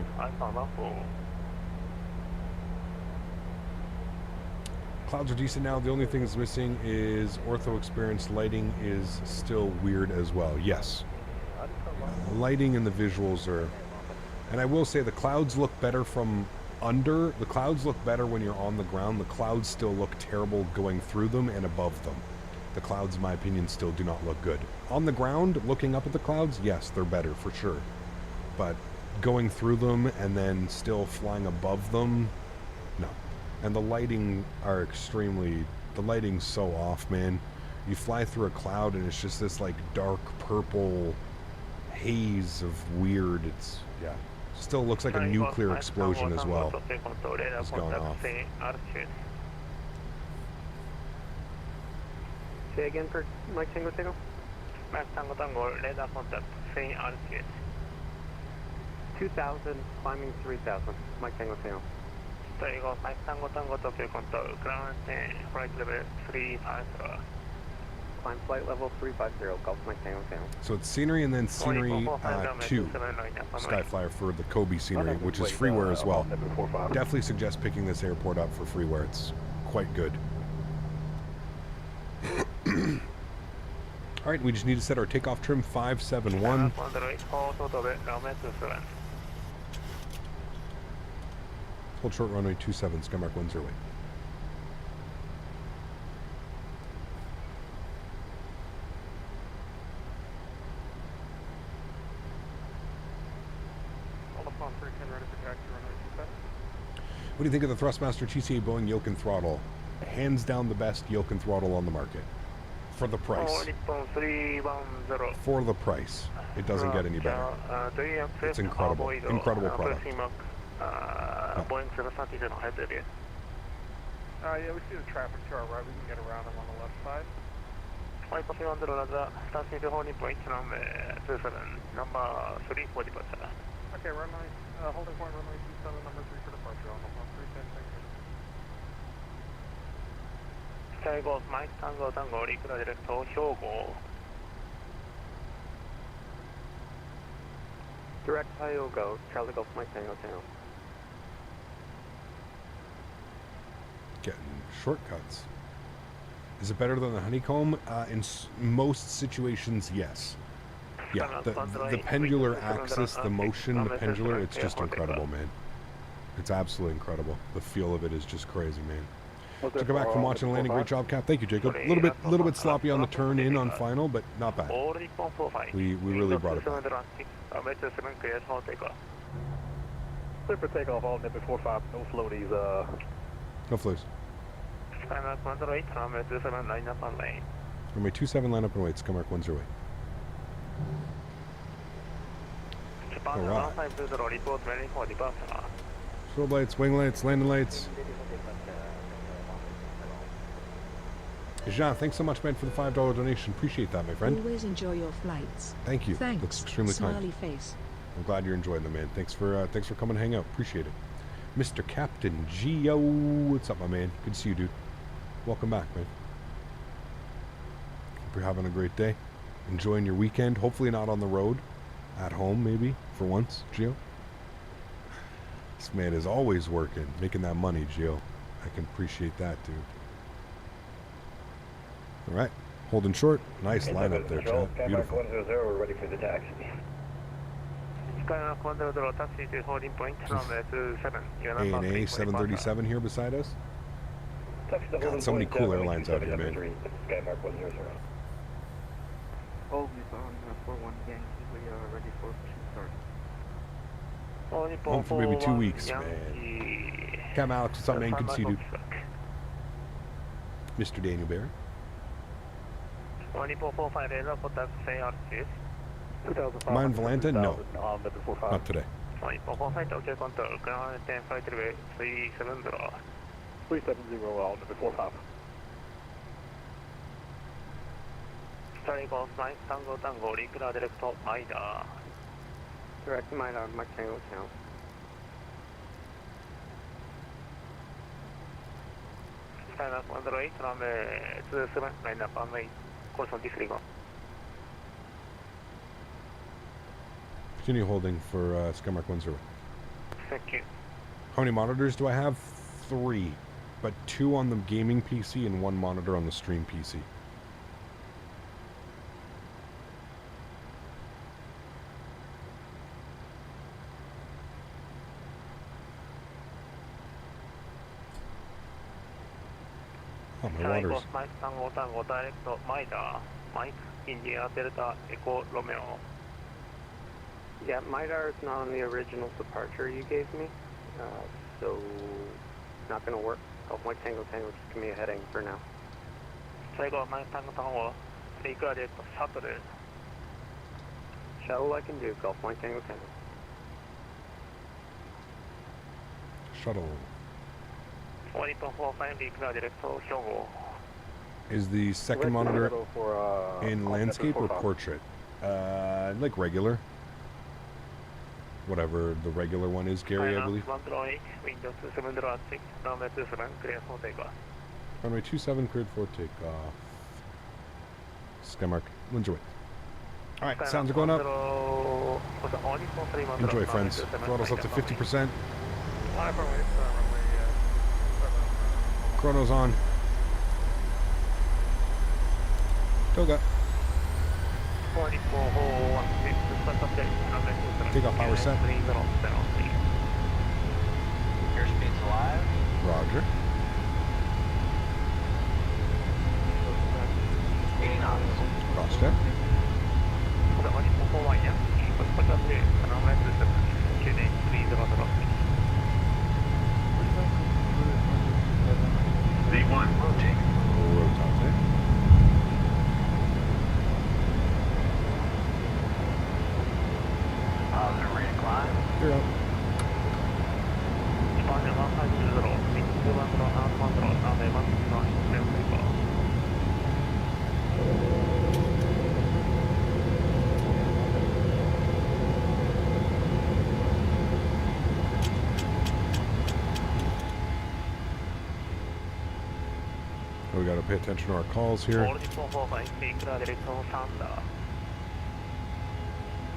Clouds are decent now. The only thing that's missing is ortho experience. Lighting is still weird as well. Yes. Lighting and the visuals are... And I will say the clouds look better from under. The clouds look better when you're on the ground. The clouds still look terrible going through them and above them. The clouds, in my opinion, still do not look good. On the ground, looking up at the clouds, yes, they're better for sure. But going through them and then still flying above them, no. And the lighting are extremely... The lighting's so off, man. You fly through a cloud and it's just this, like, dark purple haze of weird... It's... yeah. Still looks like a nuclear explosion as well. It's gone off. Say again for Mike Tango Tango? Mike Tango Tango, radar contact, same altitude. 2,000, climbing 3,000. Mike Tango Tango. Taigo, Mike Tango Tango, Tokyo control, ground 10, flight level 3 Alpha. Climb flight level 350, Golf Mike Tango Tango. So it's scenery and then scenery 2. Skyflyer for the Kobe scenery, which is freeware as well. Definitely suggest picking this airport up for freeware. It's quite good. Alright, we just need to set our takeoff trim 571. Hold short runway 27, Skymark 108. What do you think of the Thrustmaster TCA Boeing yoke and throttle? Hands down the best yoke and throttle on the market. For the price. For the price. It doesn't get any better. It's incredible. Incredible product. Boeing 737 headed. Yeah, we see the traffic to our right. We can get around them on the left side. Flight 700, taxi to holding point, runway 27, number 3 for departure. Okay, runway, holding point, runway 27, number 3 for departure on the 136, thank you. Skygo, Mike Tango Tango, Rikura Directo, Hyogo. Direct IO go, Charlie Golf Mike Tango Tango. Getting shortcuts. Is it better than the honeycomb? In most situations, yes. Yeah, the pendular axis, the motion, the pendular, it's just incredible, man. It's absolutely incredible. The feel of it is just crazy, man. To go back from watching the landing, great job, Cap. Thank you, Jacob. A little bit sloppy on the turn in on final, but not bad. We really brought it back. Clear for takeoff, all net before 5, no floaties, No flows. Skymark 108, runway 27, line up on lane. Runway 27, line up and wait, Skymark 108. Alright. Strobe lights, wing lights, landing lights. Jean, thanks so much, man, for the $5 donation. Appreciate that, my friend. Always enjoy your flights. Thank you. Thanks. That's extremely Smiley kind. face. I'm glad you're enjoying them, man. Thanks for coming and hang out. Appreciate it. Mr. Captain Geo, what's up, my man? Good to see you, dude. Welcome back, man. Hope you're having a great day. Enjoying your weekend. Hopefully not on the road. At home, maybe, for once, Geo. This man is always working, making that money, Geo. I can appreciate that, dude. All right, holding short. Nice lineup there, chat. Beautiful. 100, we're ready for the taxi. Skymark 100, taxi to holding point, runway 27. A&A 737 here beside us. Taxi to God, so many cool airlines out here, man. Skymark 100. Oh, we're on 41 Yankee, we are ready for start. Home for maybe 2 weeks, man. Cam Alex, what's up, man? Good to see you, dude. Mr. Daniel Barry. 1445 radar, contact say RCS. Mine Valenta? No. Not today. 1445, okay, control. Ground 10, flight runway 370. 370, all number 45. Starting Golf Mike Tango Tango, regular direct MIDA. Direct MIDA, Mike Tango Tango. Skymark 108, runway 27, line up on way. Course on disregard. Continue holding for Skymark 10. Thank you. How many monitors do I have? 3, but 2 on the gaming PC and 1 monitor on the stream PC. Oh, my water's... Mike Tango Tango, direct MIDA. Mike, India, Delta, Echo, Romeo. Yeah, MIDA is not on the original departure you gave me, so not going to work. Golf Mike Tango Tango, just give me a heading for now. Golf Mike Tango Tango, regular direct shuttle. Shuttle I can do, Golf Mike Tango Tango. Shuttle. 1.45, regular direct Hyogo. Is the second monitor in landscape or portrait? Like regular. Whatever the regular one is, Gary, I believe. Windows 2706, runway 27, clear for takeoff. Runway 27, cleared for takeoff. Skymark, winds away. Alright, sounds are going up. Enjoy, friends. Throttle's up to 50%. Chrono's on. Toga. Takeoff power set. Airspeed's alive. Roger. 80 knots. Cross check. V1, rotate. Rotate. Positive recline. You're up. We got to pay attention to our calls here.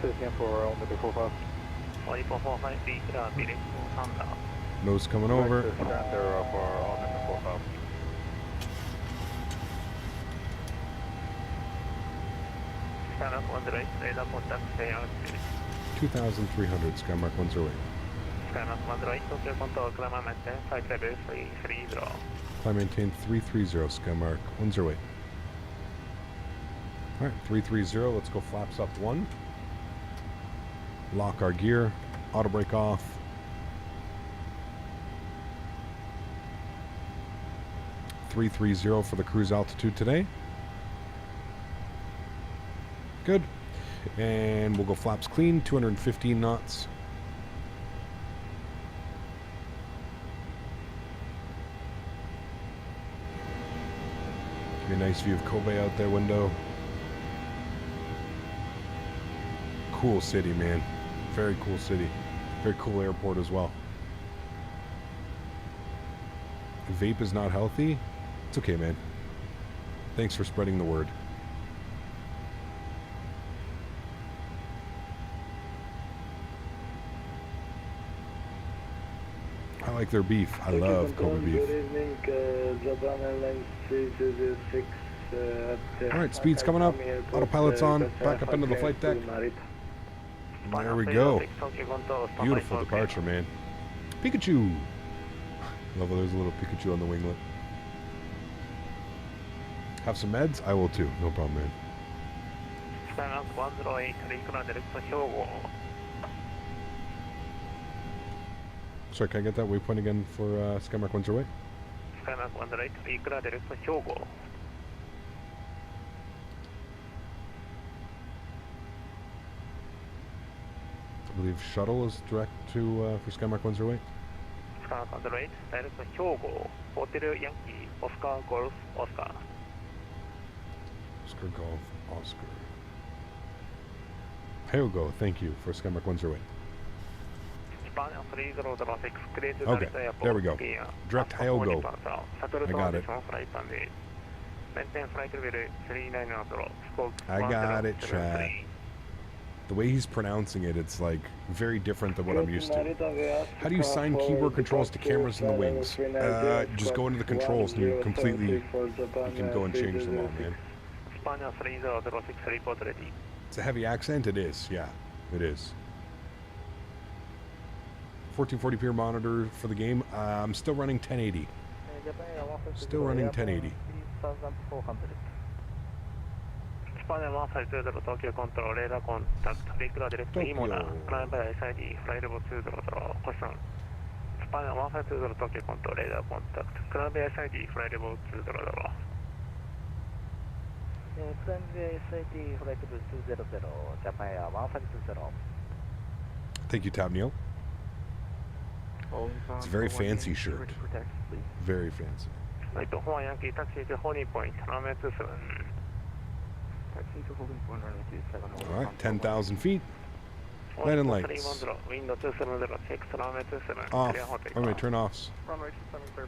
Say again for all number 45. 1445, be clear, direct to Thunder. Nose coming over. Center for all number 45. Skymark 108, radar contact, stay altitude. 2,300, Skymark 108. Skymark 108, Tokyo control, climb and maintain, flight level 330. Climb maintain 330, Skymark 108. Alright, 330, let's go flaps up 1. Lock our gear, auto brake off. .330 for the cruise altitude today. Good. And we'll go flaps clean, 215 knots. Give me a nice view of Kobe out there window. Cool city, man. Very cool city. Very cool airport as well. Vape is not healthy. It's okay, man. Thanks for spreading the word. I like their beef. I love Kobe beef. Good evening, Japan Airlines 306. Alright, speed's coming up. Autopilot's on. Back up into the flight deck. There we go. Beautiful departure, man. Pikachu! Love how there's a little Pikachu on the winglet. Have some meds? I will too. No problem, man. Skymark 108, clear direct to Hyogo. Sorry, can I get that waypoint again for Skymark 108? Skymark 108, clear direct to Hyogo. I believe shuttle is direct to for Skymark 108. Skymark 108, direct to Hyogo. Hotel Yankee, Oscar Golf, Oscar. Oscar Golf, Oscar. Hyogo, thank you for Skymark 108. Okay, there we go. Direct Hyogo. I got it. I got it, chat. The way he's pronouncing it, it's like very different than what I'm used to. How do you assign keyboard controls to cameras in the wings? Just go into the controls and you completely, you can go and change them all, man. It's a heavy accent? It is, yeah, it is. 1440p monitor for the game. I'm still running 1080. Still running 1080. Spanish 150 Tokyo control, radar contact, regular direct to Imola, climb by SID, flight level 200, question. Spanish 150 Tokyo control, radar contact, climb by SID, flight level 200. Climb by SID, flight level 200, Japan Air 150. Thank you, Tab Neil. It's a very fancy shirt. Very fancy. Flight to Hawaii Yankee, taxi to Honey Point, runway 27. Alright, 10,000 feet. Landing lights. Off. Runway turn offs.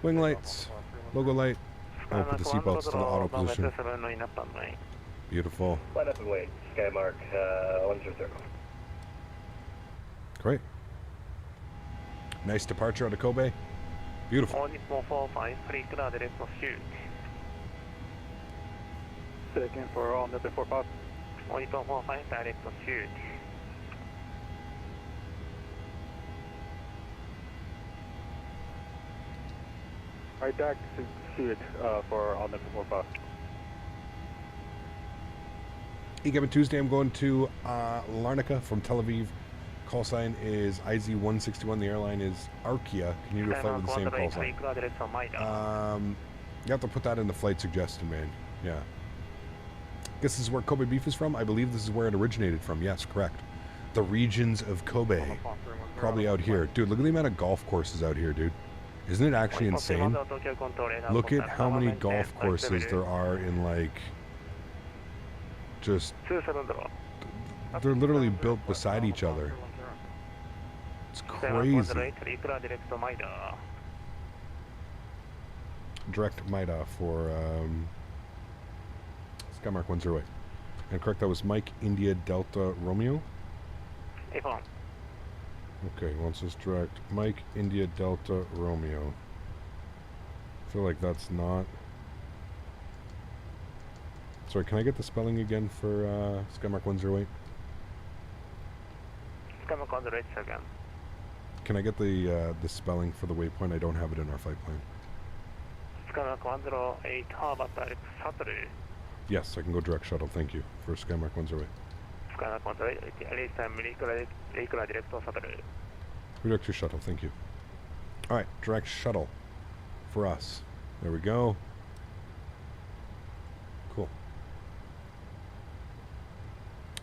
Wing lights. Logo light. Oh, put the seatbelts to the auto position. Beautiful. Line up and wait. Skymark 100. Great. Nice departure out of Kobe. Beautiful. Second for all number 45. 45, direct to shoot. Alright, direct to shoot for all number 45. Given Tuesday, I'm going to Larnaca from Tel Aviv. Call sign is IZ161. The airline is Arkia. Can you do a flight with the same call sign? You have to put that in the flight suggestion, man. Yeah. Guess this is where Kobe beef is from? I believe this is where it originated from. Yes, correct. The regions of Kobe. Probably out here. Dude, look at the amount of golf courses out here, dude. Isn't it actually insane? Look at how many golf courses there are in, like, just... They're literally built beside each other. It's crazy. Direct Maida for Skymark 108. And correct, that was Mike India Delta Romeo. Okay, wants us direct. Mike, India, Delta, Romeo. I feel like that's not... Sorry, can I get the spelling again for Skymark 108? Skymark 108 again. Can I get the spelling for the waypoint? I don't have it in our flight plan. Skymark 108 Harbour direct shuttle. Yes, I can go direct shuttle. Thank you for Skymark 108. Skymark 108 release time regular direct shuttle. Direct your shuttle. Thank you. All right, direct shuttle for us. There we go. Cool.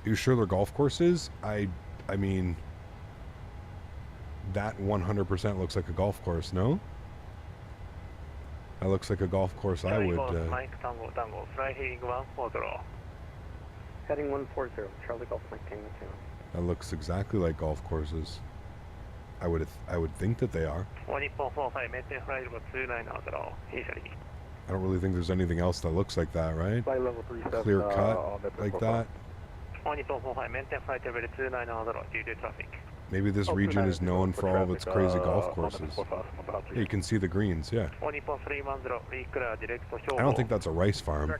You sure they're golf courses? I mean, that 100% looks like a golf course, no? That looks like a golf course I would... Mike Tango Tango, fly heading 140. Heading 140, Charlie Golf Mike Tango 2. That looks exactly like golf courses. I would think that they are. 1.45 maintain flight level 2900, easily. I don't really think there's anything else that looks like that, right? Flight level 37. Clear cut like that. 1.45 maintain flight level 2900 due to traffic. Maybe this region is known for all of its crazy golf courses. Yeah, you can see the greens, yeah. 1.310 regular direct I don't think that's a rice farm.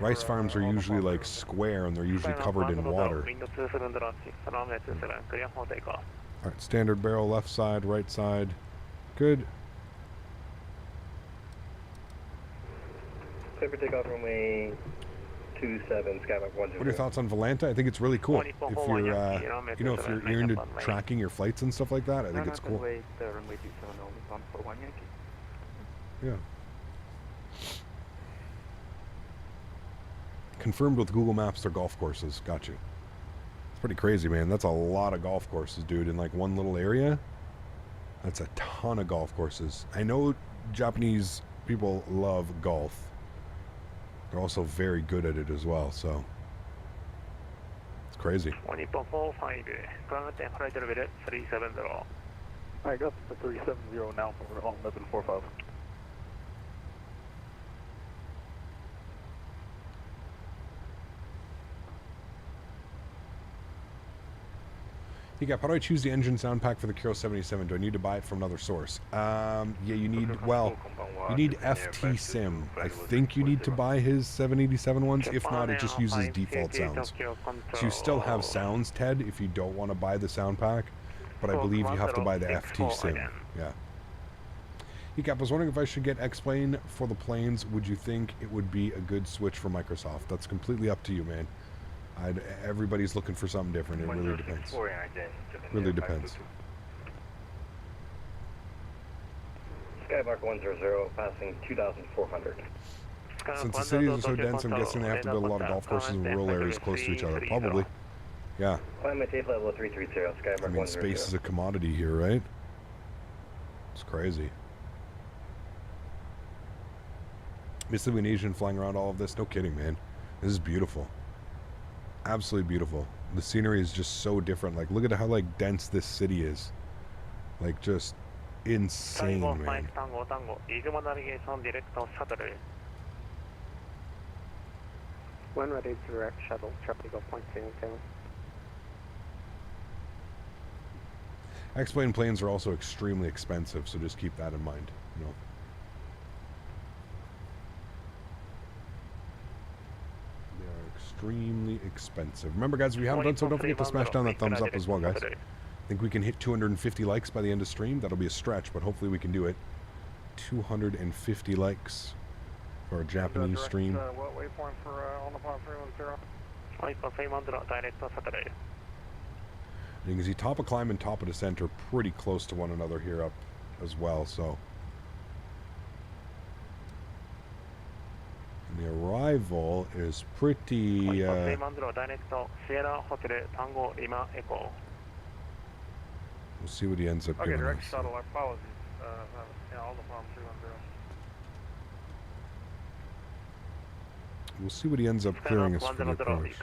Rice farms are usually like square and they're usually covered in water. Alright, standard barrel, left side, right side. Good. Clear for takeoff runway 27, Skymark 100. What are your thoughts on Volanta? I think it's really cool. If you're, you know, if you're into tracking your flights and stuff like that, I think it's cool. Yeah. Confirmed with Google Maps, they're golf courses. Got you. It's pretty crazy, man. That's a lot of golf courses, dude, in like one little area. That's a ton of golf courses. I know Japanese people love golf. They're also very good at it as well, so it's crazy. 1.45, ground and flight level 370. Alright, go up to 370 now for on 1145. How do I choose the engine sound pack for the Kiro 77? Do I need to buy it from another source? Yeah, you need, well, you need FT Sim. I think you need to buy his 787 ones. If not, it just uses default sounds. So you still have sounds, Ted, if you don't want to buy the sound pack. But I believe you have to buy the FT Sim. Yeah. I was wondering if I should get X-Plane for the planes. Would you think it would be a good switch for Microsoft? That's completely up to you, man. Everybody's looking for something different. It really depends. Really depends. Skymark 100, passing 2,400. Since the cities are so dense, I'm guessing they have to build a lot of golf courses in rural areas close to each other. Probably. Yeah. Climate tape level 330, Skymark 100. I mean, space is a commodity here, right? It's crazy. Basically, an Asian flying around all of this. No kidding, man. This is beautiful. Absolutely beautiful. The scenery is just so different. Like, look at how like dense this city is. Like, just insane, man. When ready, direct shuttle, Charlie Golf Point 2. X-plane planes are also extremely expensive, so just keep that in mind. You know. Extremely expensive. Remember, guys, if you haven't done so, don't forget to smash down that thumbs up as well, guys. I think we can hit 250 likes by the end of stream. That'll be a stretch, but hopefully we can do it. 250 likes for a Japanese stream. What waypoint for on the pod 310? You can see top of climb and top of descent are pretty close to one another here up as well, so. And the arrival is pretty... We'll see what he ends up giving direct us. shuttle, apologies. All the palm 210. We'll see what he ends up clearing us for the approach.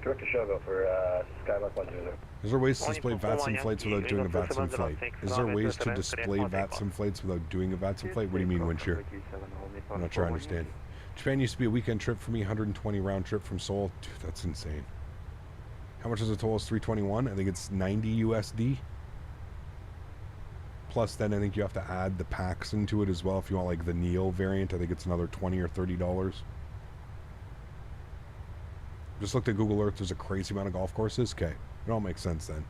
Director Shogo for Skymark 100. Is there ways to display VATSIM flights without doing a VATSIM flight? Is there ways to display VATSIM flights without doing a VATSIM flight? What do you mean, Windshear? I'm not sure I understand. Japan used to be a weekend trip for me, 120 round trip from Seoul. Dude, that's insane. How much is the toll? Is 321? I think it's 90 USD. Plus, then I think you have to add the packs into it as well. If you want like the Neo variant, I think it's another $20 or $30. Just looked at Google Earth. There's a crazy amount of golf courses. Okay, it all makes sense then.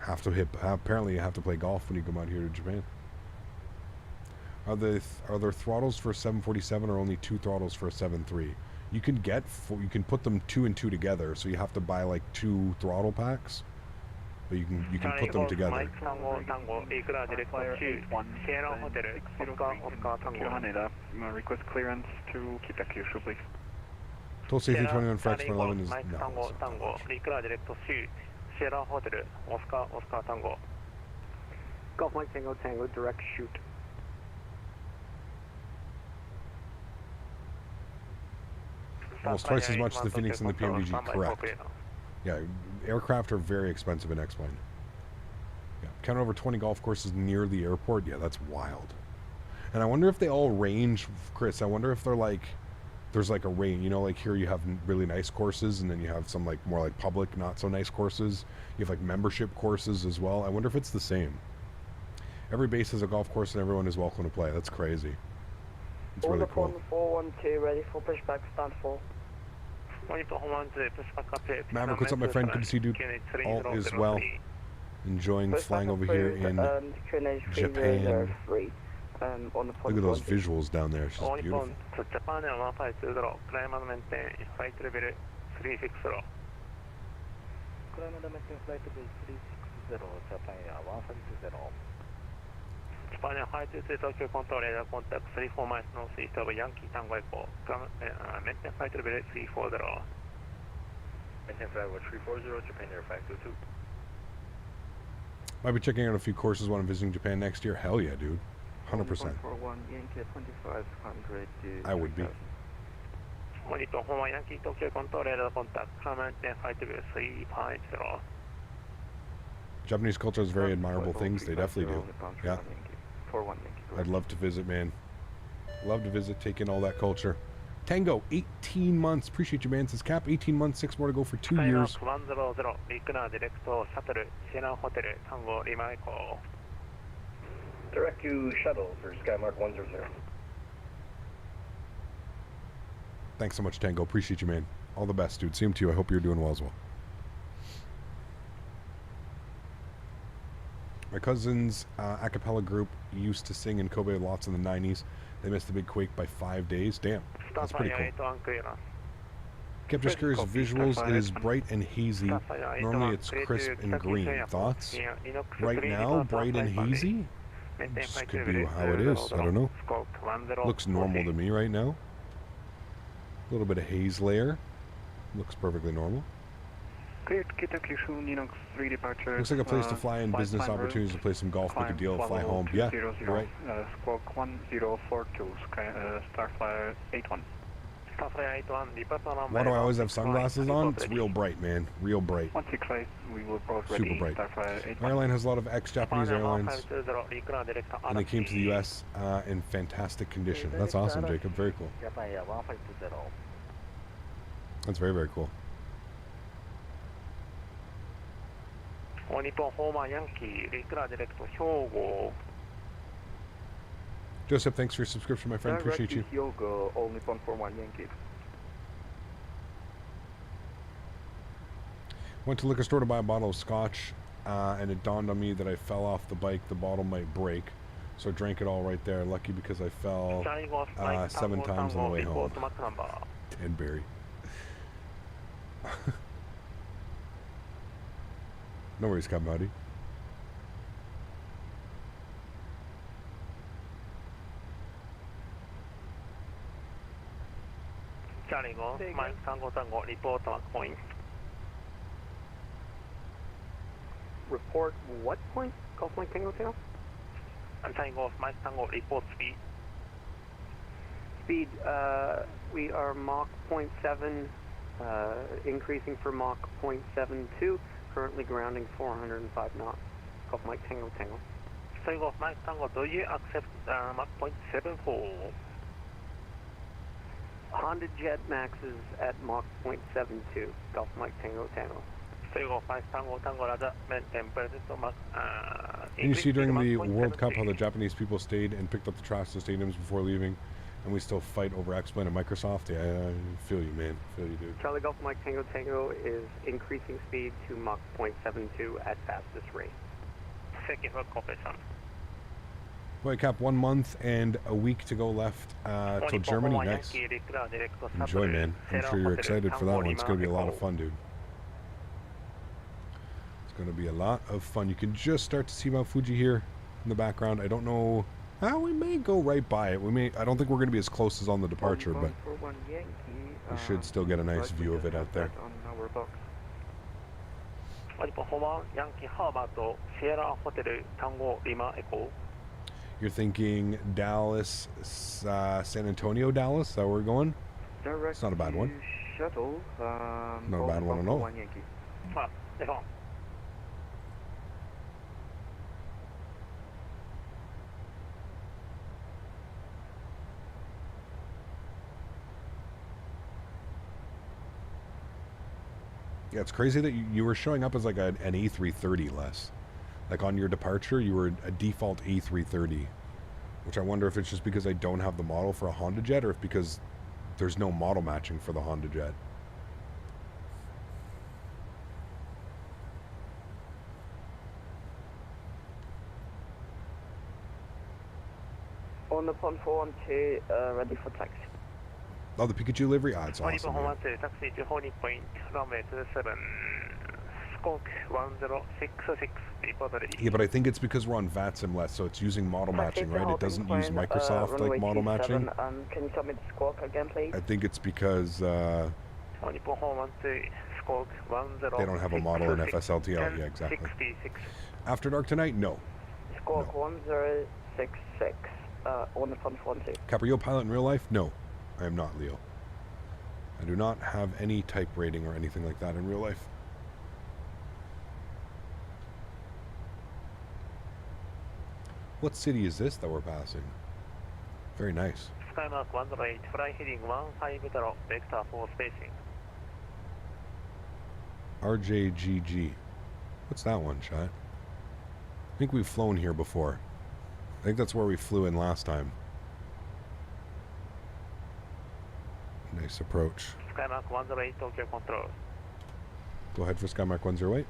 Apparently, you have to play golf when you come out here to Japan. Are there throttles for 747 or only 2 throttles for a 7.3? You can put them 2 and 2 together, so you have to buy like 2 throttle packs, but you can put them together. Request clearance to Kitakyushu, please. Toll safety 21 French 11 is no. Golf Mike Tango Tango, direct shoot. Almost twice as much as the Phoenix and the PMDG, correct. Yeah, aircraft are very expensive in X-Plane. Yeah, count over 20 golf courses near the airport. Yeah, that's wild. And I wonder if they all range, Chris, I wonder if they're like, there's like a range, you know, like here you have really nice courses and then you have some like more like public, not so nice courses. You have like membership courses as well. I wonder if it's the same. Every base has a golf course and everyone is welcome to play. That's crazy. It's really cool. 412, ready for pushback, stand 4. Maverick, what's up, my friend? Good to see you, dude. All is well. Enjoying flying over here in Japan. Look at those visuals down there. It's just beautiful. Spania Flight to Tokyo Control radar contact 34 miles northeast of Yankee Tango Echo. Mentha Flight to 340. Mentha Flight 340, Japan Air 522. Might be checking out a few courses while I'm visiting Japan next year. Hell yeah, dude. 100%. I would be. Monitor Homa Yankee Tokyo Control radar contact. Mentha Flight to 350. Japanese culture has very admirable things. They definitely do. Yeah. I'd love to visit, man. Love to visit, take in all that culture. Tango, 18 months. Appreciate you, man. Says Cap, 18 months, 6 more to go for 2 years. Direct to shuttle for Skymark 100. Thanks so much, Tango. Appreciate you, man. All the best, dude. Same to you. I hope you're doing well as well. My cousin's a cappella group used to sing in Kobe lots in the 90s. They missed the big quake by 5 days. Damn, that's pretty cool. Kept just curious, visuals, it is bright and hazy. Normally it's crisp and green. Thoughts? Right now, bright and hazy? This could be how it is. I don't know. Looks normal to me right now. A little bit of haze layer. Looks perfectly normal. Looks like a place to fly in, business opportunities to play some golf, make a deal, fly home. Yeah, you're right. Squawk 1042, Starflyer 81. Why do I always have sunglasses on? It's real bright, man. Real bright. 168, we will approach super bright. Airline has a lot of ex-Japanese airlines, and they came to the U.S. In fantastic condition. That's awesome, Jacob. Very cool. That's very, very cool. Joseph, thanks for your subscription, my friend. Appreciate you. Went to the liquor store to buy a bottle of scotch, and it dawned on me that I fell off the bike. The bottle might break, so I drank it all right there. Lucky because I fell 7 times on the way home. Danbury. No worries, Cap Buddy. Mike Tango, report on point. Report what point? Golf Mike Tango Tango? I'm Tango, Mike Tango, report speed. Speed, we are Mach 0.7, increasing for Mach 0.72. Currently grounding 405 knots. Golf Mike Tango Tango. Takeoff Mike Tango, do you accept Mach 0.74? Honda Jet maxes at Mach 0.72, Golf Mike Tango Tango. Takeoff Mike Tango Tango, Radar, maintain present Mach. And you see during the World Cup how the Japanese people stayed and picked up the trash to stadiums before leaving, and we still fight over X-Men and Microsoft. Yeah, I feel you, man. I feel you, dude. Charlie Golf Mike Tango Tango is increasing speed to Mach 0.72 at fastest rate. Thank you for cooperation. White Cap, 1 month and a week to go left till Germany. Nice. Enjoy, man. I'm sure you're excited for that one. It's going to be a lot of fun, dude. It's going to be a lot of fun. You can just start to see Mount Fuji here in the background. I don't know. We may go right by it. I don't think we're going to be as close as on the departure, but we should still get a nice view of it out there. You're thinking Dallas, San Antonio, Dallas? Is that where we're going? It's not a bad one. Shuttle. Not a bad one at all. Yeah, it's crazy that you were showing up as like an A330 less. Like on your departure, you were a default A330, which I wonder if it's just because I don't have the model for a Honda Jet or if because there's no model matching for the Honda Jet. On the pond 412, ready for taxi. Oh, the Pikachu livery? Ah, it's awesome. Man. Taxi to Honey Point, runway 27, Koch 1066, yeah, but I think it's because we're on VATSIM less, so it's using model matching, right? It doesn't use Microsoft like model matching. Can you tell me the squawk again, please? I think it's because they don't have a model in FSLTL. Yeah, exactly. 66. After dark tonight? No. Squawk 1066 on the pond 412. Caprio pilot in real life? No. I am not, Leo. I do not have any type rating or anything like that in real life. What city is this that we're passing? Very nice. Skymark 108, fly heading 150, vector for spacing. RJGG. What's that one, chat? I think we've flown here before. I think that's where we flew in last time. Nice approach. Skymark 108, Tokyo Control. Go ahead for Skymark 108.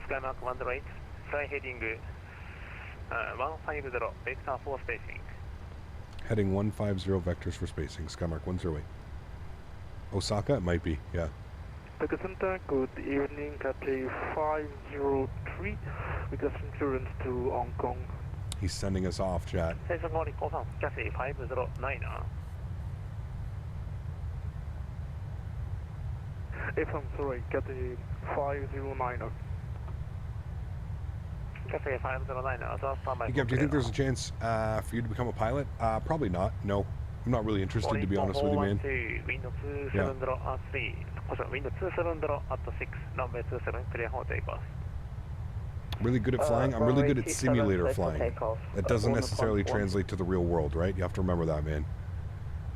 Skymark 108, fly heading 150, vector for spacing. Heading 150 vectors for spacing. Skymark 108. Osaka? It might be, yeah. Tokyo Center, good evening, Cathay 503, requesting clearance to Hong Kong. He's sending us off, chat. Cathay 509. If I'm sorry, Cathay 509. Cathay 509. Hey, Kev, do you think there's a chance for you to become a pilot? Probably not. No. I'm not really interested, to be honest with you, man. Yeah. Really good at flying. I'm really good at simulator flying. That doesn't necessarily translate to the real world, right? You have to remember that, man.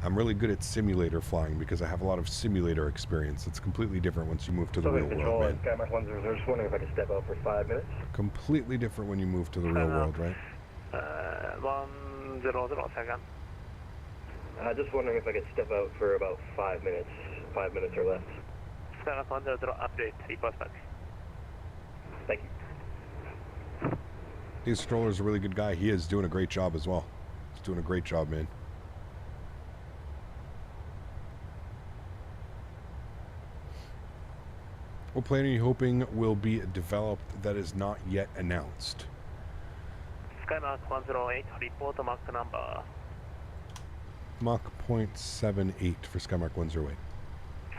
I'm really good at simulator flying because I have a lot of simulator experience. It's completely different once you move to the real world, man. Skymark 100, just wondering if I could step out for 5 minutes. Completely different when you move to the real world, right? 100 Just wondering if I could step out for about 5 minutes. 5 minutes or less. Skymark 100 update, report back. Thank you. Dave Stroller's a really good guy. He is doing a great job as well. He's doing a great job, man. What plane are you hoping will be developed that is not yet announced? Skymark 108, report Mach number. Mach 0.78 for Skymark 108.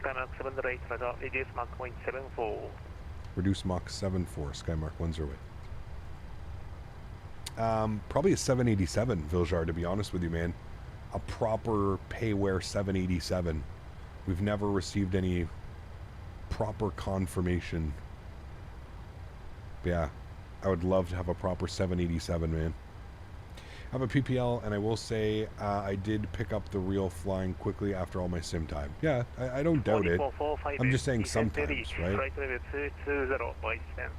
Skymark 78, reduce Mach 0.74. Reduce Mach 74, Skymark 108. Probably a 787, Viljar, to be honest with you, man. A proper pay-wear 787. We've never received any proper confirmation. But yeah, I would love to have a proper 787, man. have a PPL, and I will say I did pick up the real flying quickly after all my sim time. Yeah, I don't doubt it. I'm just saying sometimes, right? Flight level 220 by stance.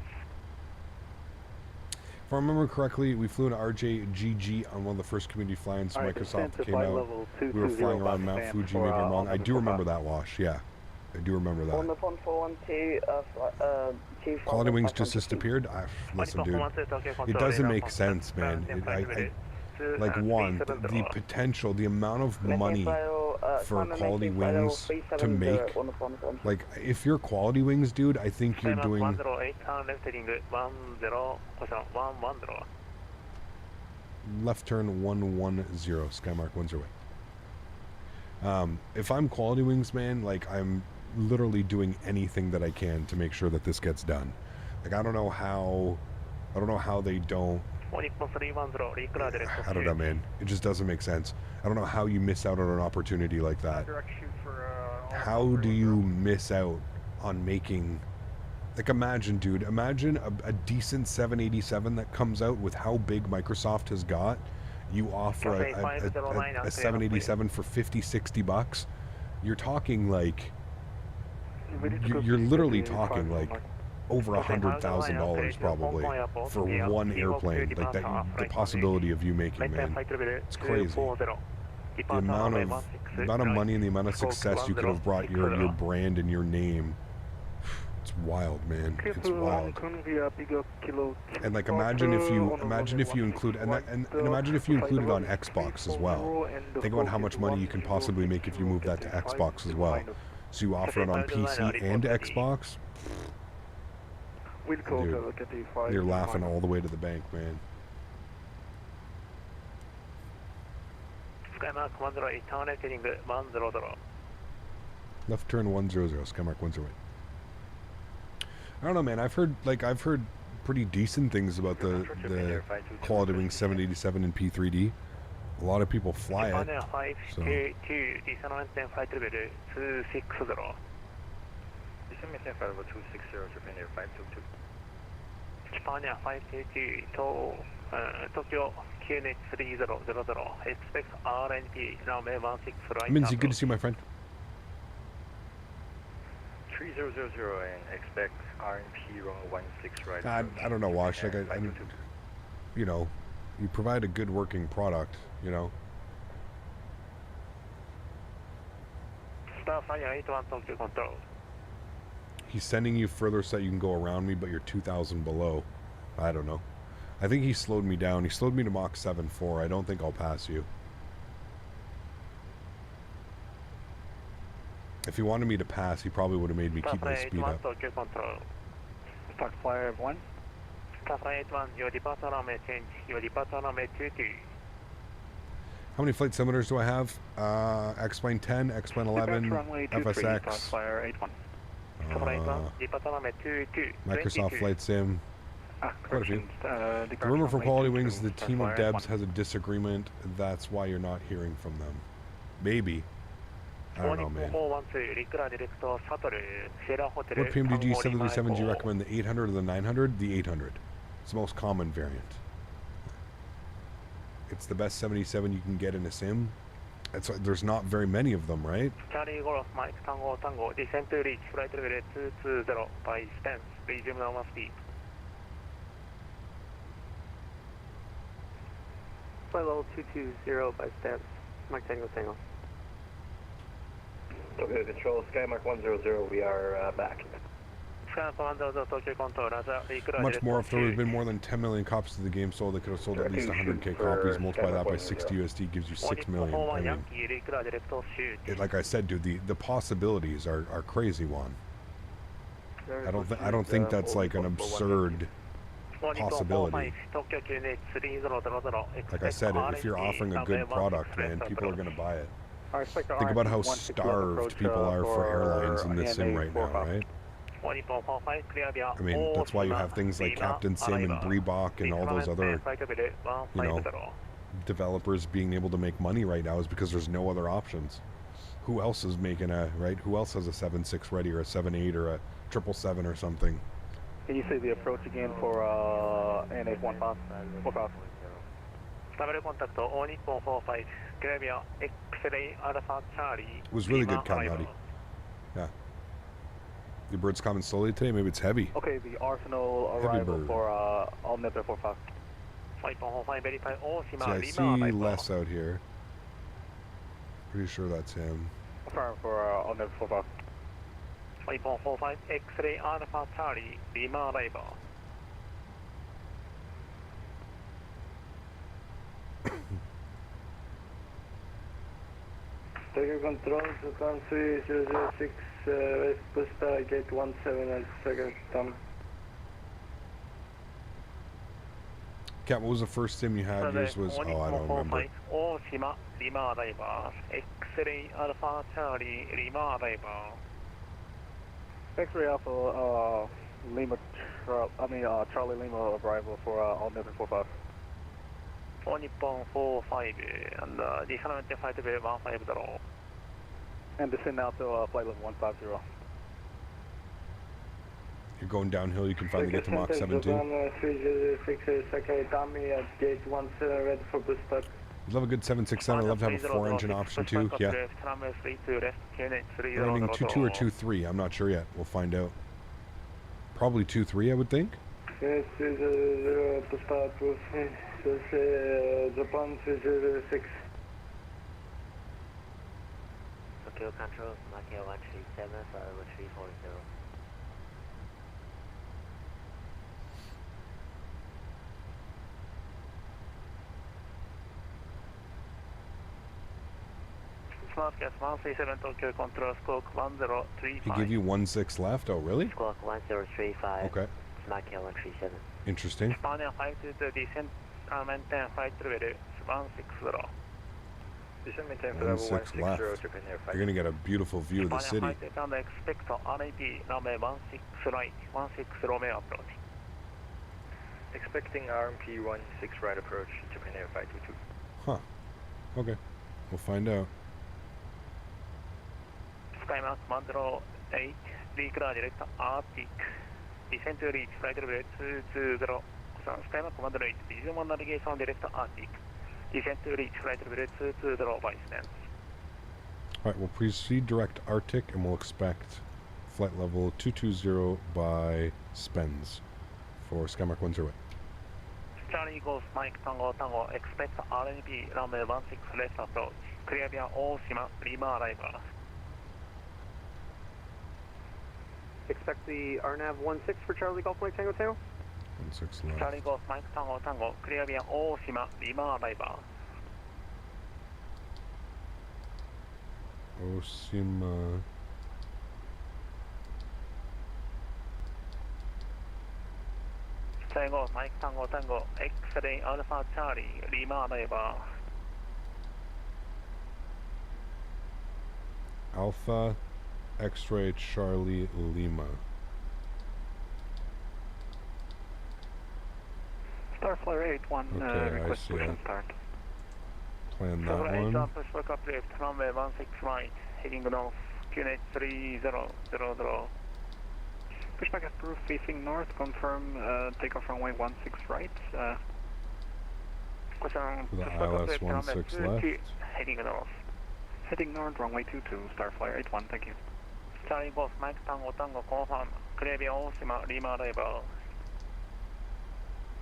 If I remember correctly, we flew an RJGG on one of the first community flyings Microsoft came out. We were flying around Mount Fuji, maybe I'm wrong. I do remember that wash, yeah. I do remember that. On the 412, Quality Wings just disappeared? Listen, dude, it doesn't make sense, man. Like, one, the potential, the amount of money for Quality Wings to make. Like, if you're Quality Wings, dude, I think you're doing... Left turn 110, Skymark 10 way. If I'm Quality Wings, man, like, I'm literally doing anything that I can to make sure that this gets done. Like, I don't know how they don't... I don't know, man. It just doesn't make sense. I don't know how you miss out on an opportunity like that. How do you miss out on making... Like, imagine, dude. Imagine a decent 787 that comes out with how big Microsoft has got. You offer a 787 for 50, 60 bucks. You're talking, like... You're literally talking, like... over $100,000 probably for one airplane. Like that, the possibility of you making, man, it's crazy. The amount of money and the amount of success you could have brought your brand and your name. It's wild, man. It's wild. And like, imagine if you include and imagine if you include it on Xbox as well. Think about how much money you can possibly make if you move that to Xbox as well. So you offer it on PC and Xbox. Dude, you're laughing all the way to the bank, man. Left turn 100, Skymark 108. I don't know, man. I've heard pretty decent things about the Quality Wing 787 and P3D. A lot of people fly it. So. Japan 522 to Tokyo QNH 3000, expect RNP runway 16 right. Minzy, good to see you, my friend. 3000 and expect RNP runway 16 right. I don't know, Wash. Like, you know, you provide a good working product, you know. Starfire 81 Tokyo Control. He's sending you further so that you can go around me, but you're 2,000 below. I don't know. I think he slowed me down. He slowed me to Mach 7.4. I don't think I'll pass you. If he wanted me to pass, he probably would have made me keep my speed up. Stock flyer 1. Starfire 81, your departure runway change. Your departure runway 22. How many flight simulators do I have? X-Plane 10, X-Plane 11, FSX. Microsoft Flight Sim. Quite a few. The rumor from Quality Wings, the team of Debs has a disagreement. That's why you're not hearing from them. Maybe. I don't know, man. What PMDG 737 do you recommend? The 800 or the 900? The 800. It's the most common variant. It's the best 77 you can get in a sim. There's not very many of them, right? Charlie Golf Mike Tango Tango, descent to reach flight level 220 by stance, resume normal speed. Flight level 220 by stance, Mike Tango Tango. Okay, control, Skymark 100, we are back. Much more. If there would have been more than 10 million copies of the game sold, they could have sold at least 100k copies. Multiply that by 60 USD gives you 6 million. I mean, like I said, dude, the possibilities are crazy, Juan. I don't think that's like an absurd possibility. Like I said, if you're offering a good product, man, people are going to buy it. Think about how starved people are for airlines in this sim right now, right? I mean, that's why you have things like Captain Sim and Breebach and all those other, you know, developers being able to make money right now is because there's no other options. Who else is making right? Who else has a 7.6 ready or a 7.8 or a 777 or something? Can you say the approach again for NA15? Double contact, all Nippon 45, Gravia, X-ray, Alpha, Charlie. It was really Lima, good, Karl. arrival. Yeah. Your bird's coming slowly today. Maybe it's heavy. Okay, the Arsenal Heavy arrival bird. for all Nippon 45. 5.45, verify, all See, Shima, I Lima, see arrival. less out here. Pretty sure that's him. Confirm for all Nippon 45. 5.45, X-ray, Alpha, Charlie, Lima, arrival. Take control, Japan 3006, West Busta, gate 17 and second time. Cat, what was the first sim you had? Yours was, oh, I don't remember. All Shima, Lima, arrival. X-ray, Alpha, Charlie, Lima, arrival. X-ray Alpha, Lima, Charlie Lima arrival for all Nippon 45. All Nippon 45, and descent flight level 150. And descend now to flight level 150. You're going downhill, you can finally get to Mach 17. 306, second Tommy at gate 17, ready for boost start. I'd love a good 767. I'd love to have a 4-engine option too. Yeah. Landing 2-2 or 2-3. I'm not sure yet. We'll find out. Probably 2-3, I would think. Yes, 0 to start with Japan 306. Tokyo Control, Maki 137, 340. Smartcast 137 Tokyo Control, Squawk 1035. He gave you 1-6 left. Oh, really? Squawk 1035. Okay. Maki 137. Interesting. Spanish 522 descent, maintain flight level 160. Descent maintain for level 1-6 160, left. Japan Air You're going to get a beautiful view of the city. Spanish 522 expect RAP runway 16 right, 16 Romeo approach. Expecting RMP 16 right approach, Japan Air 522. Huh. Okay. We'll find out. Skymark 108, declare direct Arctic. Descent to reach flight level 220. Skymark 108, resume on navigation direct Arctic. Descent to reach flight level 220 by stance. Alright, we'll proceed direct Arctic and we'll expect flight level 220 by Spens for Skymark 108. Charlie Golf Mike Tango Tango, expect RNP runway 16 left approach. Clear via Oshima, Lima arrival. Expect the RNAV 16 for Charlie Golf Mike Tango Tango. 1-6 left. Charlie Golf Mike Tango Tango, clear via Oshima, Lima arrival. Oshima. Charlie Golf Mike Tango Tango, X-ray Alpha Charlie, Lima arrival. Alpha X-ray Charlie Lima. Starflyer 81, Okay, request I see push it. and start. Plan that Silver 8 one. jump push back up left, runway 16 right, heading north, QNH 3000. Pushback approved, facing north, confirm takeoff runway 16 right. Question, For the push back up ILS left, runway 16 20, left. heading north. Heading north, runway 22, Starflyer 81, thank you. Charlie Golf Mike Tango Tango, confirm, clear via Oshima, Lima arrival.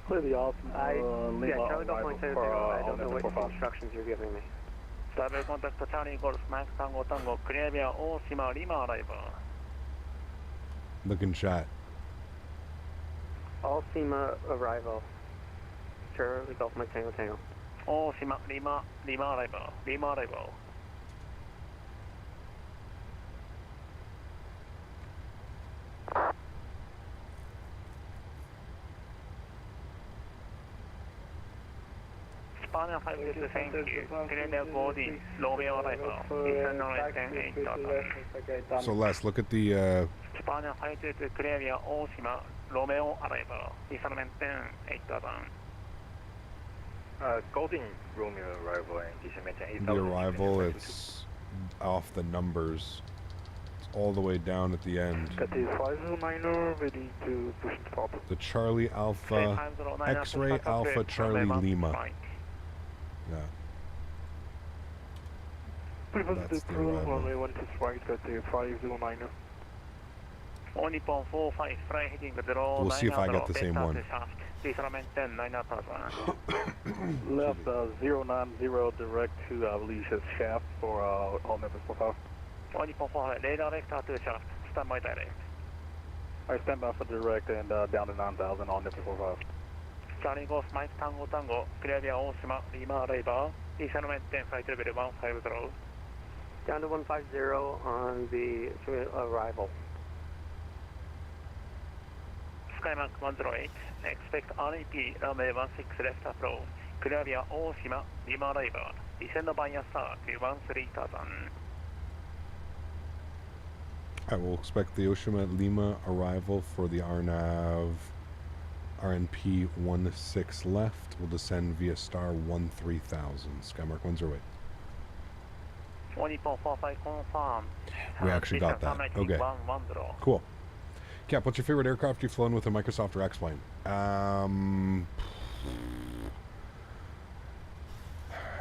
Clear the Oshima, Yeah, Charlie Golf Mike Tango Tango. I don't know what instructions you're giving me. Double contact Charlie Golf Mike Tango Tango, clear via Oshima, Lima arrival. Look in chat. All SEMA arrival. Charlie Golf Mike Tango Tango. Oshima, Lima arrival, Lima arrival. Spanish 522, thank you. Grenadier body, Romeo arrival. Eastern north 10-8. So Les, look at the Spanish 522, clear via Oshima, Romeo arrival. Eastern 10-8. Golden Romeo arrival and descent maintain 8000. the arrival. It's off the numbers. It's all the way down at the end. Cati 509, ready to push and stop. The Charlie Alpha X-ray Alpha Charlie Lima. Yeah. That's the arrival. runway 16 right at the 509. All Nippon 45, fly heading 09. We'll see if I got the same one. Please maintain 9000. Left 090 direct to, I believe, his shaft for all members 45. All Nippon 45, radar left to shaft, stand by direct. I stand by for direct and down to 9000 on members 45. Charlie Golf Mike Tango Tango, clear via Oshima, Lima Arrival. Please maintain flight level 150. Down to 150 on the arrival. Skymark 108, expect RAP runway 16 left approach, clear via Oshima, Lima Arrival. Descend by Yasa to 13000. I will expect the Oshima Lima arrival for the RNAV RNP 16 left. We'll descend via star 13000. Skymark 108. confirm. We actually got that. Okay. Cool. Cap, what's your favorite aircraft you've flown with a Microsoft or X-Plane?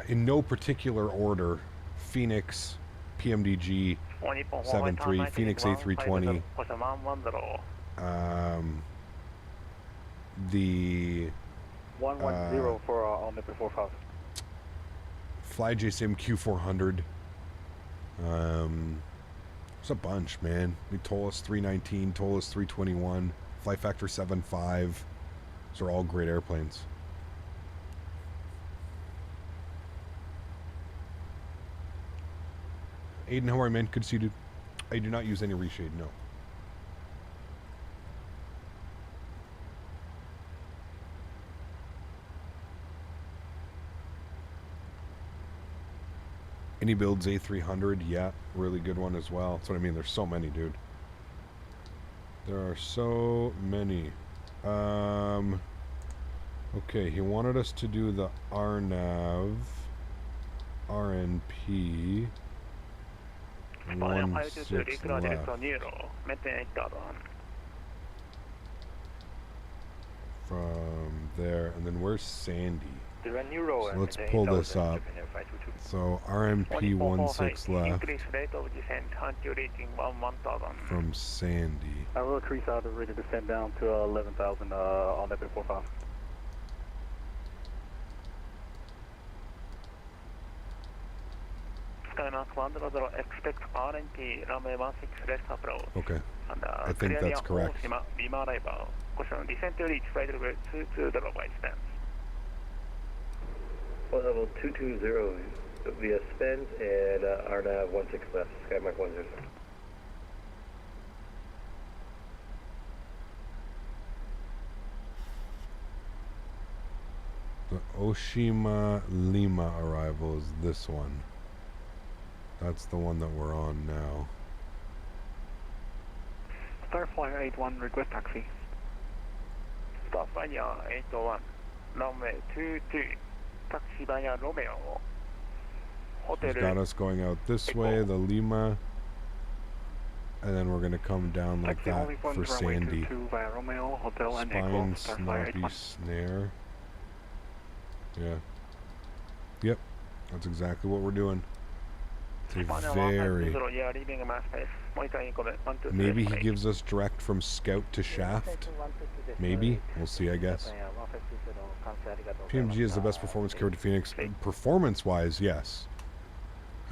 In no particular order, Phoenix, PMDG, 73, Phoenix A320, the 110 for all members 45. Fly JSIM Q400. It's a bunch, man. We Tolus 319, Tolus 321, Flight Factor 7.5. Those are all great airplanes. Aiden, how are you, man? Good to see you, dude. I do not use any reshade, no. Any builds A300, yeah, really good one as well. That's what I mean. There's so many, dude. There are so many. Okay, he wanted us to do the RNAV, RNP. 16 left. From there, and then where's Sandy? So let's pull this up. So RMP 16 left from Sandy. I will increase out the rate of descent down to 11,000 on that 45. Expect RNP runway 16 left approach. Okay. I think that's correct. Descent to reach flight level 220 by stance. Level 220 via spins and RNAV 16 left, Skymark 100. The Oshima Lima arrival is this one. That's the one that we're on now. Starflyer 81, request taxi. Starflyer 81, runway 22, taxi via Romeo. He's got us going out this way, the Lima, and then we're going to come down like that for Sandy. Spine, snappy snare. Yeah. Yep. That's exactly what we're doing. It's a very... Maybe he gives us direct from Scout to Shaft. Maybe. We'll see, I guess. PMG is the best performance carrier to Phoenix. Performance-wise, yes.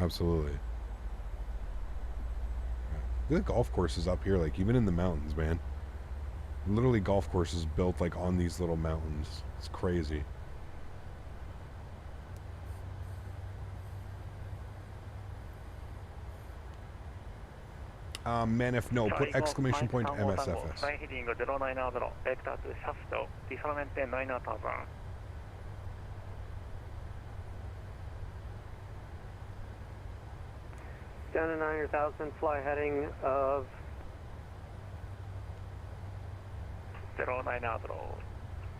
Absolutely. Look at the golf courses up here, like even in the mountains, man. Literally golf courses built like on these little mountains. It's crazy. Man, if no, put exclamation point MSFS. Down to 9,000, fly heading of 090.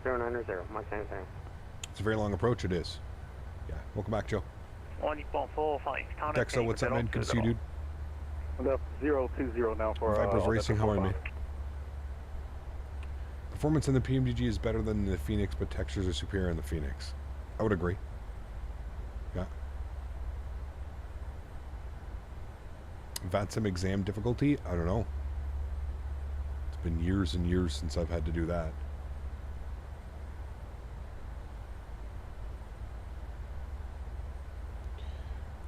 090, my same thing. It's a very long approach, it is. Yeah, welcome back, Joe. Dexo, what's up, man? Good to see you, dude. Left 020 now for Vipers Racing, how are you? Performance in the PMDG is better than the Phoenix, but textures are superior in the Phoenix. I would agree. VATSIM exam difficulty? I don't know. It's been years and years since I've had to do that.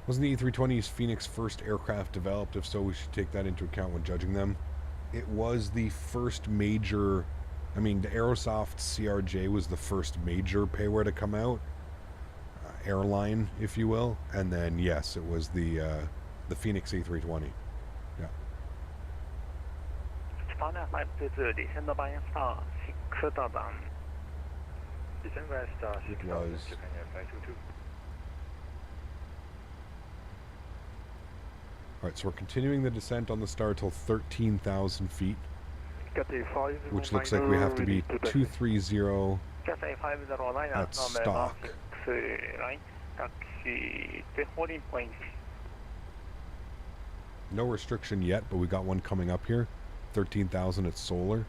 Wasn't the E320's Phoenix first aircraft developed? If so, we should take that into account when judging them. It was the first major, I mean, the Aerosoft CRJ was the first major payware to come out. Airline, if you will. And then, yes, it was the Phoenix E320. Yeah. It was. Alright, so we're continuing the descent on the star till 13,000 feet. Which looks like we have to be 230 at stock. No restriction yet, but we got one coming up here. 13,000 at solar.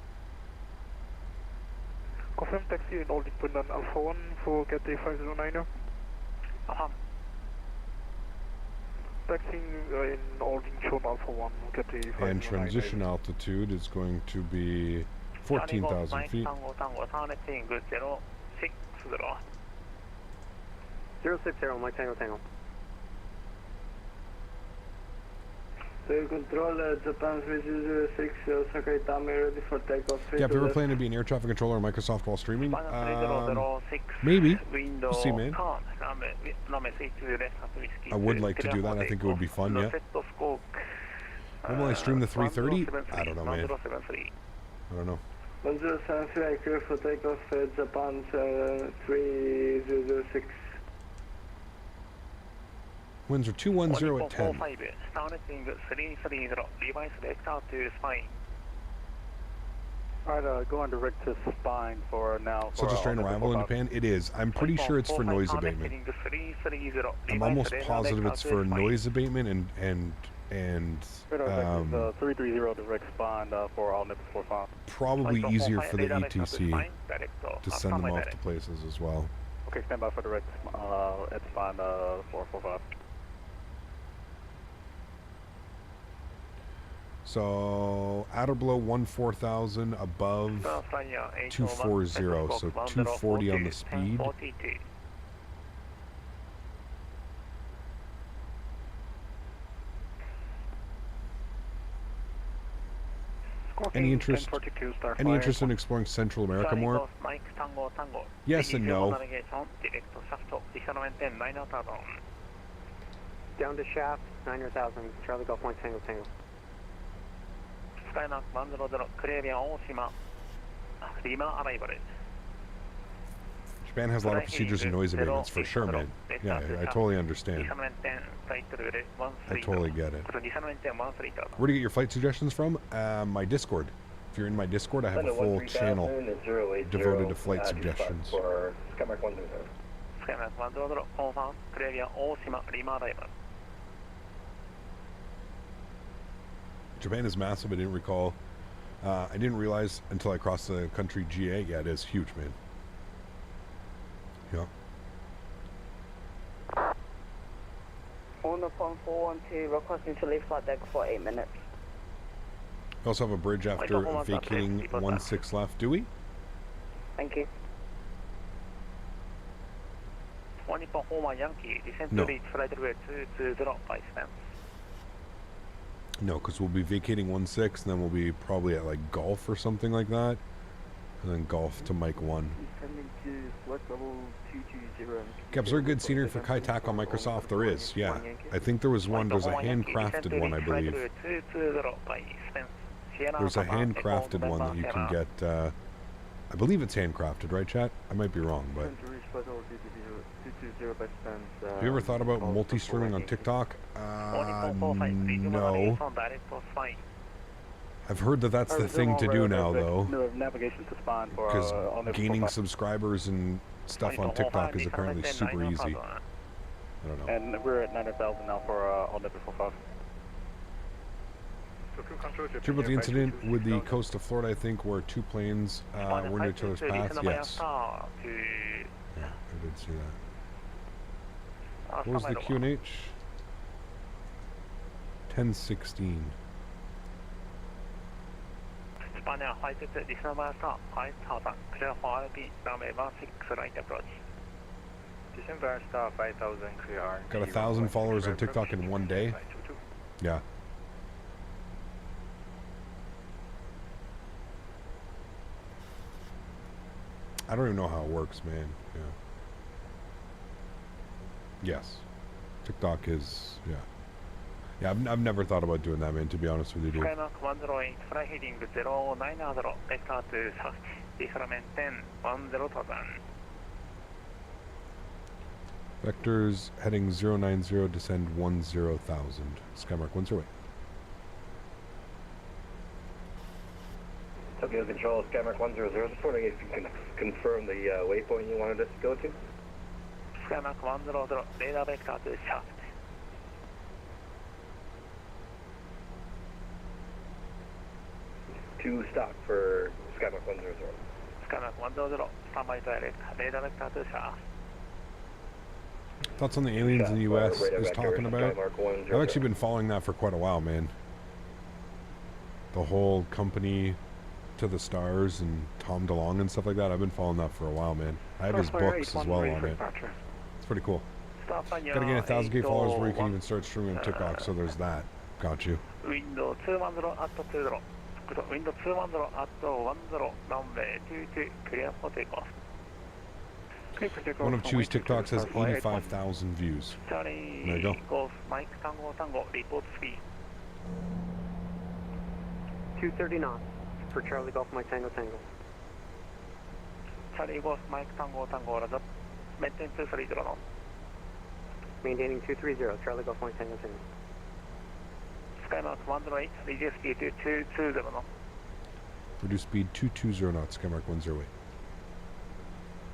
Confirm taxi in Olding Pundan Alpha 1 for Cathay 509. Taxiing in Olding Chon Alpha 1, Cathay 509. And transition altitude is going to be 14,000 feet. 060, Mike Tango Tango. Control, Japan 306, Osaka Itami, ready for takeoff. Yeah, if you ever plan to be an air traffic controller on Microsoft while streaming, maybe. We'll see, man. I would like to do that. I think it would be fun, yeah. When will I stream the 330? I don't know, man. I don't know. 1073, clear for takeoff, Japan 3006. Winds are 210 at 10. Alright, going direct to spine for now. Such a strange arrival in Japan? It is. I'm pretty sure it's for noise abatement. I'm almost positive it's for noise abatement and 330 direct spine for all nips 45. Probably easier for the ETC to send them off to places as well. Okay, stand by for direct at spine 445. So, at or below 14,000, above 240, so 240 on the speed. Any interest in exploring Central America more? Yes and no. Down to shaft, 9,000, Charlie Golf Point Tango Tango. Skymark 100, Caribbean Oshima, Lima arrival. Japan has a lot of procedures and noise abatements for sure, man. Yeah, I totally understand. I totally get it. Where do you get your flight suggestions from? My Discord. If you're in my Discord, I have a full channel devoted to flight suggestions. For Skymark 100. Skymark 100, confirm, Caribbean Oshima, Lima arrival. Japan is massive. I didn't recall. I didn't realize until I crossed the country GA. Yeah, it is huge, man. Yeah. On the phone 412, requesting to leave flight deck for 8 minutes. We also have a bridge after vacating 16 left. Do we? Thank you. No. No, because we'll be vacating 16, and then we'll be probably at like Golf or something like that, and then Golf to Mike 1. Caps, there a good scenery for Kai Tak on Microsoft? There is, yeah. I think there was one. There's a handcrafted one, I believe. There's a handcrafted one that you can get. I believe it's handcrafted, right, chat? I might be wrong, but. Have you ever thought about multi-streaming on TikTok? No. I've heard that that's the thing to do now, though. Because gaining subscribers and stuff on TikTok is apparently super easy. I don't know. And we're at 9,000 now for all nips 45. True about the incident with the coast of Florida, I think, where two planes were near each other's paths. Yes. Yeah, I did see that. What was the QNH? 1016. Spanier White December stop, 5000, clear for RP, runway 16 right approach. December star 5000 clear RP. Got 1,000 followers on TikTok in one day. Yeah. I don't even know how it works, man. Yeah. Yes. TikTok is, yeah. Yeah, I've never thought about doing that, man, to be honest with you, dude. Skymark 108, fly heading 090, vector to south, decrement 10, 10,000. Vectors heading 090, descend 10,000. Skymark 108. Tokyo Control, Skymark 100. Just wondering if you can confirm the waypoint you wanted us to go to. Skymark 100, radar vector to south. To stock for Skymark 100. Skymark 100, standby direct, radar vector to south. Thoughts on the aliens in the U.S. is talking about? I've actually been following that for quite a while, man. The whole company to the stars and Tom DeLonge and stuff like that. I've been following that for a while, man. I have his books as well on it. It's pretty cool. Gotta get 1,000K followers where you can even start streaming on TikTok, so there's that. Got you. Window 210 at 20. Window 210 at 10, runway 22, clear for takeoff. One of Chew's TikToks has 85,000 views. There you go. Golf Mike Tango Tango, report speed. 230 knots for Charlie Golf Mike Tango Tango. Charlie Golf Mike Tango Tango, Razor. Maintain 230 knots. Maintaining 230, Charlie Golf Mike Tango Tango. Skymark 108, reduce speed to 220 knots. Reduce speed 220 knots, Skymark 108.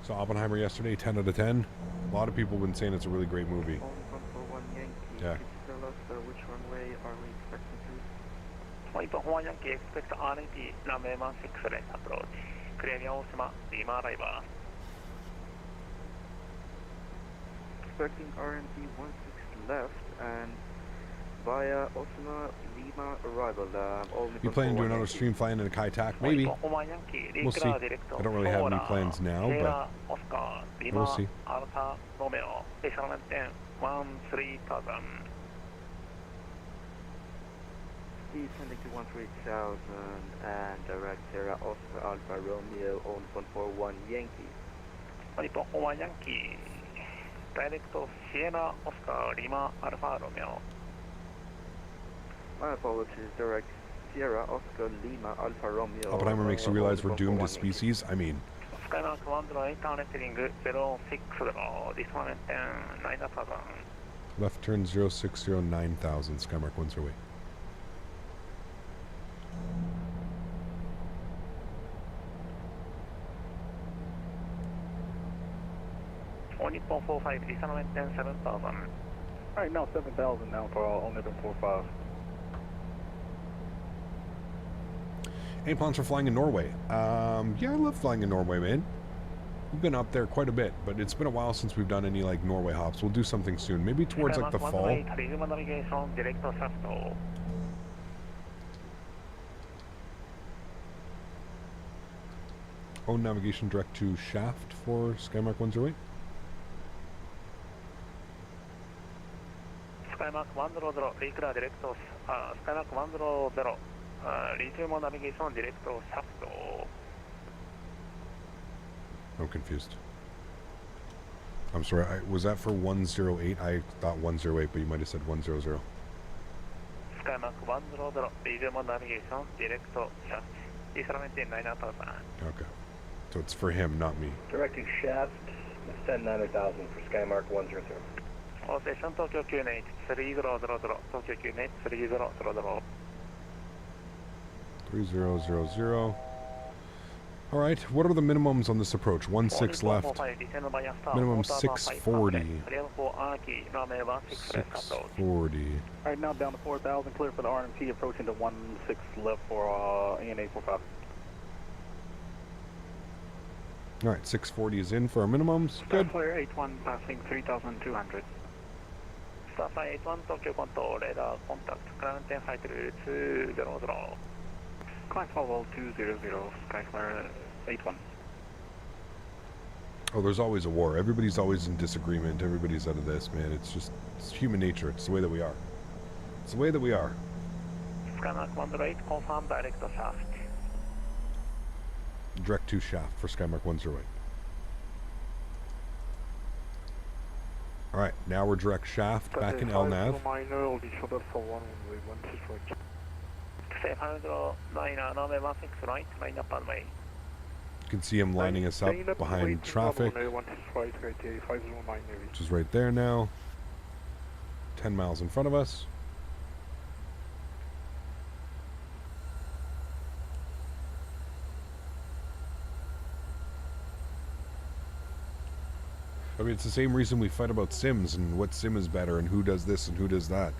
So Oppenheimer yesterday, 10 out of 10. A lot of people have been saying it's a really great movie. Yeah. Tell us which runway are we expecting to? White Yankee expect RNP, runway 16 right approach. Clear Osima, Lima arrival. Expecting RNP 16 left and via Osima Lima arrival. You plan to do another stream flying in a Kai Tak? Maybe. We'll see. I don't really have any plans now, but we'll see. Alpha Romeo, 13,000. Speed sending to 13,000 and direct Sierra Oscar Alpha Romeo on 141 Yankee. 141 Yankee, direct Sierra Oscar Lima Alpha Romeo. My apologies, direct Sierra Oscar Lima Alpha Romeo. Oppenheimer makes you realize we're doomed as species. I mean. Skymark 108, heading 060, dismount 9,000. Left turn 060, 9,000, Skymark 108. Only 445, dismount 7,000. Alright, now 7,000 now for only the 45. Any plans for flying in Norway? Yeah, I love flying in Norway, man. We've been up there quite a bit, but it's been a while since we've done any like Norway hops. We'll do something soon, maybe towards like the fall. Oh, navigation direct to shaft for Skymark 108. Skymark 100, reclear direct, Skymark 100, resume navigation direct shaft. I'm confused. I'm sorry, was that for 108? I thought 108, but you might have said 100. Skymark 100, resume navigation direct shaft. Okay. So it's for him, not me. Directing shaft, descend 9,000 for Skymark 100. Station Tokyo QNH 3000, Tokyo QNH 3000. 3000. All right, what are the minimums on this approach? 16 left. Minimum 640. 640. All right, now down to 4,000, clear for the RMT, approaching to 16 left for ANA 45. All right, 640 is in for our minimums. Good. Clear H1 passing 3,200. Flight 81 Tokyo Control, radar contact, climb 10 flight 200. Climb level 200, Skyflyer 81. Oh, there's always a war. Everybody's always in disagreement. Everybody's out of this, man. It's human nature. It's the way that we are. It's the way that we are. Skymark 108, confirm direct shaft. Direct 2 shaft for Skymark 108. Alright, now we're direct shaft back in LNAV. You can see him lining us up behind traffic, which is right there now. 10 miles in front of us. I mean, it's the same reason we fight about sims and what sim is better and who does this and who does that.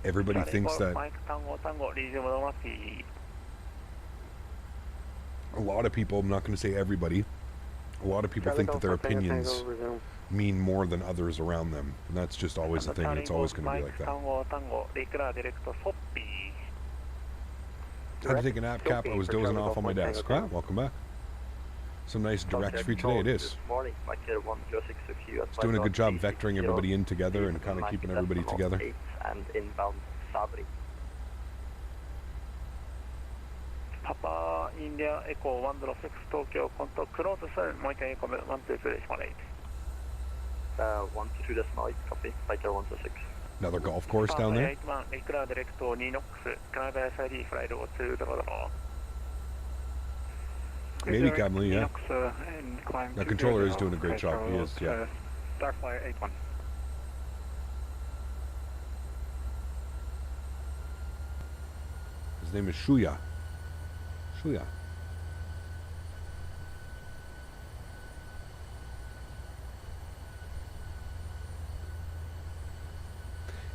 Everybody thinks that... A lot of people, I'm not going to say everybody, a lot of people think that their opinions mean more than others around them. And that's just always the thing. It's always going to be like that. Had to take a nap, Cap. I was dozing off on my desk. Wow, welcome back. Some nice directs for you today. It is. It's doing a good job vectoring everybody in together and kind of keeping everybody together. And inbound Sólríkt. Papa India Echo 106 Tokyo contact close 7 Moikei 123.8. 122.8, copy, Fighter 126. Another golf course down there. Maybe Kamli, yeah. The controller is doing a great job. He is, yeah. Starflyer 81. His name is Shuya. Shuya.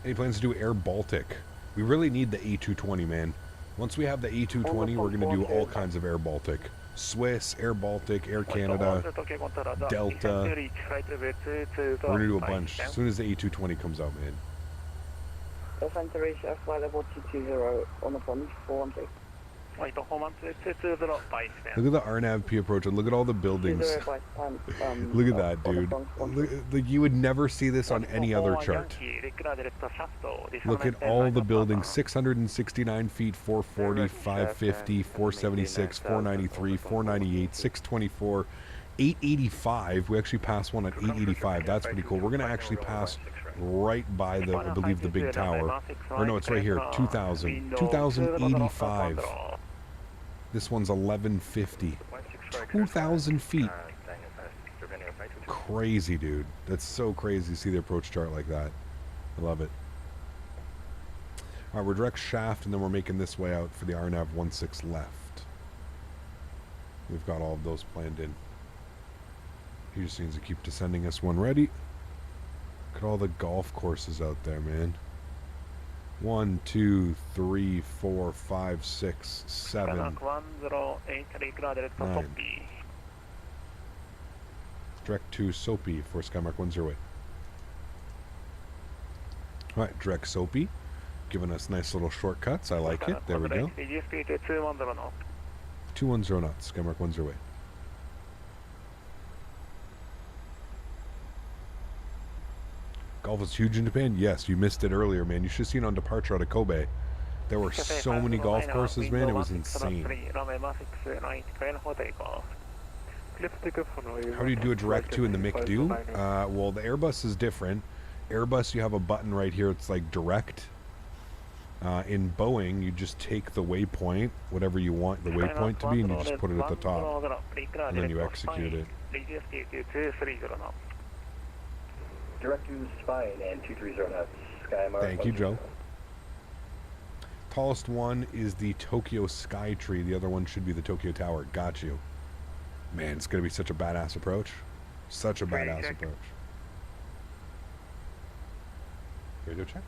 Any plans to do Air Baltic? We really need the A220, man. Once we have the A220, we're going to do all kinds of Air Baltic. Swiss, Air Baltic, Air Canada, Delta. We're going to do a bunch as soon as the A220 comes out, man. Flight level 220 on the front, 413. Look at the RNAV P approach and look at all the buildings. Look at that, dude. Like, you would never see this on any other chart. Look at all the buildings. 669 feet, 440, 550, 476, 493, 498, 624, 885. We actually passed one at 885. That's pretty cool. We're going to actually pass right by the, I believe, the big tower. Or no, it's right here. 2000. 2085. This one's 1150. 2,000 feet. Crazy, dude. That's so crazy to see the approach chart like that. I love it. All right, we're direct shaft, and then we're making this way out for the RNAV 16 left. We've got all of those planned in. He just needs to keep descending us one ready. Look at all the golf courses out there, man. 1, 2, 3, 4, 5, 6, 7, 9. Direct to Soapy for Skymark 108. Alright, direct Soapy. Giving us nice little shortcuts. I like it. There we go. 210 knots, Skymark 108. Golf is huge in Japan? Yes, you missed it earlier, man. You should have seen on departure out of Kobe. There were so many golf courses, man. It was insane. How do you do a direct to in the MIC-do? Well, the Airbus is different. Airbus, you have a button right here. It's like direct. In Boeing, you just take the waypoint, whatever you want the waypoint to be, and you just put it at the top. And then you execute it. Direct to Spine and 230 knots, Skymark. Thank you, Joe. Tallest one is the Tokyo Sky Tree. The other one should be the Tokyo Tower. Got you. Man, it's going to be such a badass approach. Such a badass approach. Radio check.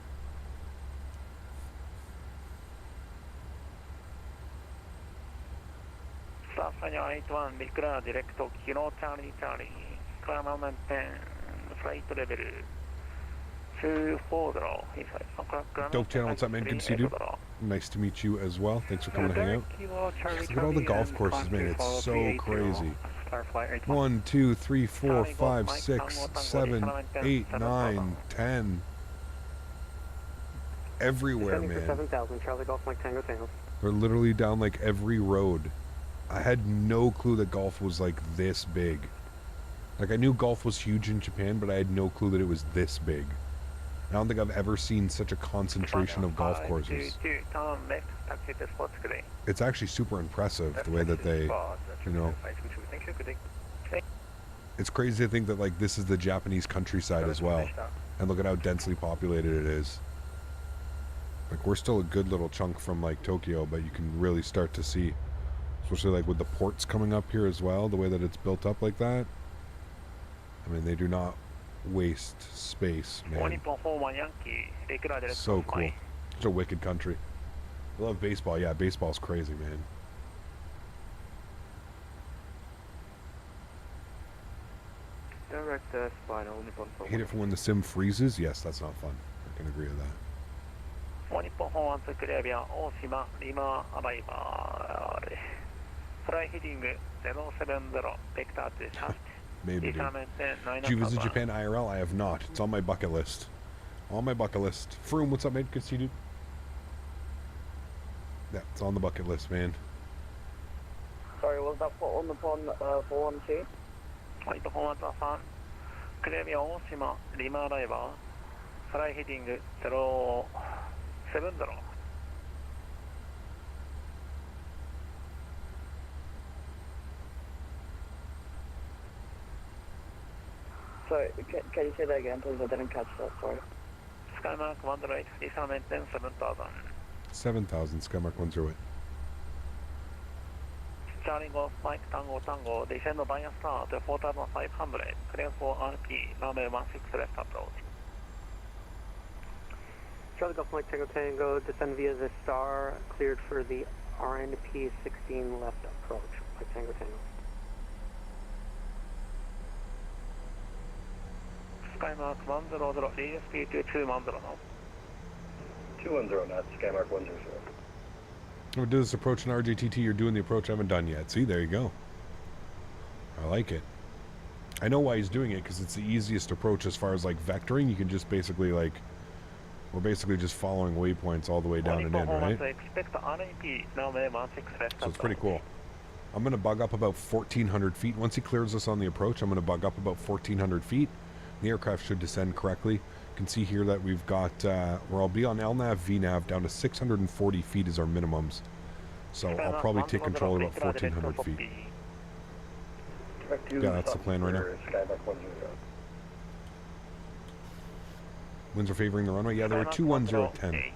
Starflyer 81, declare direct Kilo Charlie Charlie. Climb mountain 10, flight level 240 inside. Dope Channel, what's up, man? Good to see you, dude. Nice to meet you as well. Thanks for coming to hang out. Look at all the golf courses, man. It's so crazy. 1, 2, 3, 4, 5, 6, 7, 8, 9, 10. Everywhere, Descending for man. 7,000, Charlie Golf Mike Tango Tango. They're literally down like every road. I had no clue that golf was like this big. Like I knew golf was huge in Japan, but I had no clue that it was this big. I don't think I've ever seen such a concentration of golf courses. It's actually super impressive the way that they, you know. It's crazy to think that like this is the Japanese countryside as well. And look at how densely populated it is. Like we're still a good little chunk from like Tokyo, but you can really start to see, especially like with the ports coming up here as well, the way that it's built up like that. I mean, they do not waste space, man. So cool. Such a wicked country. I love baseball. Yeah, baseball's crazy, man. Direct spinal Nippon. Hate it for when the sim freezes. Yes, that's not fun. I can agree with that. 日本本湾クリアビア大島リマアライバーフライヒディング070ベクターでシャフト Maybe. Did you visit Japan IRL? I have not. It's on my bucket list. On my bucket list. Froome, what's up, man? Good to see you, dude. Yeah, it's on the bucket list, man. Sorry, was that put on the pond 412? 日本本湾さんクリアビア大島リマアライバーフライヒディング070 Sorry, can you say that again, please? I didn't catch that, sorry. Skymark 108, descending 7,000. 7,000, Skymark 108. Charlie Golf Mike Tango Tango, descend by a star to 4,500, clear for RP, runway 16 left approach. Charlie Golf Mike Tango Tango, descend via the star, cleared for the RNP 16 left approach. Mike Tango Tango. Skymark 100, lead speed to 210 knots. 210 knots, Skymark 100. I'm gonna do this approach in RJTT. You're doing the approach I haven't done yet. See, there you go. I like it. I know why he's doing it, because it's the easiest approach as far as like vectoring. You can just basically like, we're basically just following waypoints all the way down and in, right? So it's pretty cool. I'm gonna bug up about 1,400 feet. Once he clears us on the approach, I'm gonna bug up about 1,400 feet. The aircraft should descend correctly. You can see here that we've got, where I'll be on LNAV, VNAV, down to 640 feet is our minimums. So I'll probably take control at about 1,400 feet. Yeah, that's the plan right now. Winds are favoring the runway. Yeah, they were 210 at 10.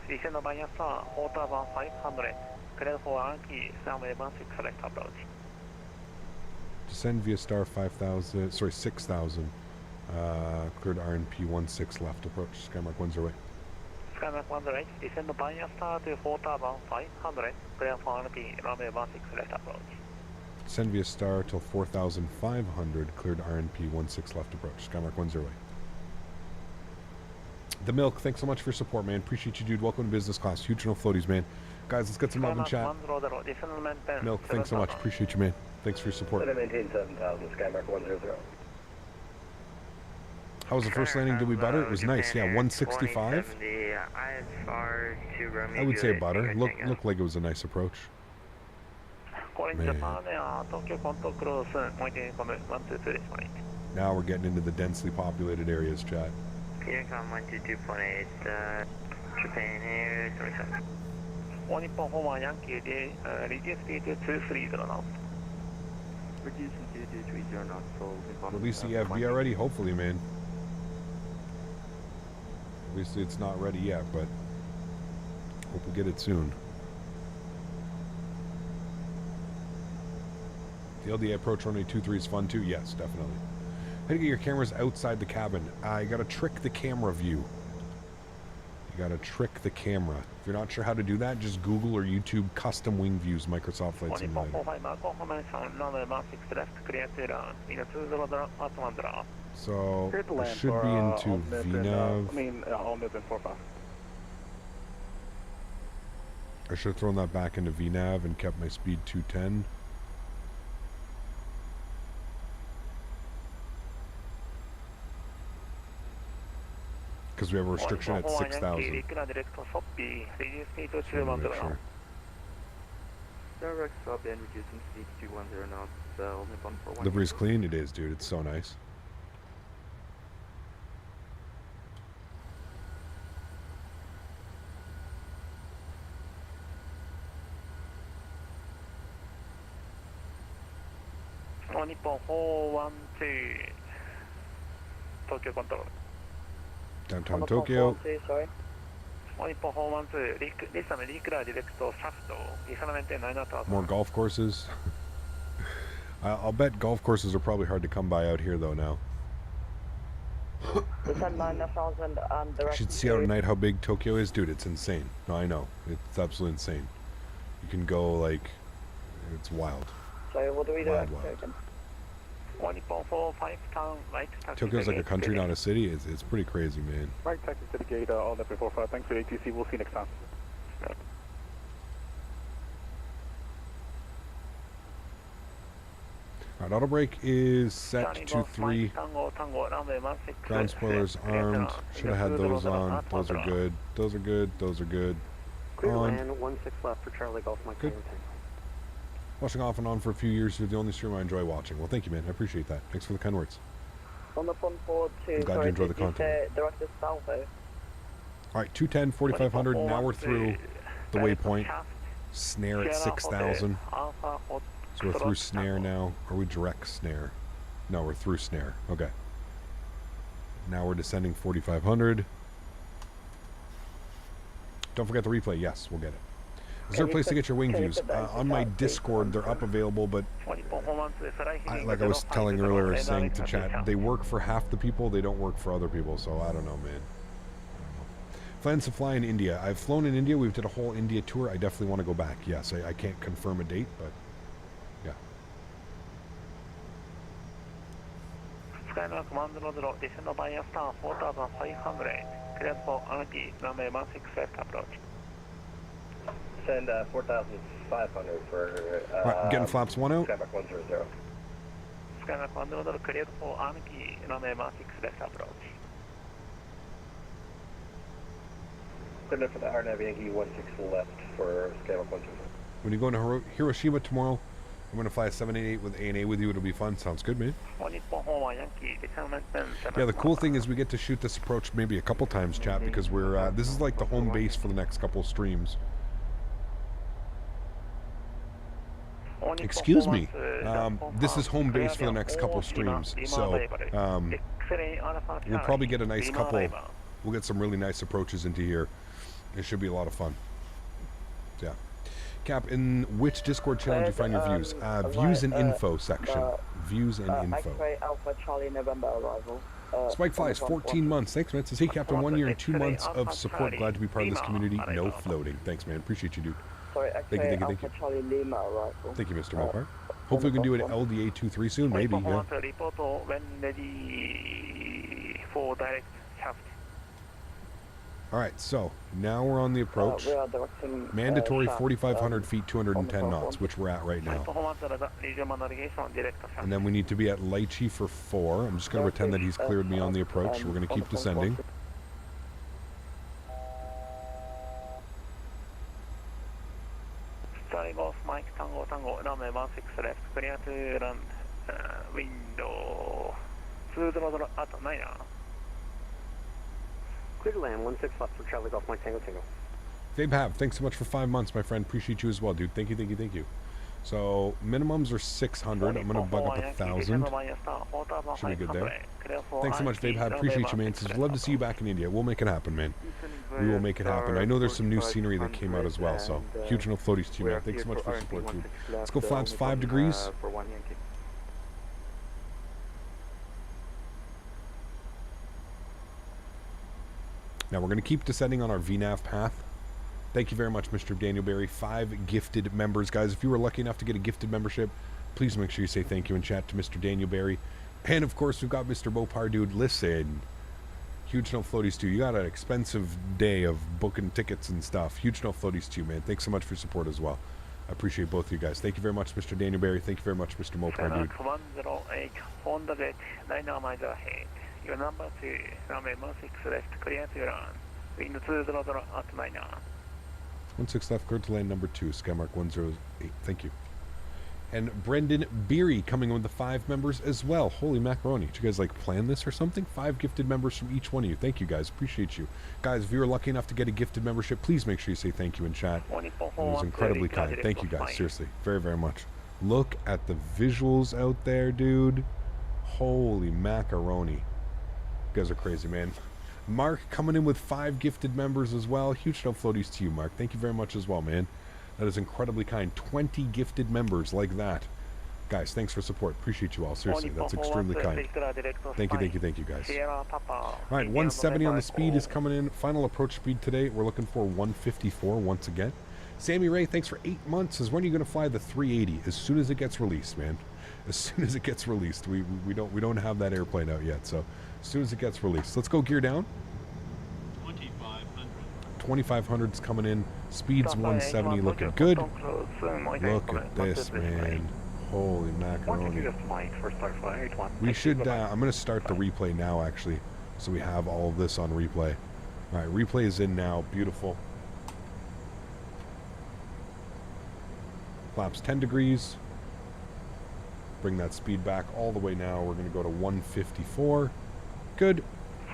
Descend by a star, 4,500, clear for RP, runway 16 left approach. Descend via star 5,000, sorry, 6,000. Cleared RNP 16 left approach, Skymark 108. Skymark 108, descend by a star to 4,500, clear for RNP, runway 16 left approach. Descend via star till 4,500, cleared RNP 16 left approach, Skymark 108. The Milk, thanks so much for your support, man. Appreciate you, dude. Welcome to business class. Huge no floaties, man. Guys, let's get some love in chat. Milk, thanks so much. Appreciate you, man. Thanks for your support. Maintain 7,000, Skymark 100. How was the first landing? Did we butter? It was nice. Yeah, 165. I would say butter. Looked like it was a nice approach. Man. Now we're getting into the densely populated areas, chat. Unicom 122.8, Japan here, 27. One Nippon Homa Yankee, reduce speed to 230 knots. Reducing to 230 knots, so Release the FB already? Hopefully, man. Obviously, it's not ready yet, but hope we get it soon. The LDA approach runway 23 is fun too? Yes, definitely. How to get your cameras outside the cabin? You gotta trick the camera view. You gotta trick the camera. If you're not sure how to do that, just Google or YouTube custom wing views Microsoft Flight Simulator. So Clear to I land should for, be into Altness and, VNav. Altness and 45. I should have thrown that back into VNav and kept my speed 210. Because we have a restriction at 6,000. Direct sub and reducing speed to 210 knots, only 141. Livery's clean? It is, dude. It's so nice. Nippon 412 Tokyo control. Downtown Tokyo. Sorry. Nippon 412 Reclare direct shaft ligeramente 9 knots. More golf courses. I'll bet golf courses are probably hard to come by out here though now. Descend 9,000 and You should see out at night how big Tokyo is, dude. It's insane. No, I know. It's absolutely insane. You can go like, it's wild. So what do we do? Wild, wild. Tokyo's like a country, not a city. It's pretty crazy, man. Right, taxi to the gate, all that before 5. Thanks for ATC. We'll see you next time. Alright, auto brake is set to 3. Ground spoilers armed. Should have had those on. Those are good. Those are good. Those are good. Clear On. land, 16 left for Charlie Golf Mike. Good. Watching off and on for a few years. You're the only stream I enjoy watching. Well, thank you, man. I appreciate that. Thanks for the kind words. On the front board to, I'm glad you enjoy the content. Director Salvo. Alright, 210, 4,500. Now we're through the waypoint. Snare at 6,000. So we're through snare now. Are we direct snare? No, we're through snare. Okay. Now we're descending 4,500. Don't forget the replay. Yes, we'll get it. Is there a place to get your wing views? On my Discord, they're up available, but like I was telling earlier, saying to chat, they work for half the people, they don't work for other people, so I don't know, man. Plans to fly in India. I've flown in India. We've did a whole India tour. I definitely want to go back. Yes, I can't confirm a date, but yeah. Skymark 100, descend by star 4,500. Cleared for Anki, runway 16 left approach. Send 4,500 for Alright, getting flaps 1 out. Skymark 100. Skymark 100 cleared for Anki, runway 16 left approach. Cleared for the RNAV Yankee 16 left for Skymark 100. When you go into Hiroshima tomorrow, I'm going to fly a 788 with ANA with you. It'll be fun. Sounds good, man. Yeah, the cool thing is we get to shoot this approach maybe a couple times, chat, because we're this is like the home base for the next couple streams. Excuse me. This is home base for the next couple streams, so we'll probably get a nice couple. We'll get some really nice approaches into here. It should be a lot of fun. Yeah. Cap, in which Discord channel do you find your views? Views and info section. Views and info. X-ray Alpha Charlie November arrival. Spike flies 14 months. Thanks, man. Says, hey, Captain, 1 year and 2 months of support. Glad to be part of this community. No floating. Thanks, man. Appreciate you, dude. Sorry, Thank you. Charlie Lima arrival. Thank you, Mr. Mopar. Hopefully we can do it at LDA 23 soon. Maybe, yeah. When ready for direct shaft. Alright, so now we're on the approach. Mandatory 4,500 feet, 210 knots, which we're at right now. And then we need to be at Lychee for 4. I'm just going to pretend that he's cleared me on the approach. We're going to keep descending. Charlie Golf Mike Tango runway 16 left, clear to run window 200 at 9. Clear to land, 16 left for Charlie Golf Mike Tango. Fabe Hab, thanks so much for 5 months, my friend. Appreciate you as well, dude. Thank you. So, minimums are 600. I'm going to bug up 1,000. Should be good there. Thanks so much, Fabe Hab. Appreciate you, man. Says, love to see you back in India. We'll make it happen, man. We will make it happen. I know there's some new scenery that came out as well, so huge no floaties to you, man. Thanks so much for your support, dude. Let's go flaps 5 degrees. Now we're going to keep descending on our VNav path. Thank you very much, Mr. Daniel Berry. 5 gifted members. Guys, if you were lucky enough to get a gifted membership, please make sure you say thank you in chat to Mr. Daniel Berry. And of course, we've got Mr. Bopar, dude. Listen, huge no floaties to you. You got an expensive day of booking tickets and stuff. Huge no floaties to you, man. Thanks so much for your support as well. I appreciate both of you guys. Thank you very much, Mr. Daniel Barry. Thank you very much, Mr. Mopar, dude. 108 Honda Jet 9 miles ahead. Your number 2, runway 16 left, clear to run. Wind 200 at 9. 16 left, clear to lane number 2, Skymark 108. Thank you. And Brendan Beery coming in with the 5 members as well. Holy macaroni. Did you guys like plan this or something? 5 gifted members from each one of you. Thank you guys. Appreciate you. Guys, if you were lucky enough to get a gifted membership, please make sure you say thank you in chat. It was incredibly kind. Thank you guys. Seriously. Very, very much. Look at the visuals out there, dude. Holy macaroni. You guys are crazy, man. Mark coming in with 5 gifted members as well. Huge no floaties to you, Mark. Thank you very much as well, man. That is incredibly kind. 20 gifted members like that. Guys, thanks for support. Appreciate you all. Seriously, that's extremely kind. Thank you, guys. All right, 170 on the speed is coming in. Final approach speed today. We're looking for 154 once again. Sammy Ray, thanks for 8 months. Says, when are you going to fly the 380? As soon as it gets released, man. As soon as it gets released. We don't have that airplane out yet, so as soon as it gets released. Let's go gear down. 2500's coming in. Speed's 170, looking good. Look at this, man. Holy macaroni. We should, I'm going to start the replay now, actually, so we have all of this on replay. All right, replay is in now. Beautiful. Flaps 10 degrees. Bring that speed back all the way now. We're going to go to 154. Good.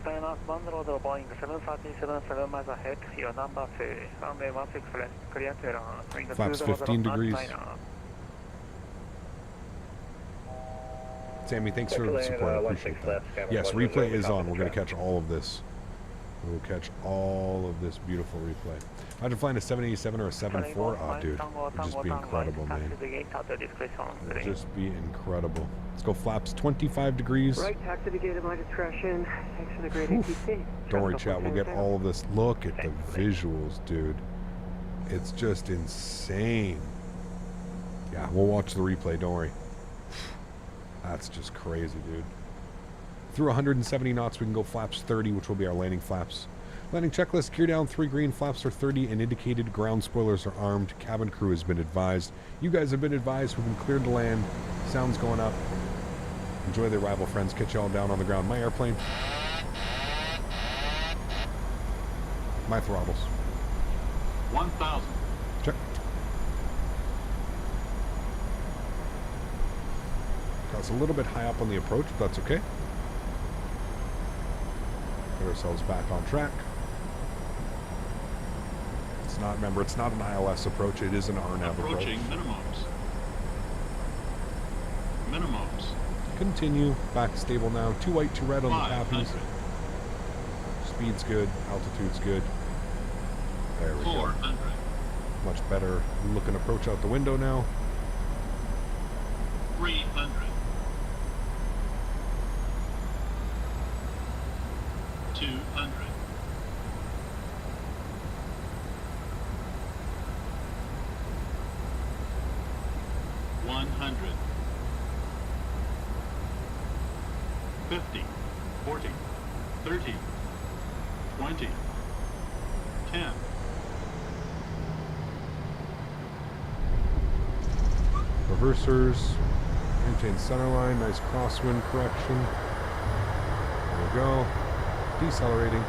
Skymark 100 Boeing 737 7 miles ahead. Your number 2, runway 16 left, clear to run. Flaps 15 degrees. Sammy, thanks for the support. I appreciate that. Yes, replay is on. We're going to catch all of this. We'll catch all of this beautiful replay. Imagine flying a 787 or a 74. Oh, dude. It would just be incredible, man. It would just be incredible. Let's go flaps 25 degrees. Right, taxi to gate at my discretion. Thanks for the great ATC. Don't worry, chat. We'll get all of this. Look at the visuals, dude. It's just insane. Yeah, we'll watch the replay. Don't worry. That's just crazy, dude. Through 170 knots, we can go flaps 30, which will be our landing flaps. Landing checklist, gear down, 3 green, flaps are 30 and indicated, ground spoilers are armed, cabin crew has been advised. You guys have been advised, we've been cleared to land, sound's going up. Enjoy the arrival, friends, catch y'all down on the ground. My airplane. My throttles. 1,000. Check. That's a little bit high up on the approach, but that's okay. Get ourselves back on track. It's not, remember, it's not an ILS approach, it is an RNAV approach. Approaching minimums. Minimums. Continue, back stable now. 2 white, 2 red on the tappies. Speed's good, altitude's good. There we go. Much better looking approach out the window now. 300. 200. 100. 50, 40, 30, 20, 10. Reversers, maintain center line, nice crosswind correction. There we go. Decelerating.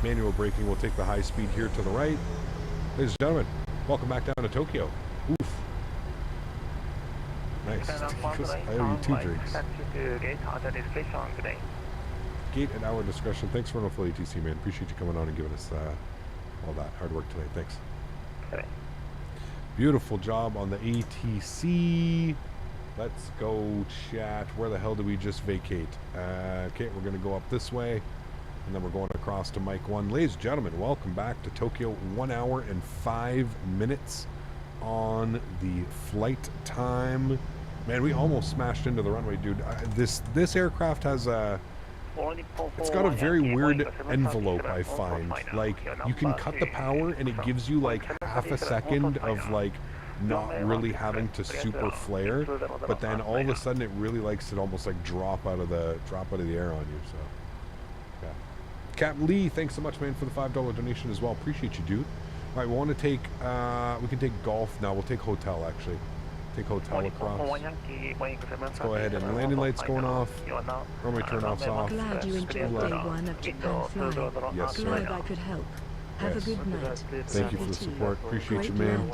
Manual braking will take the high speed here to the right. Ladies and gentlemen, welcome back down to Tokyo. Oof. Nice. I owe you 2 drinks. Gate at our discretion. Thanks for an full ATC, man. Appreciate you coming on and giving us all that hard work tonight. Thanks. Okay. Beautiful job on the ATC. Let's go chat. Where the hell did we just vacate? Okay, we're going to go up this way. And then we're going across to Mike 1. Ladies and gentlemen, welcome back to Tokyo. 1 hour and 5 minutes on the flight time. Man, we almost smashed into the runway, dude. This aircraft has It's got a very weird envelope, I find. Like, you can cut the power and it gives you like half a second of like not really having to super flare, but then all of a sudden it really likes to almost like drop out of the air on you. So yeah. Cap Lee, thanks so much, man, for the $5 donation as well. Appreciate you, dude. All right, we want to take we can take golf now. We'll take hotel actually. Take hotel across. Let's go ahead and landing lights going off. Runway turn-offs off. Glad you enjoyed day one of Japan flying. Yes, sir. Glad I could help. Have a good night. Thank you for the support. Appreciate you, man.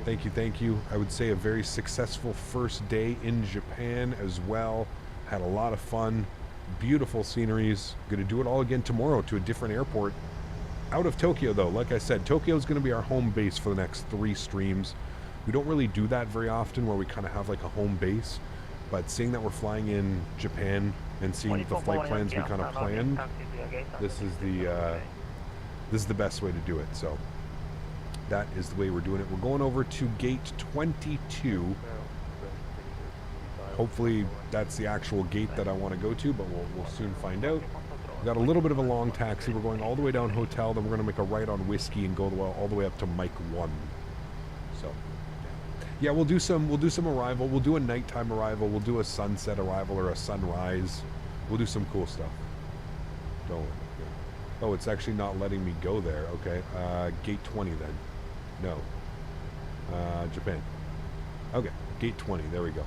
Thank you, thank you. I would say a very successful first day in Japan as well. Had a lot of fun. Beautiful sceneries. Going to do it all again tomorrow to a different airport. Out of Tokyo, though. Like I said, Tokyo is going to be our home base for the next 3 streams. We don't really do that very often where we kind of have like a home base. But seeing that we're flying in Japan and seeing the flight plans we kind of planned, this is the best way to do it. So that is the way we're doing it. We're going over to gate 22. Hopefully that's the actual gate that I want to go to, but we'll soon find out. We've got a little bit of a long taxi. We're going all the way down hotel, then we're going to make a right on Whiskey and go all the way up to Mike 1. So yeah, we'll do some arrival. We'll do a nighttime arrival. We'll do a sunset arrival or a sunrise. We'll do some cool stuff. Don't. Oh, it's actually not letting me go there. Okay, gate 20 then. No. Japan. Okay, gate 20. There we go.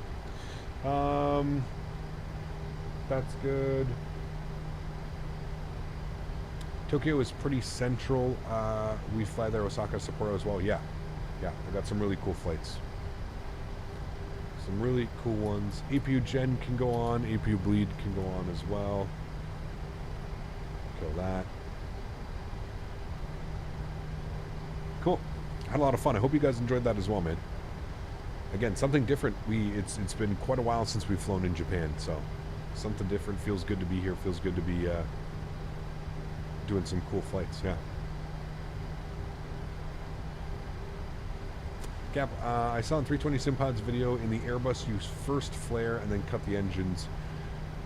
That's good. Tokyo is pretty central. We fly there, Osaka, Sapporo as well. Yeah, I got some really cool flights. Some really cool ones. APU Gen can go on. APU Bleed can go on as well. Kill that. Cool. Had a lot of fun. I hope you guys enjoyed that as well, man. Again, something different. It's been quite a while since we've flown in Japan, so something different. Feels good to be here. Feels good to be doing some cool flights. Yeah. Cap, I saw in 320 Simpod's video in the Airbus use first flare and then cut the engines.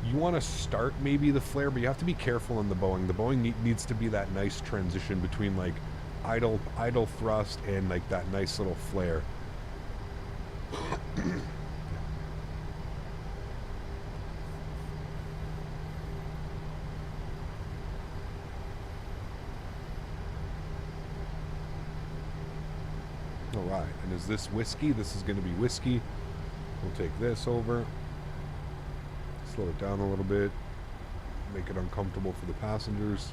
You want to start maybe the flare, but you have to be careful in the Boeing. The Boeing needs to be that nice transition between like idle thrust and like that nice little flare. Alright, and is this Whiskey? This is going to be Whiskey. We'll take this over. Slow it down a little bit. Make it uncomfortable for the passengers.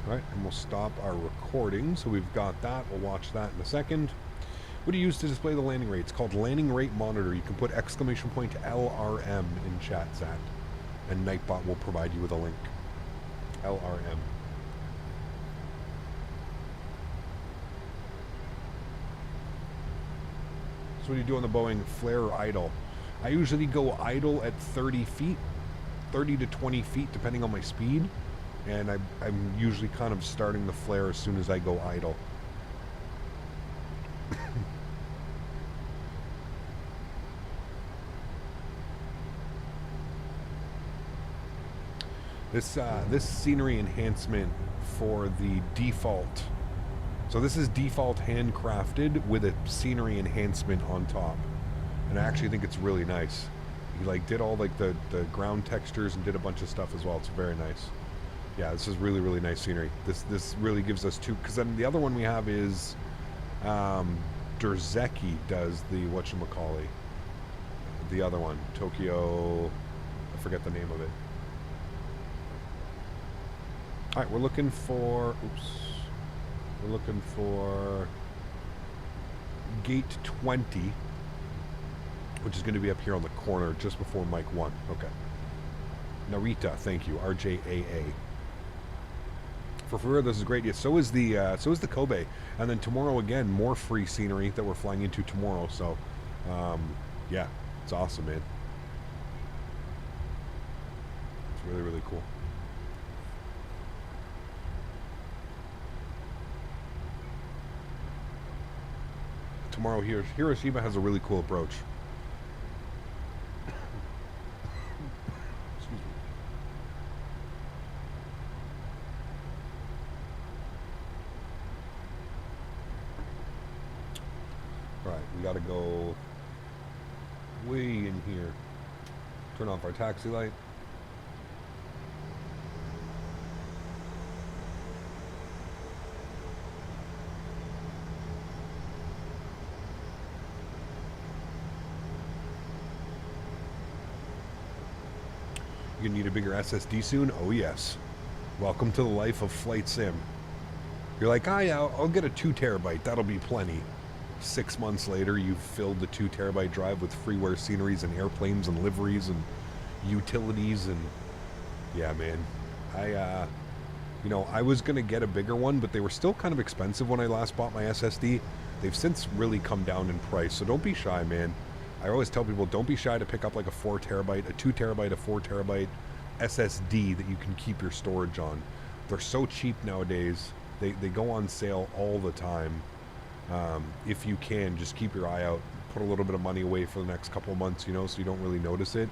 Alright, and we'll stop our recording. So we've got that. We'll watch that in a second. What do you use to display the landing rate? It's called Landing Rate Monitor. You can put exclamation point LRM in chat, Zat. And Nightbot will provide you with a link. LRM. So what do you do on the Boeing, flare or idle? I usually go idle at 30 feet, 30 to 20 feet, depending on my speed. And I'm usually kind of starting the flare as soon as I go idle. This scenery enhancement for the default. So this is default handcrafted with a scenery enhancement on top, and I actually think it's really nice. He like did all like the ground textures and did a bunch of stuff as well. It's very nice. Yeah, this is really, really nice scenery. This really gives us two, because then the other one we have is Derzeki does the whatchamacallit. The other one, Tokyo, I forget the name of it. Alright, we're looking for gate 20, which is going to be up here on the corner just before Mike 1. Okay. Narita, thank you. RJAA. For real, this is great. Yeah, so is the Kobe. And then tomorrow again, more free scenery that we're flying into tomorrow. So, yeah, it's awesome, man. It's really, really cool. tomorrow here. Hiroshima has a really cool approach. Excuse me. Alright, we gotta go way in here. Turn off our taxi light. You gonna need a bigger SSD soon? Oh yes. Welcome to the life of flight sim. You're like, ah, yeah, I'll get a 2 terabyte. That'll be plenty. 6 months later, you've filled the 2 terabyte drive with freeware sceneries and airplanes and liveries and utilities and yeah, man. I was gonna get a bigger one, but they were still kind of expensive when I last bought my SSD. They've since really come down in price, so don't be shy, man. I always tell people, don't be shy to pick up like a 4 terabyte, a 2 terabyte, a 4 terabyte SSD that you can keep your storage on. They're so cheap nowadays. They go on sale all the time. If you can, just keep your eye out. Put a little bit of money away for the next couple of months, so you don't really notice it.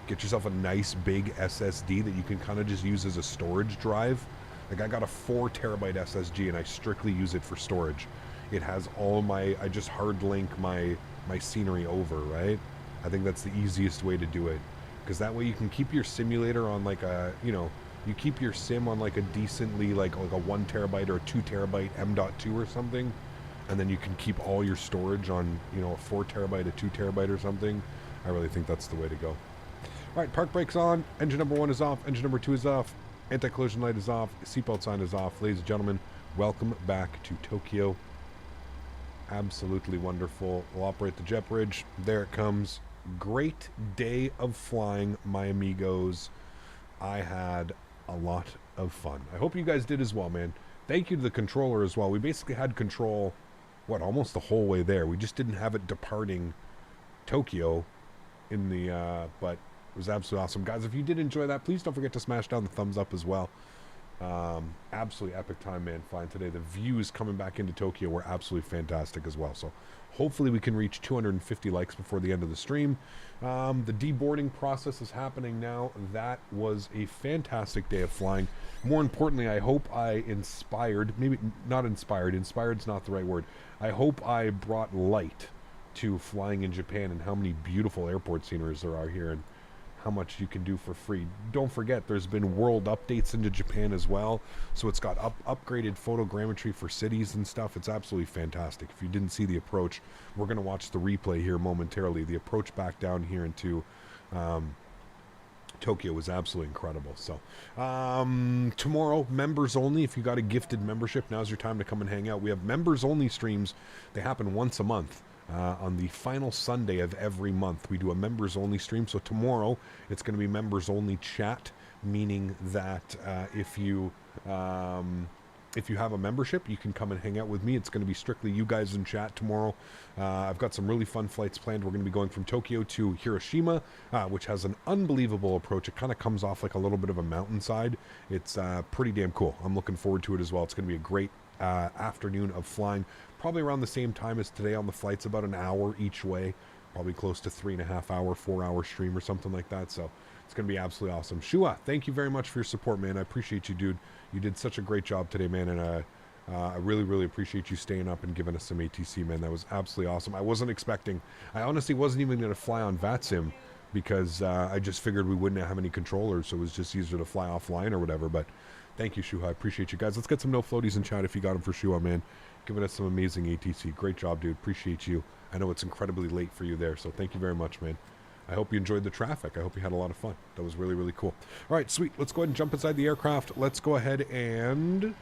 Get yourself a nice big SSD that you can kind of just use as a storage drive. Like I got a 4 terabyte SSD and I strictly use it for storage. It has all I just hard link my scenery over, right? I think that's the easiest way to do it, because that way you can keep your simulator on like a, you keep your sim on like a decently like a 1 terabyte or a 2 terabyte M.2 or something, and then you can keep all your storage on, a 4 terabyte, a 2 terabyte or something. I really think that's the way to go. All right, park brakes on, engine number 1 is off, engine number 2 is off, anti-collision light is off, seatbelt sign is off. Ladies and gentlemen, welcome back to Tokyo. Absolutely wonderful. We'll operate the jet bridge. There it comes. Great day of flying, my amigos. I had a lot of fun. I hope you guys did as well, man. Thank you to the controller as well. We basically had control, almost the whole way there. We just didn't have it departing Tokyo in the, but it was absolutely awesome. Guys, if you did enjoy that, please don't forget to smash down the thumbs up as well. Absolutely epic time, man, flying today. The views coming back into Tokyo were absolutely fantastic as well. So hopefully we can reach 250 likes before the end of the stream. The deboarding process is happening now. That was a fantastic day of flying. More importantly, I hope I inspired, maybe not inspired, inspired's not the right word. I hope I brought light to flying in Japan and how many beautiful airport sceneries there are here and how much you can do for free. Don't forget, there's been world updates into Japan as well, so it's got upgraded photogrammetry for cities and stuff. It's absolutely fantastic. If you didn't see the approach, we're going to watch the replay here momentarily. The approach back down here into Tokyo was absolutely incredible. So tomorrow, members only. If you got a gifted membership, now's your time to come and hang out. We have members only streams. They happen once a month. On the final Sunday of every month, we do a members only stream. So tomorrow it's going to be members only chat, meaning that if you have a membership, you can come and hang out with me. It's going to be strictly you guys in chat tomorrow. I've got some really fun flights planned. We're going to be going from Tokyo to Hiroshima, which has an unbelievable approach. It kind of comes off like a little bit of a mountainside. It's pretty damn cool. I'm looking forward to it as well. It's going to be a great afternoon of flying, probably around the same time as today on the flights, about an hour each way, probably close to 3.5 hour, 4 hour stream or something like that. So it's going to be absolutely awesome. Shua, thank you very much for your support, man. I appreciate you, dude. You did such a great job today, man, and I really, really appreciate you staying up and giving us some ATC, man. That was absolutely awesome. I honestly wasn't even going to fly on VATSIM because I just figured we wouldn't have any controllers, so it was just easier to fly offline or whatever. But thank you, Shuha. I appreciate you guys. Let's get some no floaties in chat if you got them for Shuha, man. Giving us some amazing ATC. Great job, dude. Appreciate you. I know it's incredibly late for you there, so thank you very much, man. I hope you enjoyed the traffic. I hope you had a lot of fun. That was really, really cool. All right, sweet. Let's go ahead and jump inside the aircraft. Let's go ahead and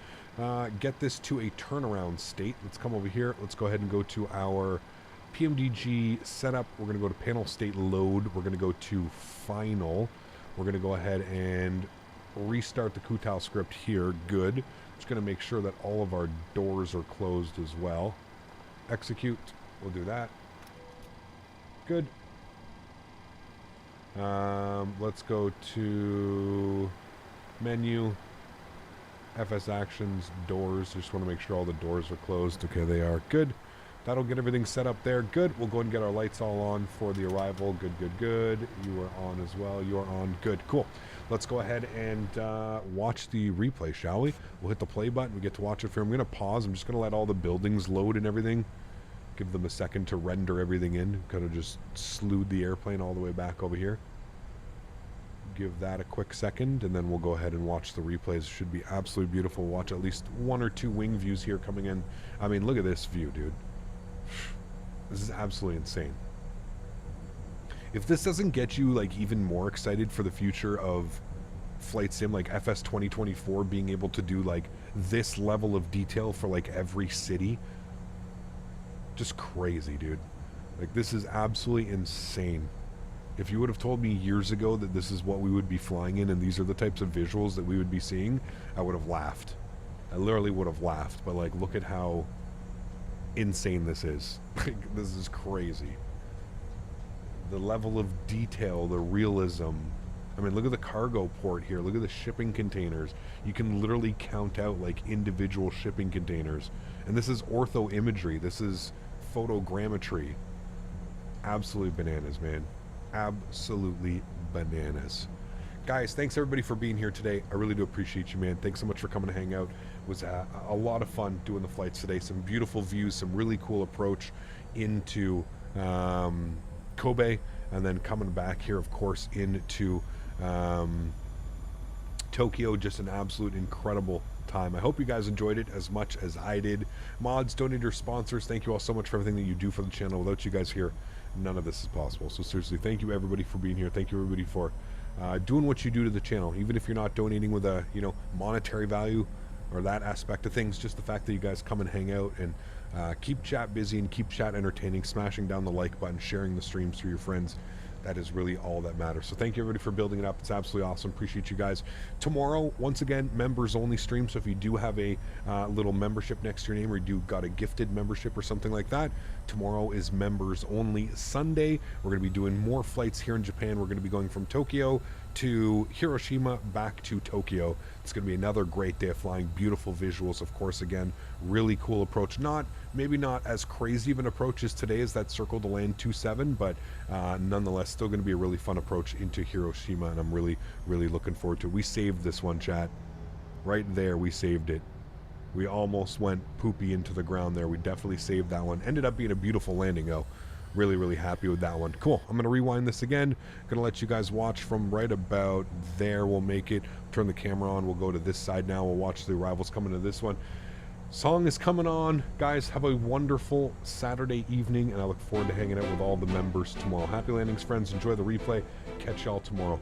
get this to a turnaround state. Let's come over here. Let's go ahead and go to our PMDG setup. We're going to go to panel state load. We're going to go to final. We're going to go ahead and restart the Kutal script here. Good. Just going to make sure that all of our doors are closed as well. Execute. We'll do that. Good. Let's go to menu, FS actions, doors. Just want to make sure all the doors are closed. Okay, they are. Good. That'll get everything set up there. Good. We'll go ahead and get our lights all on for the arrival. Good, good, good. You are on as well. You are on. Good. Cool. Let's go ahead and watch the replay, shall we? We'll hit the play button. We get to watch it for. I'm going to pause. I'm just going to let all the buildings load and everything. Give them a second to render everything in. Kind of just slewed the airplane all the way back over here. Give that a quick second, and then we'll go ahead and watch the replays. It should be absolutely beautiful. Watch at least 1 or 2 wing views here coming in. I mean, look at this view, dude. This is absolutely insane. If this doesn't get you like even more excited for the future of flight sim, like FS 2024 being able to do like this level of detail for like every city, just crazy, dude. Like, this is absolutely insane. If you would have told me years ago that this is what we would be flying in and these are the types of visuals that we would be seeing, I would have laughed. I literally would have laughed. But like, look at how insane this is. Like, this is crazy. The level of detail, the realism. I mean, look at the cargo port here. Look at the shipping containers. You can literally count out like individual shipping containers. And this is ortho imagery. This is photogrammetry. Absolutely bananas, man. Absolutely bananas. Guys, thanks everybody for being here today. I really do appreciate you, man. Thanks so much for coming to hang out. It was a lot of fun doing the flights today. Some beautiful views, some really cool approach into Kobe, and then coming back here, of course, into Tokyo. Just an absolute incredible time. I hope you guys enjoyed it as much as I did. Mods, donators, sponsors, thank you all so much for everything that you do for the channel. Without you guys here, none of this is possible. So seriously, thank you everybody for being here. Thank you everybody for doing what you do to the channel, even if you're not donating with a monetary value or that aspect of things. Just the fact that you guys come and hang out and keep chat busy and keep chat entertaining, smashing down the like button, sharing the streams through your friends. That is really all that matters. So thank you everybody for building it up. It's absolutely awesome. Appreciate you guys. Tomorrow, once again, members only stream. So if you do have a little membership next to your name, or you do got a gifted membership or something like that, tomorrow is members only Sunday. We're going to be doing more flights here in Japan. We're going to be going from Tokyo to Hiroshima back to Tokyo. It's going to be another great day of flying. Beautiful visuals, of course. Again, really cool approach. Maybe not as crazy of an approach as today as that circle to land 27, but nonetheless, still going to be a really fun approach into Hiroshima, and I'm really, really looking forward to it. We saved this one, chat. Right there, we saved it. We almost went poopy into the ground there. We definitely saved that one. Ended up being a beautiful landing, though. Really, really happy with that one. Cool. I'm going to rewind this again. Going to let you guys watch from right about there. We'll make it. Turn the camera on. We'll go to this side now. We'll watch the arrivals coming to this one. Song is coming on. Guys, have a wonderful Saturday evening, and I look forward to hanging out with all the members tomorrow. Happy landings, friends. Enjoy the replay. Catch y'all tomorrow.